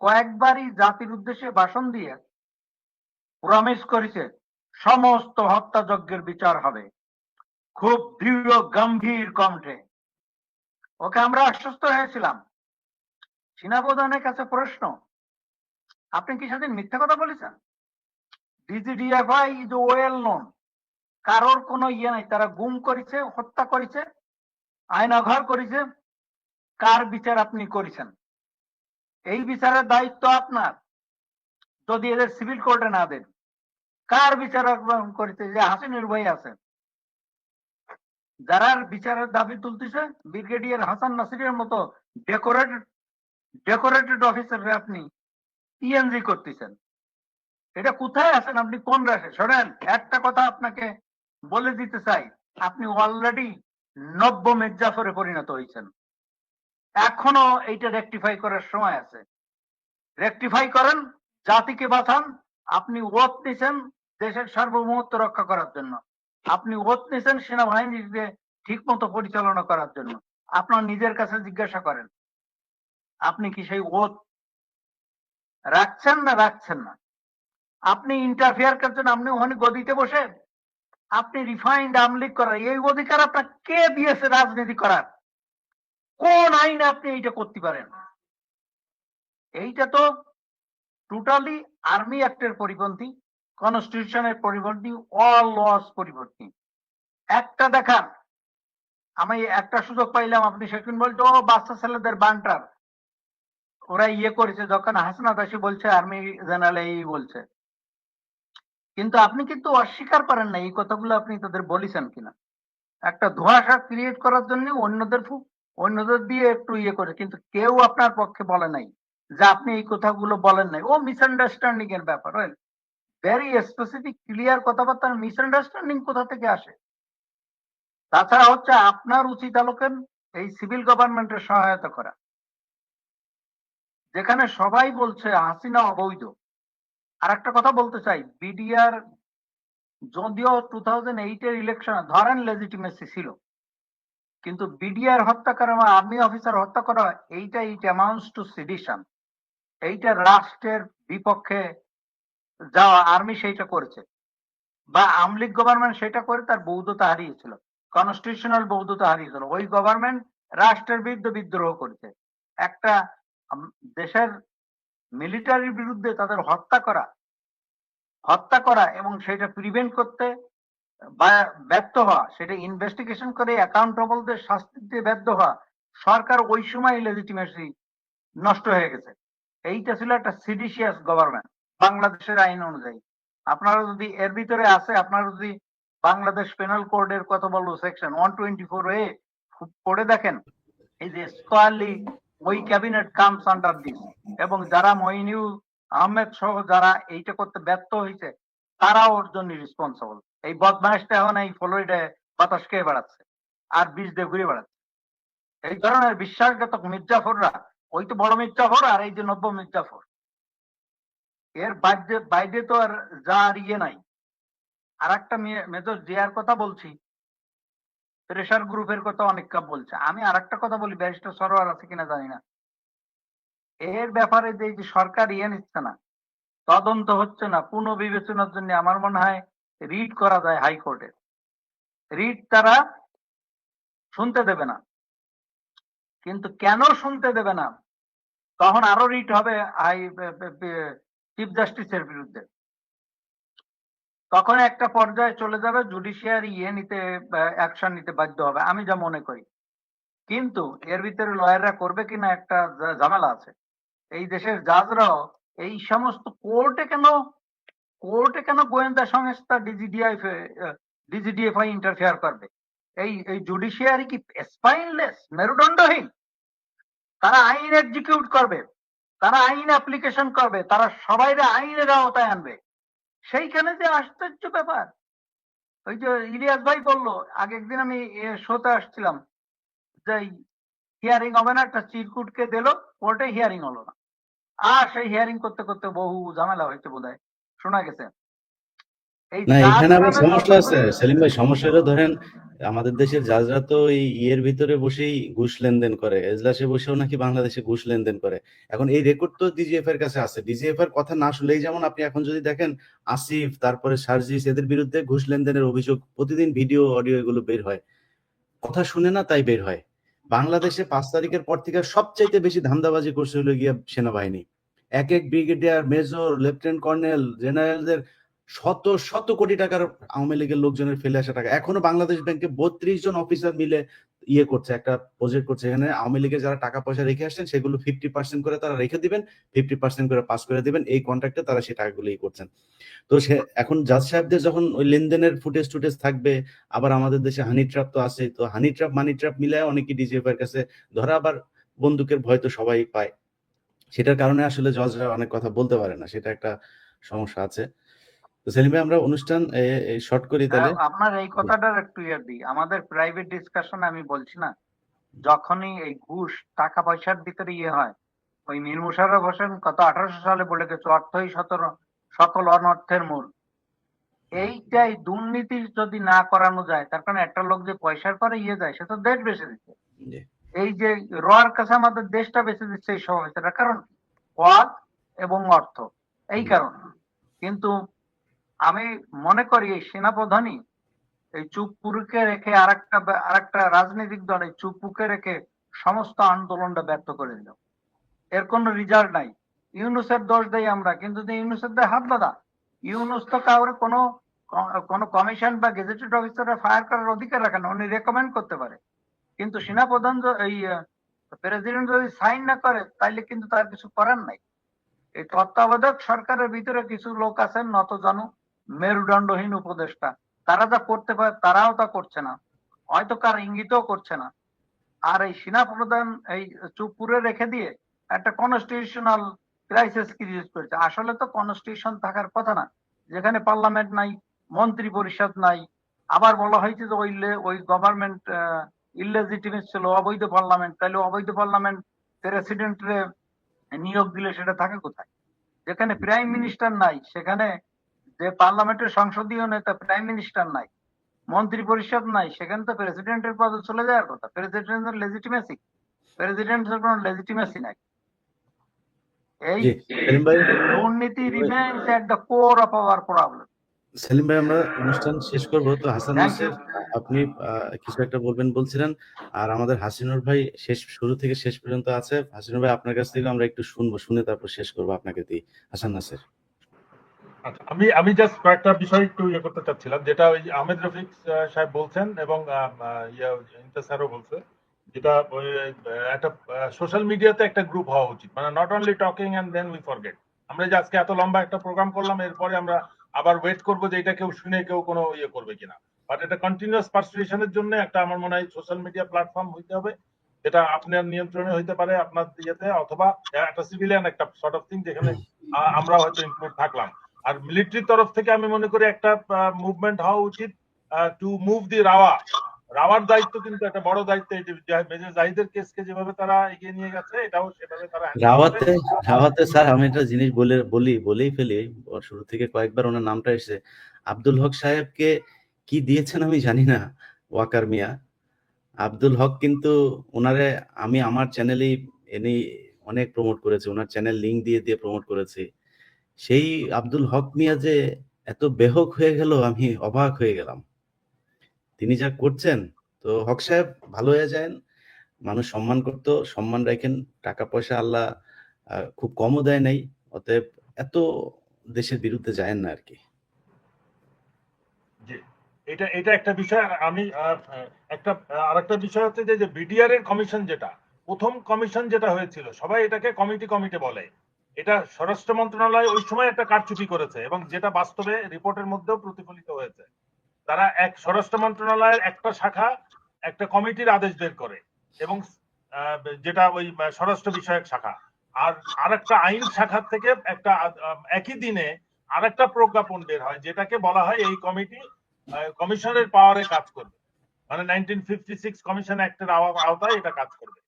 কয়েকবারই জাতির উদ্দেশ্যে ভাষণ দিয়ে প্রমিস করেছে সমস্ত হত্যাযজ্ঞের বিচার হবে, খুব দৃঢ় গম্ভীর কণ্ঠে। ওকে আমরা আশ্বস্ত হয়েছিলাম। সেনাপ্রধানের কাছে প্রশ্ন, আপনি কি সেদিন মিথ্যা কথা বলেছেন? ডিজিডিএফআই ইজ ওয়েল নোন, কারোর কোনো ইয়ে নাই, তারা গুম করেছে, হত্যা করেছে, আয়নাঘর করেছে। কার বিচার আপনি করেছেন? এই বিচারের দায়িত্ব আপনার, যদি এদের সিভিল কোর্টে না দেন। কার বিচার করেছে? যে হাসিনের ভাই আছে, যারা বিচারের দাবি তুলতেছে, ব্রিগেডিয়ার হাসান নাসিরের মতো ডেকোরেটেড অফিসার আপনি ইএনজি করতেছেন। এটা কোথায় আছেন আপনি? কোন রাশে? শোনেন, একটা কথা আপনাকে বলে দিতে চাই, আপনি অলরেডি নব্য মির্জাফরে পরিণত হয়েছেন। এখনো এইটা রেকটিফাই করার সময় আছে। রেকটিফাই করেন, জাতিকে বাঁচান। আপনি ওত নিছেন দেশের সার্বভৌমত্ব রক্ষা করার জন্য, আপনি ওত নিছেন সেনাবাহিনীকে ঠিক মতো পরিচালনা করার জন্য। আপনার নিজের কাছে জিজ্ঞাসা করেন, আপনি কি সেই ওত রাখছেন না রাখছেন না? আপনি ইন্টারফেয়ার করছেন, আপনি ওখানে গদিতে বসে আপনি রিফাইন্ড আমলিগ করার এই অধিকার আপনার কে দিয়েছে? রাজনীতি করার কোন আইনে আপনি এইটা করতে পারেন? এইটা তো টোটালি আর্মি অ্যাক্টের পরিপন্থী, কনস্টিটিউশনের পরিপন্থী, অল লস পরিপন্থী। একটা দেখান, আমি একটা সুযোগ পাইলাম, আপনি সেদিন বলছো ও বাচ্চা ছেলেদের বান্টার, ওরা ইয়ে করেছে, যখন হাসনাত আসি বলছে আর্মি জেনারেল এই বলছে, কিন্তু আপনি কিন্তু অস্বীকার করেন না এই কথাগুলো আপনি তাদের বলেছেন কিনা। একটা ধোঁয়াশা ক্রিয়েট করার জন্য অন্যদের দিয়ে একটু ইয়ে করে, কিন্তু কেউ আপনার পক্ষে বলে নাই যে আপনি এই কথাগুলো বলেন নাই। ও মিসআন্ডারস্ট্যান্ডিং এর ব্যাপার, ভেরি স্পেসিফিক ক্লিয়ার কথাবার্তার মিসআন্ডারস্ট্যান্ডিং কোথা থেকে আসে? তাছাড়া হচ্ছে আপনার উচিত আলোকেন এই সিভিল গভর্নমেন্টের সহায়তা করা, যেখানে সবাই বলছে হাসিনা অবৈধ। আর একটা কথা বলতে চাই, বিডিআর যদিও 2008 ইলেকশনে ধরেন লেজিটিমেসি ছিল, কিন্তু বিডিআর হত্যা করা বা আর্মি অফিসার হত্যা করা, এইটা ইট অ্যামাউন্টস টু সেডিশন। এইটা রাষ্ট্রের বিপক্ষে যাওয়া। আর্মি সেইটা করেছে বা আমলিগ গভর্নমেন্ট সেটা করে তার বৈধতা হারিয়েছিল, কনস্টিটিউশনাল বৈধতা হারিয়েছিল। ওই গভর্নমেন্ট রাষ্ট্রের বিরুদ্ধে বিদ্রোহ করেছে। একটা দেশের মিলিটারির বিরুদ্ধে তাদের হত্যা করা এবং সেটা প্রিভেন্ট করতে ব্যর্থ হওয়া, সেটা ইনভেস্টিগেশন করে অ্যাকাউন্টেবলদের শাস্তি দিতে ব্যর্থ হওয়া, সরকার ওই সময় লেজিটিমেসি নষ্ট হয়ে গেছে। এইটা ছিল একটা সিডিশিয়াস গভর্নমেন্ট বাংলাদেশের আইন অনুযায়ী। আপনারা যদি এর ভিতরে আছে, আপনারা যদি বাংলাদেশ পেনাল কোডের কত বলবো সেকশন 124A পড়ে দেখেন, এই যে স্কয়ারলি ওই ক্যাবিনেট কামস আন্ডার দিস, এবং যারা মইনুল আহমেদ সহ যারা এইটা করতে ব্যর্থ হয়েছে তারা ওর জন্য রেসপন্সিবল। এই বদমাইশটা এখন এই ফ্লোরিডায় বাতাস খেয়ে বেড়াচ্ছে আর বিষ দিয়ে ঘুরে বেড়াচ্ছে। এই ধরনের বিশ্বাসঘাতক মির্জাফররা, ওই তো বড় মির্জাফর আর এই যে নব্য মির্জাফর, এর বাইরে তো আর যা আর ইয়ে নাই। আর একটা মেজর জিয়ার কথা বলছি, প্রেশার গ্রুপের কথা অনেক কাপ বলছে। আমি আর একটা কথা বলি, ব্যারিস্টার সরোয়ার আছে কিনা জানি না, এর ব্যাপারে যে সরকার ইয়ে নিচ্ছে না, তদন্ত হচ্ছে না, পুনঃবিবেচনার জন্য আমার মনে হয় রিট করা যায় হাইকোর্টে। রিট তারা শুনতে দেবে না, কিন্তু কেন শুনতে দেবে না? তখন আরো রিট হবে চিফ জাস্টিসের বিরুদ্ধে। তখন একটা পর্যায়ে চলে যাবে, জুডিশিয়ারি অ্যাকশন নিতে বাধ্য হবে, আমি যা মনে করি। কিন্তু এর ভিতরে লয়াররা করবে কিনা একটা ঝামেলা আছে। এই দেশের জাজরাও এই সমস্ত কোর্টে কেন গোয়েন্দা সংস্থা ডিজিডিএফআই ইন্টারফেয়ার করবে? এই জুডিশিয়ারি কি স্পাইনলেস, মেরুদণ্ডহীন? তারা আইন এক্সিকিউট করবে, তারা আইন অ্যাপ্লিকেশন করবে, তারা সবাই আইনের আওতায় আনবে। সেইখানে যে আশ্চর্য ব্যাপার, ওই যে ইলিয়াস ভাই বললো, আগে একদিন আমি শোতে আসছিলাম যে হিয়ারিং হবে না, একটা চিরকুটকে দিল, কোর্টে হিয়ারিং হলো না। আর সেই হিয়ারিং করতে করতে বহু ঝামেলা হয়েছে বোধহয়, শোনা গেছে। এই না, জাজ এখানে আবার নামে সমস্যা আছে যতগুলো সেলিম ভাই। সমস্যাটা ধরেন আমাদের দেশের জাজরা তো এই ইয়ের ভিতরে বসেই ঘুষ লেনদেন করে, এজলাসে বসেও নাকি বাংলাদেশে ঘুষ লেনদেন করে। এখন এই রেকর্ড তো ডিজিএফ এর কাছে আছে, ডিজিএফ এর কথা না শুনলেই, যেমন আপনি এখন যদি দেখেন আসিফ, তারপরে সার্জিস, এদের বিরুদ্ধে ঘুষ লেনদেনের অভিযোগ প্রতিদিন ভিডিও অডিও এগুলো বের হয়, কথা শুনে না তাই বের হয়। বাংলাদেশে 5 তারিখের পর থেকে সবচাইতে বেশি ধান্দাবাজি করছে হলো গিয়া সেনাবাহিনী। এক এক ব্রিগেডিয়ার, মেজর, লেফটেন্যান্ট কর্নেল, জেনারেলদের শত শত কোটি টাকার আওয়ামী লীগের লোকজনের ফেলে আসা টাকা এখনো বাংলাদেশ ব্যাংকে 32 জন অফিসার মিলে ইয়ে করছে, একটা প্রজেক্ট করছে। এখানে আওয়ামী লীগের যারা টাকা পয়সা রেখে আসছেন সেগুলো 50% করে তারা রেখে দিবেন, 50% করে পাস করে দিবেন, এই কন্ট্রাক্টে তারা সেই টাকাগুলো ই করছেন। তো সে এখন জাজ সাহেবদের যখন ওই লেনদেনের ফুটেজ টুটেজ থাকবে, আবার আমাদের দেশে হানি ট্র্যাপ তো আছে, তো হানি ট্র্যাপ মানি ট্র্যাপ মিলায় অনেকে ডিজিএফ এর কাছে ধরা, আবার বন্দুকের ভয় তো সবাই পায়, সেটার কারণে আসলে জজরা অনেক কথা বলতে পারে না, সেটা একটা সমস্যা আছে। তো সেলিম ভাই আমরা অনুষ্ঠান শর্ট করি তাহলে। আপনার এই কথাটার একটু ইয়ে দিই, আমাদের প্রাইভেট ডিসকাশনে আমি বলছি না, যখনই এই ঘুষ টাকা পয়সার ভিতরে ইয়ে হয়, ওই মীর মুশাররফ হোসেন কত 1800 সালে বলে গেছে, অর্থই সকল অনর্থের মূল। এইটাই দুর্নীতি যদি না করানো যায়, তার কারণে একটা লোক যে পয়সার পরে ইয়ে যায়, সে তো দেশ বেঁচে দিচ্ছে। জি। এই যে রোয়ার কাছে আমাদের দেশটা বেঁচে দিচ্ছে এই সময়, সেটার কারণ পদ এবং অর্থ, এই কারণ। কিন্তু আমি মনে করি এই সেনাপ্রধানই এই চুপপুরুকে রেখে আরেকটা রাজনৈতিক দল এই চুপপুকে রেখে সমস্ত আন্দোলনটা ব্যর্থ করে দিল। এর কোনো রেজাল্ট নাই। ইউনুসের দোষ দেই আমরা, কিন্তু ইউনুসের দেয় হাত বাঁধা। ইউনুস তো কাউরে কোনো কমিশন বা গেজেটেড অফিসারে ফায়ার করার অধিকার রাখে না, উনি রেকমেন্ড করতে পারে। কিন্তু সেনাপ্রধান এই প্রেসিডেন্ট যদি সাইন না করে, তাইলে কিন্তু তার কিছু করার নাই। এই তত্ত্বাবধায়ক সরকারের ভিতরে কিছু লোক আছেন নতজানু মেরুদণ্ডহীন উপদেষ্টা, তারা যা করতে পারে তারাও তা করছে না, হয়তো কার ইঙ্গিতও করছে না। আর এই সেনাপ্রধান এই চুপপুরে রেখে দিয়ে একটা কনস্টিটিউশনাল ক্রাইসিস ক্রিয়েট করেছে। আসলে তো কনস্টিটিউশন থাকার কথা না, যেখানে পার্লামেন্ট নাই, মন্ত্রী পরিষদ নাই। আবার বলা হয়েছে যে ওই গভর্নমেন্ট ইললেজিটিমেট ছিল, অবৈধ পার্লামেন্ট। তাহলে অবৈধ পার্লামেন্ট প্রেসিডেন্টরে নিয়োগ দিলে সেটা থাকে কোথায়? যেখানে প্রাইম মিনিস্টার নাই, সেখানে যে পার্লামেন্টের সংসদীয় নেতা প্রাইম মিনিস্টার নাই, মন্ত্রী পরিষদ নাই, সেখানে তো প্রেসিডেন্টের পদে চলে যাওয়ার কথা। প্রেসিডেন্টের লেজিটিমেসি, প্রেসিডেন্টের কোনো লেজিটিমেসি নাই। এই জি সেলিম ভাই, দুর্নীতি remains at the core of our problem. Selim ভাই আমরা অনুষ্ঠান শেষ করব। তো হাসান থ্যাংক ইউ। নাসির আপনি কিছু একটা বলবেন বলছিলেন, আর আমাদের হাসিনুর ভাই শুরু থেকে শেষ পর্যন্ত আছে। হাসিনুর ভাই আপনার কাছ থেকে আমরা একটু শুনবো, শুনে তারপর শেষ করবো আপনাকে দিয়ে। হাসান নাসির। আচ্ছা, আমি জাস্ট কয়েকটা বিষয় একটু ইয়ে করতে চাচ্ছিলাম, যেটা ওই আহমেদ রফিক সাহেব বলছেন এবং ইমতাজ স্যারও বলছে, যেটা ওই একটা সোশ্যাল মিডিয়াতে একটা গ্রুপ হওয়া উচিত, মানে not only talking and then we forget. আমরা যে আজকে এত লম্বা একটা প্রোগ্রাম করলাম, এরপরে আমরা আবার ওয়েট করবো যে এটা কেউ শুনে কেউ কোনো ইয়ে করবে কিনা, বাট এটা কন্টিনিউয়াস পার্সুয়েশনের জন্য একটা আমার মনে হয় সোশ্যাল মিডিয়া প্ল্যাটফর্ম হইতে হবে, যেটা আপনার নিয়ন্ত্রণে হইতে পারে আপনার ইয়েতে, অথবা একটা সিভিলিয়ান একটা সর্ট অফ থিং, যেখানে আমরা হয়তো ইনক্লুড থাকলাম। আর মিলিটারির তরফ থেকে আমি মনে করি একটা মুভমেন্ট হওয়া উচিত টু মুভ দি রাওয়ার দায়িত্ব কিন্তু একটা বড় দায়িত্ব। মেজর জাহিদের কেসকে যেভাবে তারা এগিয়ে নিয়ে গেছে, এটাও সেভাবে তারা রাওয়াতে স্যার আমি একটা জিনিস বলেই ফেলি, শুরু থেকে কয়েকবার ওনার নামটা এসেছে। আব্দুল হক সাহেবকে কি দিয়েছেন আমি জানি না, ওয়াকার মিয়া আব্দুল হক কিন্তু ওনারে আমি আমার চ্যানেলেই এনে অনেক প্রমোট করেছি, ওনার চ্যানেল লিঙ্ক দিয়ে প্রমোট করেছি। সেই আব্দুল হক মিয়া যে এত বেহক হয়ে গেল, আমি অবাক হয়ে গেলাম। তিনি যা করছেন, তো হক সাহেব ভালো হয়ে যান, মানুষ সম্মান করতো, সম্মান রাখেন, টাকা পয়সা আল্লাহ খুব কমও দেয় নাই, অতএব এত দেশের বিরুদ্ধে যায় না আর কি। এটা একটা বিষয়। আর আমি আরেকটা বিষয় হচ্ছে যে বিডিআর এর কমিশন, যেটা প্রথম কমিশন যেটা হয়েছিল, সবাই এটাকে কমিটি বলে, এটা স্বরাষ্ট্র মন্ত্রণালয় ওই সময় একটা কারচুপি করেছে, এবং যেটা বাস্তবে রিপোর্টের মধ্যেও প্রতিফলিত হয়েছে। তারা স্বরাষ্ট্র মন্ত্রণালয়ের একটা শাখা একটা কমিটির আদেশ বের করে, এবং যেটা ওই স্বরাষ্ট্র বিষয়ক শাখা, আর আরেকটা আইন শাখার থেকে একটা একই দিনে আরেকটা প্রজ্ঞাপন বের হয়, যেটাকে বলা হয় এই কমিটি কমিশনের পাওয়ারে কাজ করবে, মানে 1956 কমিশন অ্যাক্টের আওতায় এটা কাজ করবে।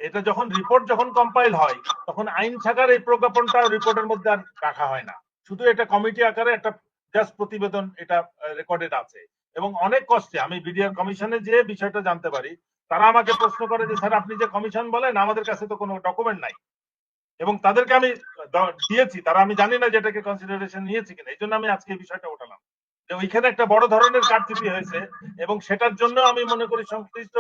এটা যখন রিপোর্ট যখন কম্পাইল হয় তখন আইন শাখার এই প্রজ্ঞাপনটা রিপোর্টের মধ্যে আর রাখা হয় না, শুধু এটা কমিটি আকারে একটা জাস্ট প্রতিবেদন এটা রেকর্ডেড আছে। এবং অনেক কষ্টে আমি বিডিআর কমিশনে যে বিষয়টা জানতে পারি, তারা আমাকে প্রশ্ন করে যে স্যার আপনি যে কমিশন বলেন আমাদের কাছে তো কোনো ডকুমেন্ট নাই, এবং তাদেরকে আমি দিয়েছি, তারা আমি জানি না যেটাকে কনসিডারেশন নিয়েছি কিনা, এই জন্য আমি আজকে এই বিষয়টা ওঠালাম যে ওইখানে একটা বড় ধরনের কারচুপি হয়েছে, এবং সেটার জন্য আমি মনে করি সংশ্লিষ্ট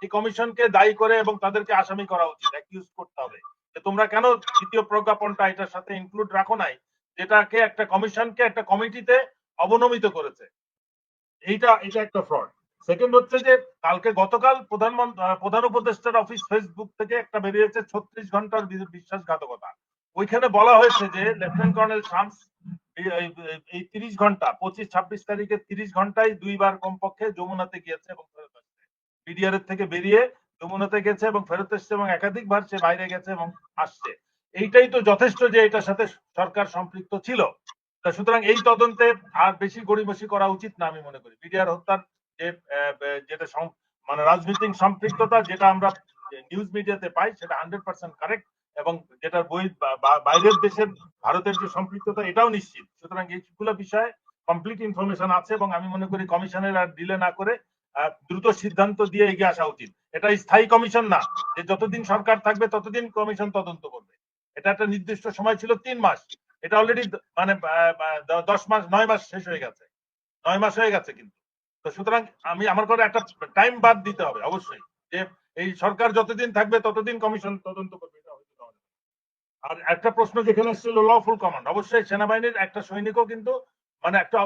এই কমিশনকে দায়ী করে এবং তাদেরকে আসামি করা উচিত, অ্যাকিউজ করতে হবে যে তোমরা কেন দ্বিতীয় প্রজ্ঞাপনটা এটার সাথে ইনক্লুড রাখো নাই, যেটাকে একটা কমিশনকে একটা কমিটিতে অবনমিত করেছে। এটা একটা ফ্রড। সেকেন্ড হচ্ছে যে গতকাল প্রধান উপদেষ্টার অফিস ফেসবুক থেকে একটা বেরিয়েছে 36 ঘন্টার বিশ্বাসঘাতকতা। ওইখানে বলা হয়েছে যে লেফটেন্যান্ট কর্নেল শামস এই 30 ঘন্টা 25-26 তারিখে 30 ঘন্টায় 2 বার কমপক্ষে যমুনাতে গিয়েছে এবং ফেরত আসছে, বিডিআর এর থেকে বেরিয়ে যমুনাতে গেছে এবং ফেরত এসছে, এবং একাধিকবার সে বাইরে গেছে এবং আসছে। এইটাই তো যথেষ্ট যে এটার সাথে সরকার সম্পৃক্ত ছিল। সুতরাং এই তদন্তে আর বেশি গড়িমসি করা উচিত না আমি মনে করি। বিডিআর হত্যার যে যেটা মানে রাজনৈতিক সম্পৃক্ততা যেটা আমরা নিউজ মিডিয়াতে পাই সেটা 100% কারেক্ট, এবং যেটার বাইরের দেশের ভারতের যে সম্পৃক্ততা এটাও নিশ্চিত। সুতরাং এইগুলো বিষয়ে কমপ্লিট ইনফরমেশন আছে, এবং আমি মনে করি কমিশনের আর ডিলে না করে দ্রুত সিদ্ধান্ত দিয়ে এগিয়ে আসা উচিত। এটা স্থায়ী কমিশন না যে যতদিন সরকার থাকবে ততদিন কমিশন তদন্ত করবে। এটা একটা নির্দিষ্ট সময় ছিল 3 মাস, এটা অলরেডি মানে 10 মাস 9 মাস শেষ হয়ে গেছে, 9 মাস হয়ে গেছে কিন্তু। তো সুতরাং আমার করে একটা টাইম বাদ দিতে হবে অবশ্যই, যে এই সরকার যতদিন থাকবে ততদিন কমিশন তদন্ত করবে। আর একটা প্রশ্ন যেখানে ছিল লফুল কমান্ড, অবশ্যই সেনাবাহিনীর একটা সৈনিকও কিন্তু মানে একটা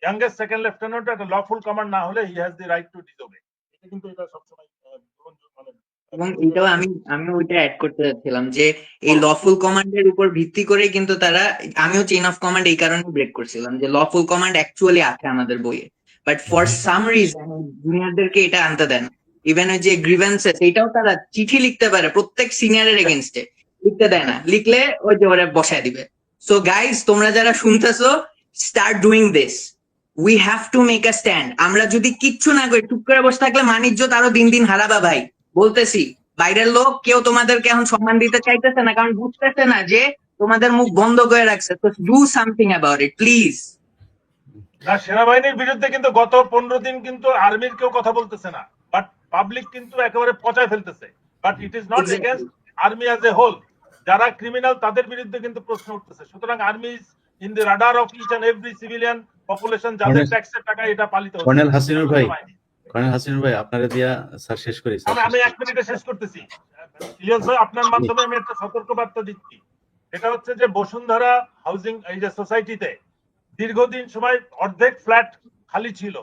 ইয়াংগেস্ট সেকেন্ড লেফটেন্যান্ট একটা লফুল কমান্ড না হলে he has the right to disobey. এটা কিন্তু এটা সবসময় মানে এবং এটাও আমি ওইটা অ্যাড করতে যাচ্ছিলাম যে এই লফুল কমান্ডের উপর ভিত্তি করে কিন্তু তারা, আমিও চেইন অফ কমান্ড এই কারণে ব্রেক করছিলাম যে লফুল কমান্ড অ্যাকচুয়ালি আছে আমাদের বইয়ে, বাট ফর সাম রিজন জুনিয়রদেরকে এটা আনতে দেন। ইভেন ওই যে গ্রিভেন্সেস এটাও তারা চিঠি লিখতে পারে প্রত্যেক সিনিয়রের এগেনস্টে, লিখতে দেয় না, লিখলে ওই যে ওরা বসায় দিবে। সো গাইজ তোমরা যারা শুনতেছো, start doing this, we have to make a stand. আমরা যদি কিচ্ছু না করি চুপ করে বসে থাকলে মানিজ্যত আরো দিন দিন হারাবা ভাই, বলতেছি। বাইরের লোক কেউ তোমাদেরকে এখন সম্মান দিতে চাইতেছে না, কারণ বুঝতেছে না যে তোমাদের মুখ বন্ধ করে রাখছে। তো do something about it please. না, সেনাবাহিনীর বিরুদ্ধে কিন্তু গত 15 দিন কিন্তু আর্মির কেউ কথা বলতেছে না, বাট পাবলিক কিন্তু একেবারে পচায় ফেলতেছে। But it is not against army as a whole, যারা ক্রিমিনাল তাদের বিরুদ্ধে কিন্তু প্রশ্ন উঠতেছে। সুতরাং army is in the radar of each and every civilian population, যাদের ট্যাক্সের টাকা এটা পালিত হচ্ছে। কর্নেল হাসিনুর ভাই আপনারা দিয়া স্যার শেষ করি। আমি 1 মিনিটে শেষ করতেছি। ইলিয়াস ভাই, আপনার মাধ্যমে আমি একটা সতর্কবার্তা দিচ্ছি, এটা হচ্ছে যে বসুন্ধরা হাউজিং এই যে সোসাইটিতে দীর্ঘদিন সময় অর্ধেক ফ্ল্যাট খালি ছিল,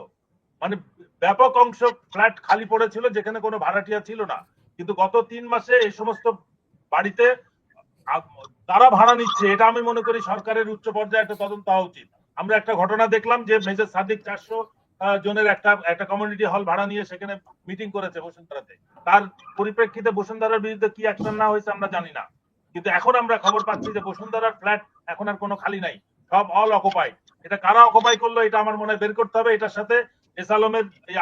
মানে ব্যাপক অংশ ফ্ল্যাট খালি পড়েছিল যেখানে কোনো ভাড়াটিয়া ছিল না। কিন্তু গত 3 মাসে এই সমস্ত বাড়িতে তারা ভাড়া নিচ্ছে, এটা আমি মনে করি সরকারের উচ্চ পর্যায়ে একটা তদন্ত হওয়া উচিত। আমরা একটা ঘটনা দেখলাম যে মেজর সাদিক 400 জনের একটা কমিউনিটি হল ভাড়া নিয়ে সেখানে মিটিং করেছে বসুন্ধরাতে। তার পরিপ্রেক্ষিতে বসুন্ধরার বিরুদ্ধে কি অ্যাকশন না হয়েছে আমরা জানি না, কিন্তু এখন আমরা খবর পাচ্ছি যে বসুন্ধরার ফ্ল্যাট এখন আর কোনো খালি নাই, সব অল অকুপাইড। এটা কারা অকুপাই করলো এটা আমার মনে হয় বের করতে হবে। এটার সাথে এস আলমের এই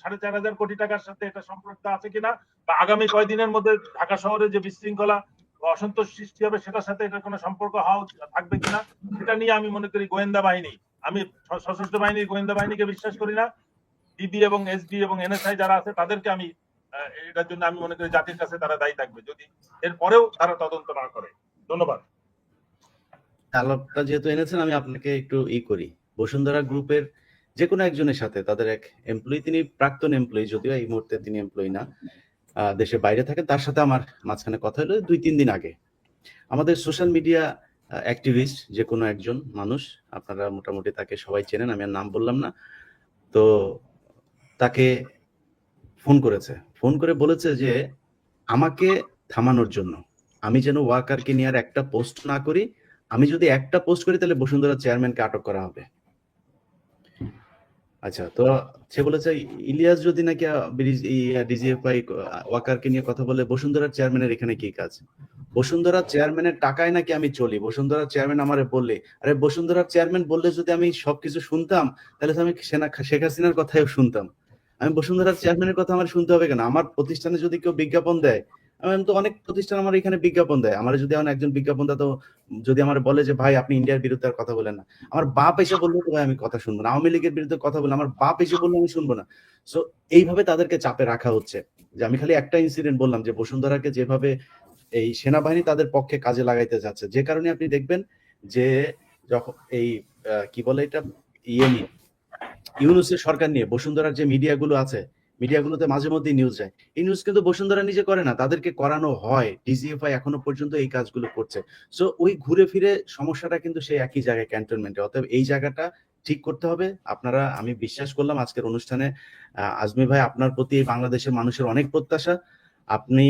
4,500 কোটি টাকার সাথে এটা সম্পর্ক আছে কিনা, বা আগামী কয়েকদিনের মধ্যে ঢাকা শহরে যে বিশৃঙ্খলা অসন্তোষ সৃষ্টি হবে সেটার সাথে এটার কোনো সম্পর্ক থাকবে কিনা, সেটা নিয়ে আমি মনে করি গোয়েন্দা বাহিনী, আমি সশস্ত্র বাহিনীর গোয়েন্দা বাহিনীকে বিশ্বাস করি না, ডিবি এবং এসবি এবং এনএসআই যারা আছে তাদেরকে আমি এটার জন্য আমি মনে করি জাতির কাছে তারা দায়ী থাকবে যদি এরপরেও তারা তদন্ত না করে। ধন্যবাদ। আলাপটা যেহেতু এনেছেন আমি আপনাকে একটু করি। বসুন্ধরা গ্রুপের যে কোনো একজনের সাথে তাদের এক এমপ্লয়ি, তিনি প্রাক্তন এমপ্লয়ি, যদিও এই মুহূর্তে তিনি এমপ্লয়ি না, দেশের বাইরে থাকেন, তার সাথে আমার মাঝখানে কথা হলো 2-3 দিন আগে। আমাদের সোশ্যাল মিডিয়া অ্যাক্টিভিস্ট যে কোনো একজন মানুষ, আপনারা মোটামুটি তাকে সবাই চেনেন, আমি আর নাম বললাম না, তো তাকে ফোন করেছে, ফোন করে বলেছে যে আমাকে থামানোর জন্য, আমি যেন ওয়াকারকে নিয়ে আর একটা পোস্ট না করি, আমি যদি একটা পোস্ট করি তাহলে বসুন্ধরা চেয়ারম্যানকে আটক করা হবে। আচ্ছা, তো সে বলেছে ইলিয়াস যদি নাকি ডিজিএফআই ওয়াকারকে নিয়ে কথা বলে, বসুন্ধরার চেয়ারম্যানের এখানে কি কাজ? বসুন্ধরার চেয়ারম্যানের টাকায় নাকি আমি চলি? বসুন্ধরার চেয়ারম্যান আমারে বললে, আরে বসুন্ধরার চেয়ারম্যান বললে যদি আমি সবকিছু শুনতাম, তাহলে তো আমি শেখ হাসিনার কথাও শুনতাম। আমি বসুন্ধরার চেয়ারম্যানের কথা আমার শুনতে হবে কেন? আমার প্রতিষ্ঠানে যদি কেউ বিজ্ঞাপন দেয়, আমি তো অনেক প্রতিষ্ঠান আমার এখানে বিজ্ঞাপন দেয়, আমার যদি এখন একজন বিজ্ঞাপন দাতা যদি আমার বলে যে ভাই আপনি ইন্ডিয়ার বিরুদ্ধে আর কথা বলেন না, আমার বাপ এসে বললে তো ভাই আমি কথা শুনবো না। আওয়ামী লীগের বিরুদ্ধে কথা বলে আমার বাপ এসে বললে আমি শুনবো না। সো এইভাবে তাদেরকে চাপে রাখা হচ্ছে। যে আমি খালি একটা ইনসিডেন্ট বললাম যে বসুন্ধরাকে যেভাবে এই সেনাবাহিনী তাদের পক্ষে কাজে লাগাইতে যাচ্ছে, যে কারণে আপনি দেখবেন যে যখন এই কি বলে এটা নিয়ে ইউনূসের সরকার নিয়ে বসুন্ধরার যে মিডিয়াগুলো আছে, মিডিয়াগুলোতে মাঝে মধ্যে নিউজ যায়, এই নিউজ কিন্তু বসুন্ধরা নিজে করে না, তাদেরকে করানো হয়। ডিজিএফআই এখনো পর্যন্ত এই কাজগুলো করছে। সো ওই ঘুরে ফিরে সমস্যাটা কিন্তু সেই একই জায়গায়, ক্যান্টনমেন্টে। অতএব এই জায়গাটা ঠিক করতে হবে। আপনারা, আমি বিশ্বাস করলাম আজকের অনুষ্ঠানে আজমি ভাই, আপনার প্রতি বাংলাদেশের মানুষের অনেক প্রত্যাশা। আপনি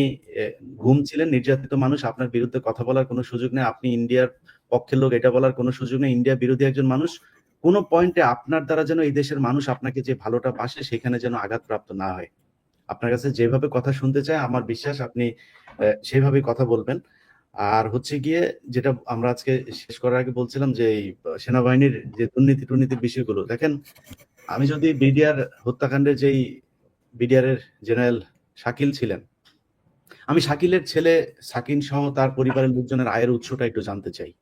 ঘুম ছিলেন, নির্যাতিত মানুষ, আপনার বিরুদ্ধে কথা বলার কোনো সুযোগ নেই, আপনি ইন্ডিয়ার পক্ষের লোক এটা বলার কোনো সুযোগ নেই, ইন্ডিয়া বিরোধী একজন মানুষ। কোন পয়েন্টে আপনার দ্বারা যেন এই দেশের মানুষ আপনাকে যে ভালোটা বাসে সেখানে যেন আঘাতপ্রাপ্ত না হয়। আপনার কাছে যেভাবে কথা শুনতে চায় আমার বিশ্বাস আপনি সেভাবে কথা বলবেন। আর হচ্ছে গিয়ে যেটা আমরা আজকে শেষ করার আগে বলছিলাম যে এই সেনাবাহিনীর যে দুর্নীতির বিষয়গুলো দেখেন, আমি যদি বিডিআর হত্যাকাণ্ডে যেই বিডিআর-এর জেনারেল শাকিল ছিলেন, আমি শাকিলের ছেলে সাকিন সহ তার পরিবারের লোকজনের আয়ের উৎসটা একটু জানতে চাই।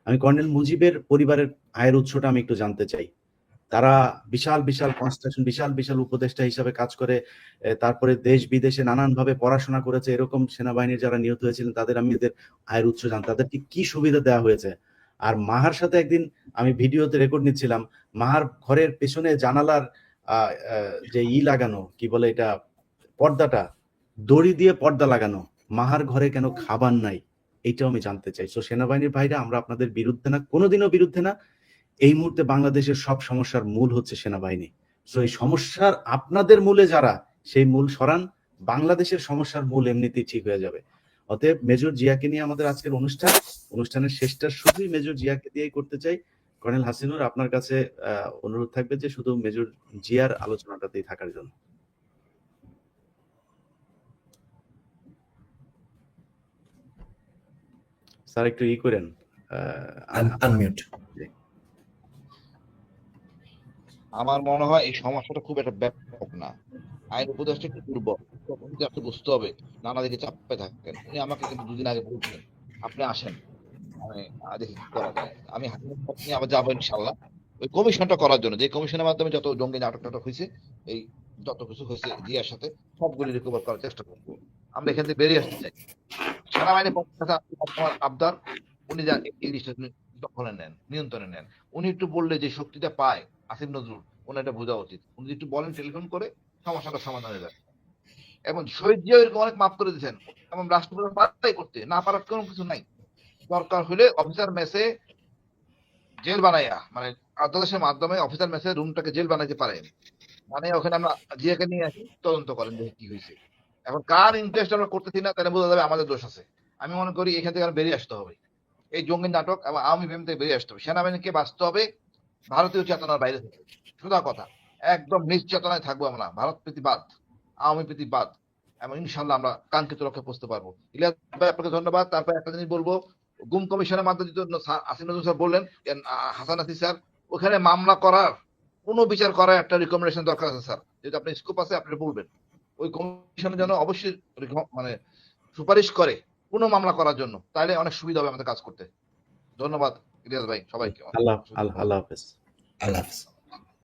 আমি কর্নেল মুজিবের পরিবারের আয়ের উৎসটা আমি একটু জানতে চাই। তারা বিশাল কনস্ট্রাকশন, বিশাল উপদেষ্টা হিসাবে কাজ করে, তারপরে দেশ বিদেশে নানানভাবে পড়াশোনা করেছে, এরকম সেনাবাহিনীর যারা নিহত হয়েছিলেন তাদের আমি এদের আয়ের উৎস জানতে, তাদেরকে কি সুবিধা দেওয়া হয়েছে। আর মাহার সাথে একদিন আমি ভিডিওতে রেকর্ড নিচ্ছিলাম, মাহার ঘরের পেছনে জানালার যে লাগানো, কি বলে এটা, পর্দাটা দড়ি দিয়ে পর্দা লাগানো, মাহার ঘরে কেন খাবার নাই, এইটাও আমি জানতে চাই। সো সেনাবাহিনীর ভাইরা, আমরা আপনাদের বিরুদ্ধে না, কোনোদিনও বিরুদ্ধে না। এই মুহূর্তে বাংলাদেশের সব সমস্যার মূল হচ্ছে সেনাবাহিনী। সো এই সমস্যার আপনাদের মূলে যারা, সেই মূল সরান, বাংলাদেশের সমস্যার মূল এমনিতেই ঠিক হয়ে যাবে। অতএব মেজর জিয়াকে নিয়ে আমাদের আজকের অনুষ্ঠানের শেষটা শুধুই মেজর জিয়াকে দিয়েই করতে চাই। কর্নেল হাসিনুর, আপনার কাছে অনুরোধ থাকবে যে শুধু মেজর জিয়ার আলোচনাটাতেই থাকার জন্য। স্যার একটু করেন, আনমিউট। আমার মনে হয় এই সমস্যাটা খুব একটা ব্যাপক না, আইন উপদেষ্টা একটু দুর্বল, আপনি বুঝতে হবে, নানা দিকে চাপে থাকেন। উনি আমাকে কিন্তু দুদিন আগে বলছিলেন আপনি আসেন, আমি দেখি কি করা যায়। আমি নিয়ে আবার যাবো ইনশাল্লাহ ওই কমিশনটা করার জন্য, যে কমিশনের মাধ্যমে যত জঙ্গি নাটক হয়েছে, এই যত কিছু হয়েছে জিয়ার সাথে, সবগুলি রিকভার করার চেষ্টা করবো। আমরা এখান থেকে বেরিয়ে আসতে চাই। সেনাবাহিনী আমার আবদার, উনি যান এই জিনিসটা দখলে নেন, নিয়ন্ত্রণে নেন। উনি একটু বললে যে শক্তিটা পায় আসিফ নজরুল, ওনার এটা বোঝা উচিত। উনি একটু বলেন, টেলিফোন করে, সমস্যাটা সমাধান হয়ে যায়। এবং শহীদ জিয়া এরকম অনেক মাফ করে দিয়েছেন, এবং রাষ্ট্রপ্রধান পারাই করতে না পারার কোনো কিছু নাই। দরকার হলে অফিসার মেসে জেল বানাইয়া, মানে আদালতের মাধ্যমে অফিসার মেসে রুমটাকে জেল বানাইতে পারেন, মানে ওখানে আমরা জিয়াকে নিয়ে আসি, তদন্ত করেন যে কি হয়েছে। এখন কার ইন্টারেস্ট আমরা করতেছি না, তাহলে বোঝা যাবে আমাদের দোষ আছে। আমি মনে করি এখান থেকে আমরা বেরিয়ে আসতে হবে, এই জঙ্গি নাটক এবং আওয়ামী ফেম থেকে বেরিয়ে আসতে হবে। সেনাবাহিনীকে বাঁচতে হবে ভারতীয় চেতনার বাইরে থেকে, সোজা কথা, একদম নিজ চেতনায় থাকবো আমরা, ভারত প্রীতিবাদ, আওয়ামী প্রীতিবাদ, এবং ইনশাল্লাহ আমরা কাঙ্ক্ষিত লক্ষ্যে পৌঁছতে পারবো। ইলিয়াস ভাই, আপনাকে ধন্যবাদ। তারপর একটা জিনিস বলবো, গুম কমিশনের মাধ্যমে আসিফ নজরুল স্যার বললেন, হাসান আসিফ স্যার, ওখানে মামলা করার, কোনো বিচার করার একটা রিকমেন্ডেশন দরকার আছে স্যার, যদি আপনি স্কোপ আছে আপনি বলবেন। ওই কমিশনের জন্য অবশ্যই মানে সুপারিশ করে কোনো মামলা করার জন্য, তাহলে অনেক সুবিধা হবে আমাদের কাজ করতে। ধন্যবাদ ইলিয়াস ভাই, সবাইকে। আল্লাহ হাফেজ। আল্লাহ হাফেজ।